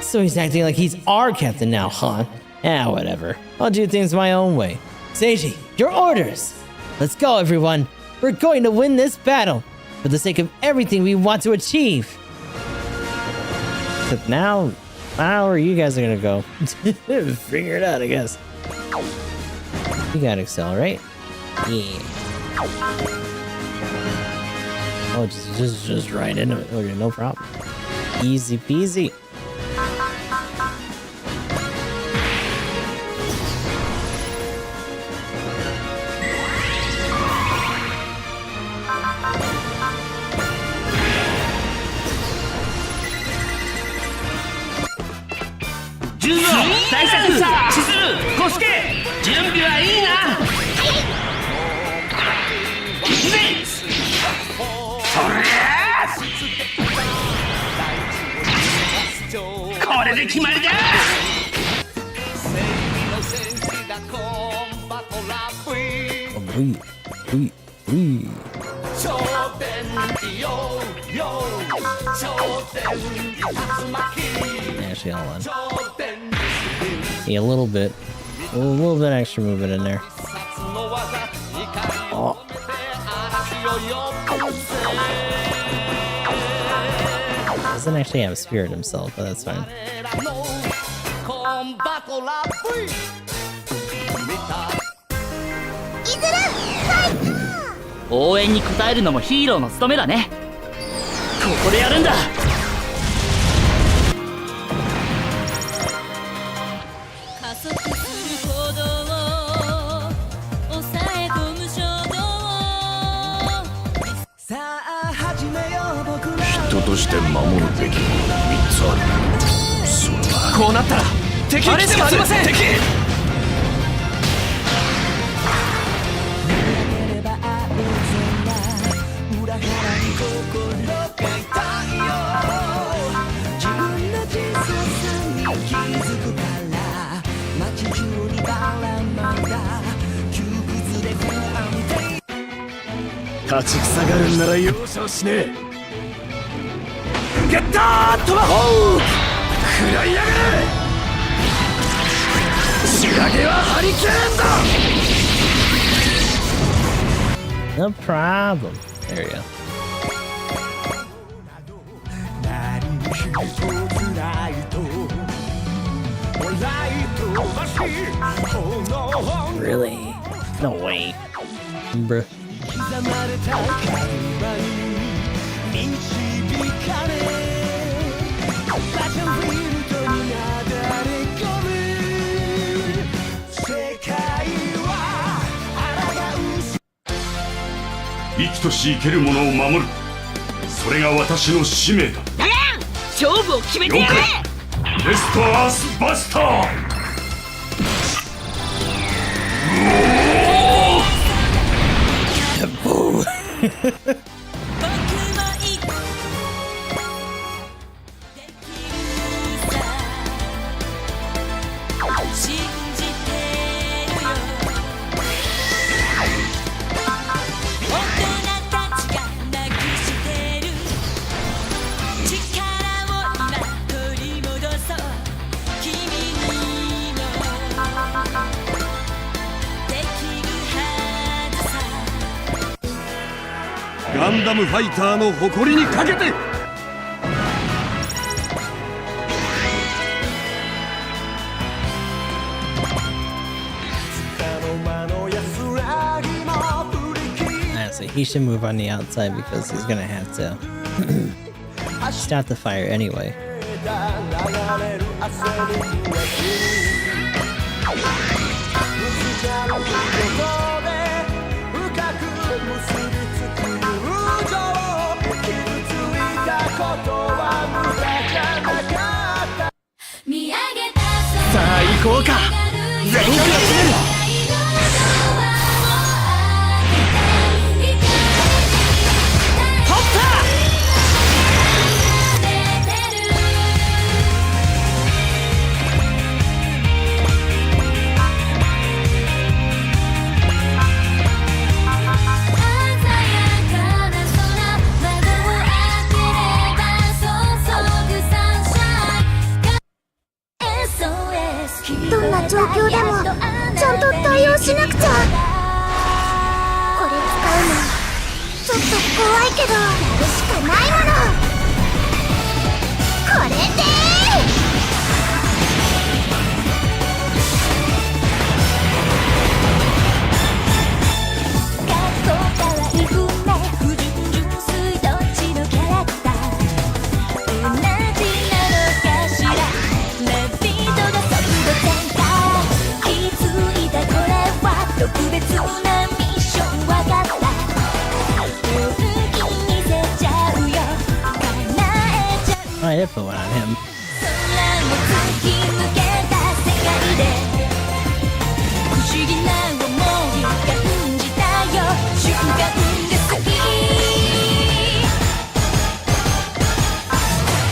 Speaker 1: So he's acting like he's our captain now, huh? Ah, whatever. I'll do things my own way. Seiji, your orders! Let's go, everyone. We're going to win this battle for the sake of everything we want to achieve. But now, where you guys are gonna go? Figure it out, I guess. You gotta accelerate. Yeah. Oh, just right into it. Okay, no problem. Easy peasy. Actually, hold on. Yeah, a little bit extra movement in there. Oh. Doesn't actually have a spirit himself, but that's fine.
Speaker 8: 応援に応えるのもヒーローの務めだね。ここでやるんだ。加速する行動を抑え込む衝動さあ始めよう僕ら人として守るべきものが3つある。それはこうなったら敵あれではありません。敵立ちふさがるんなら容赦しねえ。ゲッタートマホーク食らいやがれ。仕上げはハリケーンだ。
Speaker 1: No problem. There you go. Really? No way. Bruh. Honestly, he should move on the outside because he's gonna have to stop the fire anyway.
Speaker 7: をしなくちゃ。これ使うのちょっと怖いけどやるしかないもの。これで
Speaker 3: 特別なミッションわかった。本気にせちゃうよ。叶えちゃう。
Speaker 1: I did put one on him.
Speaker 3: 空を突き抜けた世界で不思議な想い感じたよ。瞬間が好き。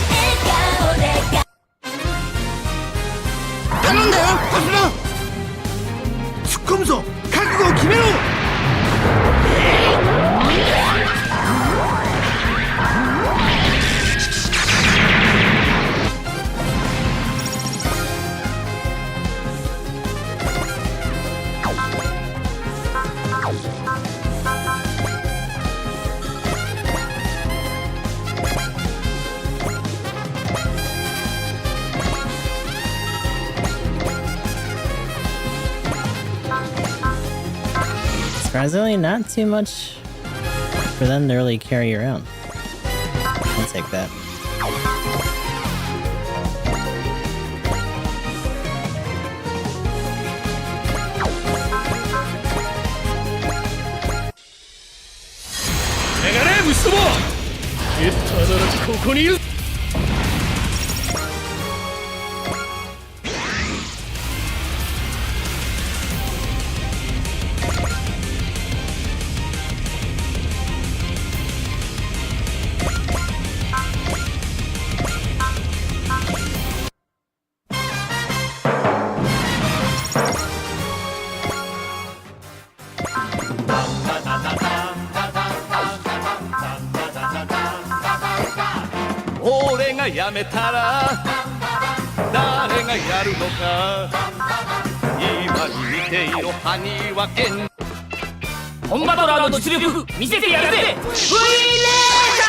Speaker 3: 笑顔で
Speaker 6: 頼んだよパスラ。突っ込むぞ。覚悟を決めろ。
Speaker 1: Surprisingly, not too much for them to really carry around. I'll take that.
Speaker 8: 俺がやめたら誰がやるのか。今見ていろハニーは現
Speaker 5: 本バトラーの実力見せてやるぜ。フリーレー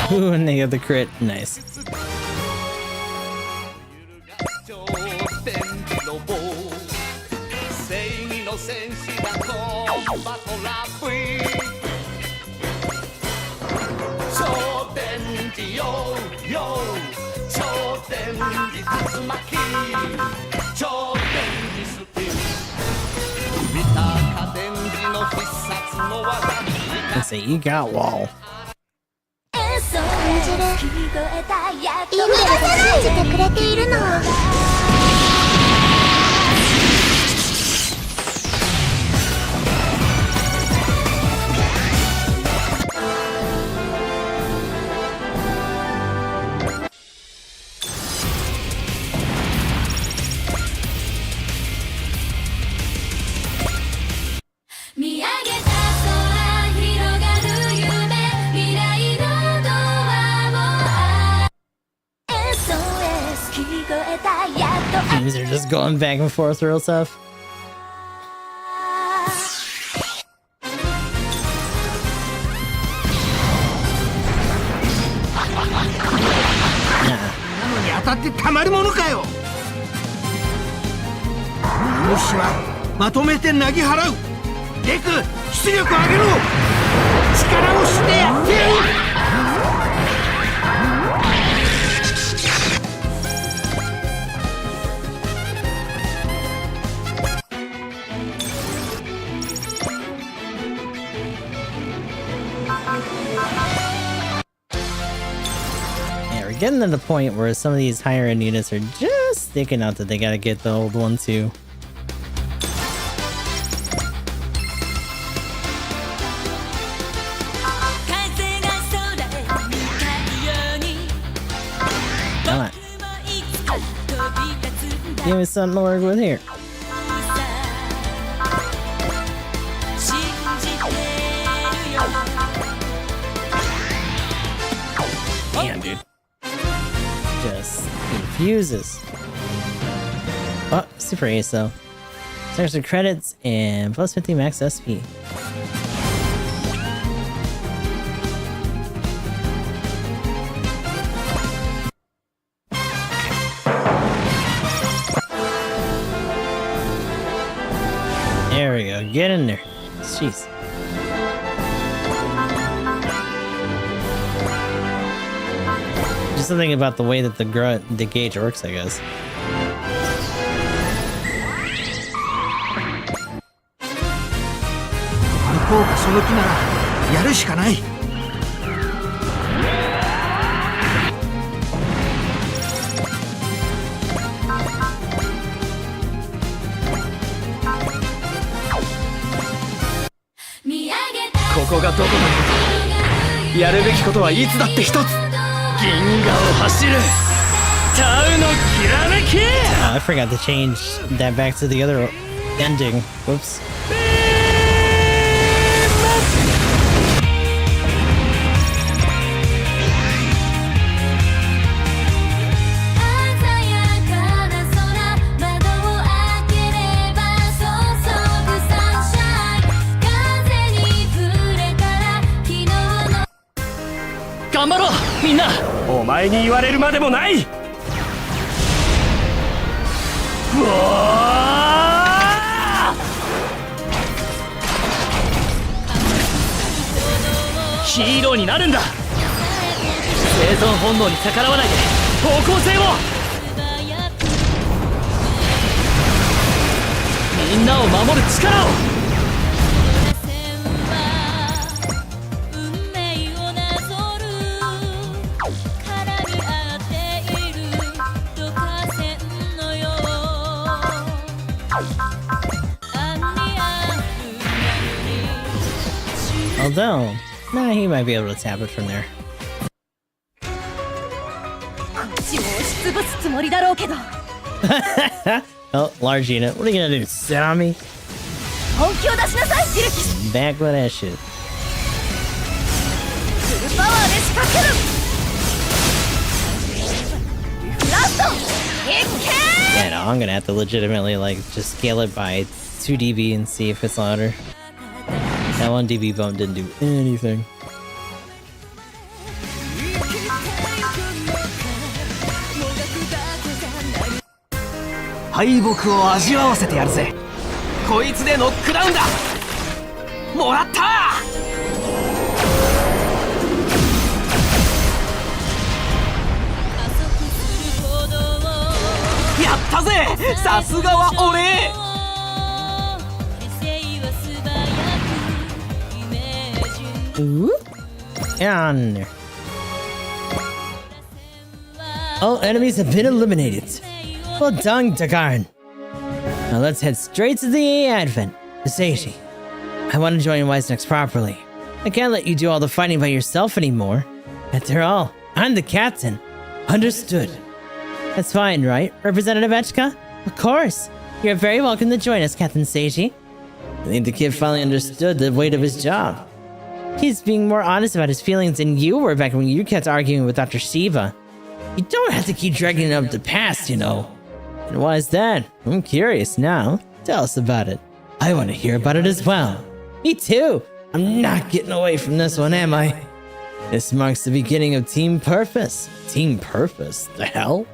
Speaker 5: ザー。
Speaker 1: Ooh, and they got the crit. Nice.
Speaker 8: 正義の戦士だとバトラー V 頂点寺よよ頂点寺竜巻頂点寺スピン見たか天寺の必殺の技。
Speaker 1: Let's say you got wall.
Speaker 7: 感じる。意味が信じてくれているの。
Speaker 3: 見上げた空広がる夢未来のドアをSOS 聞こえたやっと
Speaker 1: These are just going back and forth real tough. Nah.
Speaker 6: 当たってたまるものかよ。主はまとめてなぎ払う。デク出力上げろ。力をしてやってやる。
Speaker 1: Yeah, we're getting to the point where some of these higher end units are just sticking out that they gotta get the old one too. Come on. Give me something to work with here. Damn, dude. Just confuses. Super Ace though. Extra credits and plus 50 max SP. There we go. Get in there. Jeez. Just something about the way that the gauge works, I guess.
Speaker 6: 行こうかその気ならやるしかない。
Speaker 5: ここがどこだ。やるべきことはいつだって一つ。銀河を走るタウのきらめき。
Speaker 1: Oh, I forgot to change that back to the other ending. Whoops.
Speaker 5: Go! 頑張ろうみんな。お前に言われるまでもない。うわーヒーローになるんだ。生存本能に逆らわないで方向性を。みんなを守る力を。
Speaker 1: Although, nah, he might be able to tap it from there. Oh, large unit. What are you gonna do? Sit on me? Back with that shit. Yeah, no, I'm gonna have to legitimately, like, just scale it by 2 dB and see if it's louder. That 1 dB bump didn't do anything.
Speaker 5: 敗北を味わわせてやるぜ。こいつでノックダウンだ。もらった。やったぜ。さすがは俺。
Speaker 1: Ooh. On there. All enemies have been eliminated. Well done, Dagarn. Now let's head straight to the A Advent. Seishi, I want to join Wisenex properly. I can't let you do all the fighting by yourself anymore. After all, I'm the captain. Understood. That's fine, right, Representative Echika? Of course. You're very welcome to join us, Captain Seishi. I think the kid finally understood the weight of his job. He's being more honest about his feelings than you were back when you kept arguing with Dr. Shiva. You don't have to keep dragging up the past, you know. And why is that? I'm curious now. Tell us about it. I want to hear about it as well. Me too. I'm not getting away from this one, am I? This marks the beginning of Team Purpose. Team Purpose? The hell?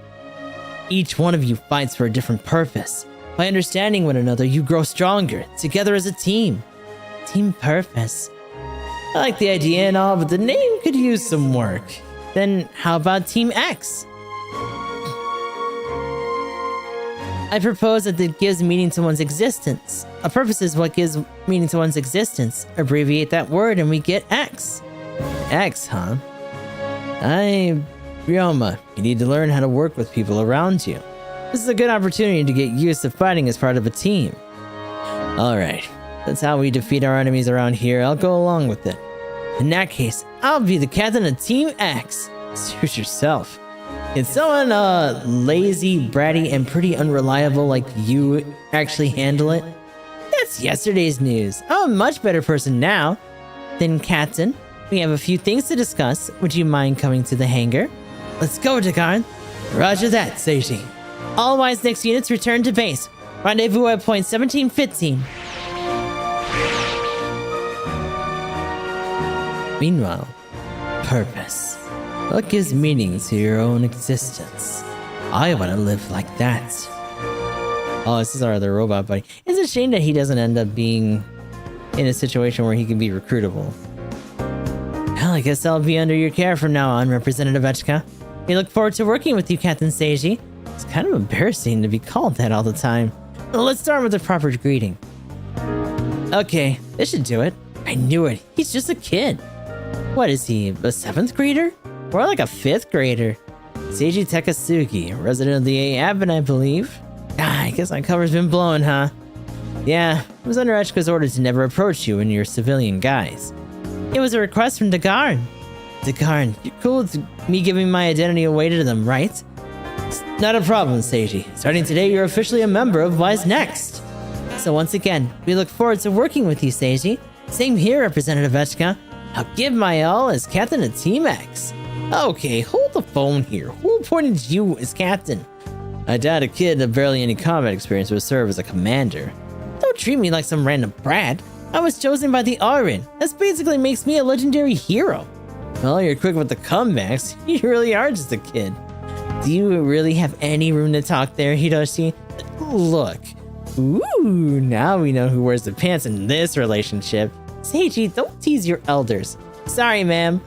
Speaker 1: Each one of you fights for a different purpose. By understanding one another, you grow stronger, together as a team. Team Purpose. I like the idea and all, but the name could use some work. Then how about Team X? I propose that it gives meaning to one's existence. A purpose is what gives meaning to one's existence. Abbreviate that word and we get X. X, huh? Ryoma, you need to learn how to work with people around you. This is a good opportunity to get used to fighting as part of a team. Alright, that's how we defeat our enemies around here. I'll go along with it. In that case, I'll be the captain of Team X. Suit yourself. Can someone, lazy, bratty, and pretty unreliable like you actually handle it? That's yesterday's news. I'm a much better person now. Then, Captain, we have a few things to discuss. Would you mind coming to the hangar? Let's go, Dagarn. Roger that, Seishi. All Wisenex units return to base. Rendezvous at point 1715. Meanwhile, purpose. What gives meaning to your own existence? I want to live like that. Oh, this is our other robot buddy. It's a shame that he doesn't end up being in a situation where he can be recruitable. Well, I guess I'll be under your care from now on, Representative Echka. We look forward to working with you, Captain Seiji. It's kind of embarrassing to be called that all the time. Well, let's start with a proper greeting. Okay, this should do it. I knew it. He's just a kid. What is he, a 7th grader? Or like a 5th grader? Seiji Takasugi, resident of the A Abbot, I believe. I guess my cover's been blown, huh? Yeah, it was under Echka's order to never approach you in your civilian guise. It was a request from Dagarn. Dagarn, you're cool with me giving my identity away to them, right? It's not a problem, Seiji. Starting today, you're officially a member of Wise Next. So once again, we look forward to working with you, Seiji. Same here, Representative Echka. I'll give my all as captain of Team X. Okay, hold the phone here. Who appointed you as captain? I doubt a kid of barely any combat experience would serve as a commander. Don't treat me like some random brat. I was chosen by the Aurin. This basically makes me a legendary hero. Well, you're quick with the comebacks. You really are just a kid. Do you really have any room to talk there, Hiroshi? Look. Ooh, now we know who wears the pants in this relationship. Seiji, don't tease your elders. Sorry, ma'am.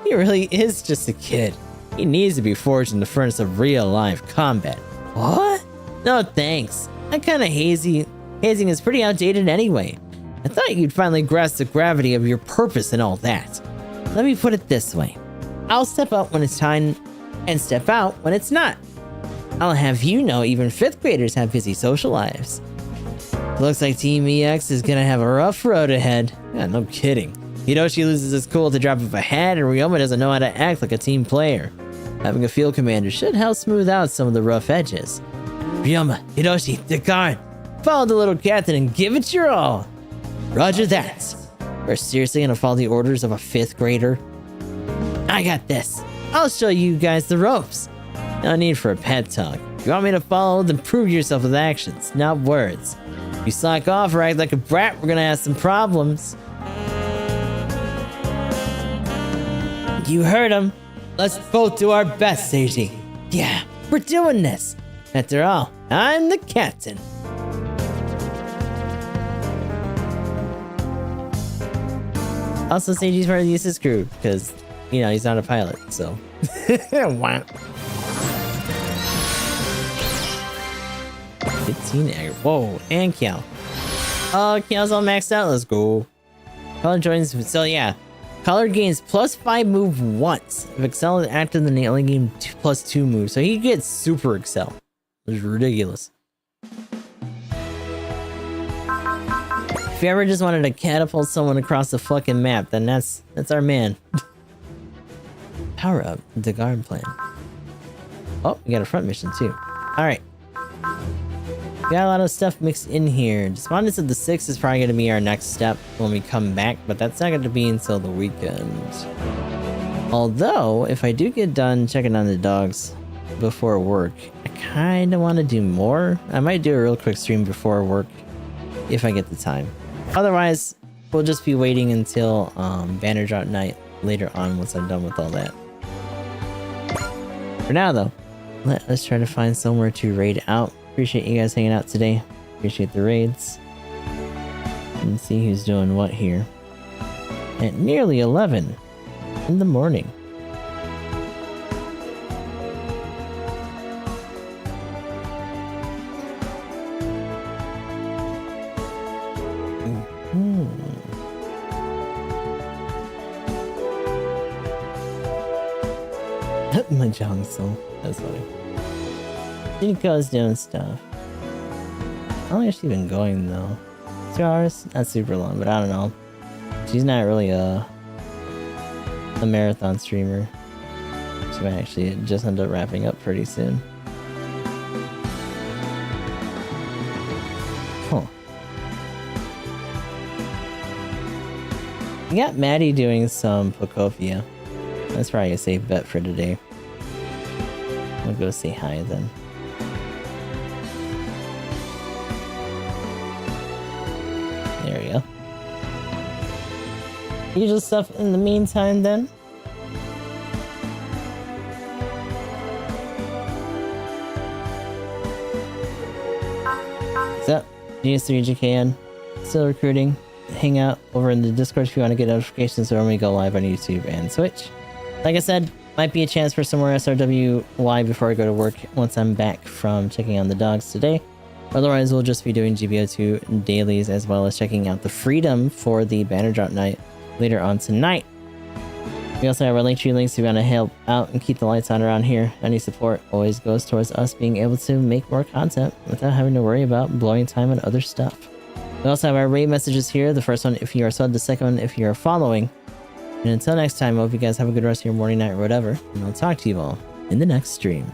Speaker 1: He really is just a kid. He needs to be forged in the furnace of real-life combat. What? No thanks. That kind of hazing is pretty outdated anyway. I thought you'd finally grasp the gravity of your purpose and all that. Let me put it this way. I'll step up when it's time and step out when it's not. I'll have you know even 5th graders have busy social lives. Looks like Team EX is gonna have a rough road ahead. Yeah, no kidding. Hiroshi loses his cool at the drop of a hat, and Ryoma doesn't know how to act like a team player. Having a field commander should help smooth out some of the rough edges. Ryoma, Hiroshi, Dagarn, follow the little captain and give it your all. Roger that. We're seriously gonna follow the orders of a 5th grader? I got this. I'll show you guys the ropes. No need for a pet talk. If you want me to follow, then prove yourself with actions, not words. If you slack off or act like a brat, we're gonna have some problems. You heard him. Let's both do our best, Seiji. Yeah, we're doing this. After all, I'm the captain. Also, Seiji's part of the useless crew, because, you know, he's not a pilot, so. Wow. 15 aggro. Whoa, and Kiao. Oh, Kiao's all maxed out. Let's go. Color joins. So, yeah. Color gains +5 move once. If Excel is active, then they only gain +2 moves. So he gets Super Excel. Which is ridiculous. If you ever just wanted to catapult someone across the fucking map, then that's our man. Power up the guard plan. Oh, we got a front mission too. Alright. Got a lot of stuff mixed in here. Despondence of the 6 is probably going to be our next step when we come back, but that's not going to be until the weekend. Although, if I do get done checking on the dogs before work, I kind of want to do more. I might do a real quick stream before work if I get the time. Otherwise, we'll just be waiting until banner drop night later on once I'm done with all that. For now, though, let's try to find somewhere to raid out. Appreciate you guys hanging out today. Appreciate the raids. And see who's doing what here. At nearly 11 in the morning. My Jongso. That's funny. Jinko's doing stuff. How long has she been going though? 2 hours? Not super long, but I don't know. She's not really a marathon streamer. She might actually just end up wrapping up pretty soon. Huh. We got Maddie doing some Pokopia. That's probably a safe bet for today. I'll go say hi then. usual stuff in the meantime then. So, GS3GKN, still recruiting. Hang out over in the Discord if you want to get notifications when we go live on YouTube and Switch. Like I said, might be a chance for some more SRWY before I go to work once I'm back from checking on the dogs today. Otherwise, we'll just be doing GBO2 dailies as well as checking out the Freedom for the banner drop night later on tonight. We also have our Linktree links if you want to help out and keep the lights on around here. Any support always goes towards us being able to make more content without having to worry about blowing time on other stuff. We also have our raid messages here. The first one if you are subbed, the second one if you are following. And until next time, I hope you guys have a good rest of your morning, night, or whatever. And I'll talk to you all in the next stream.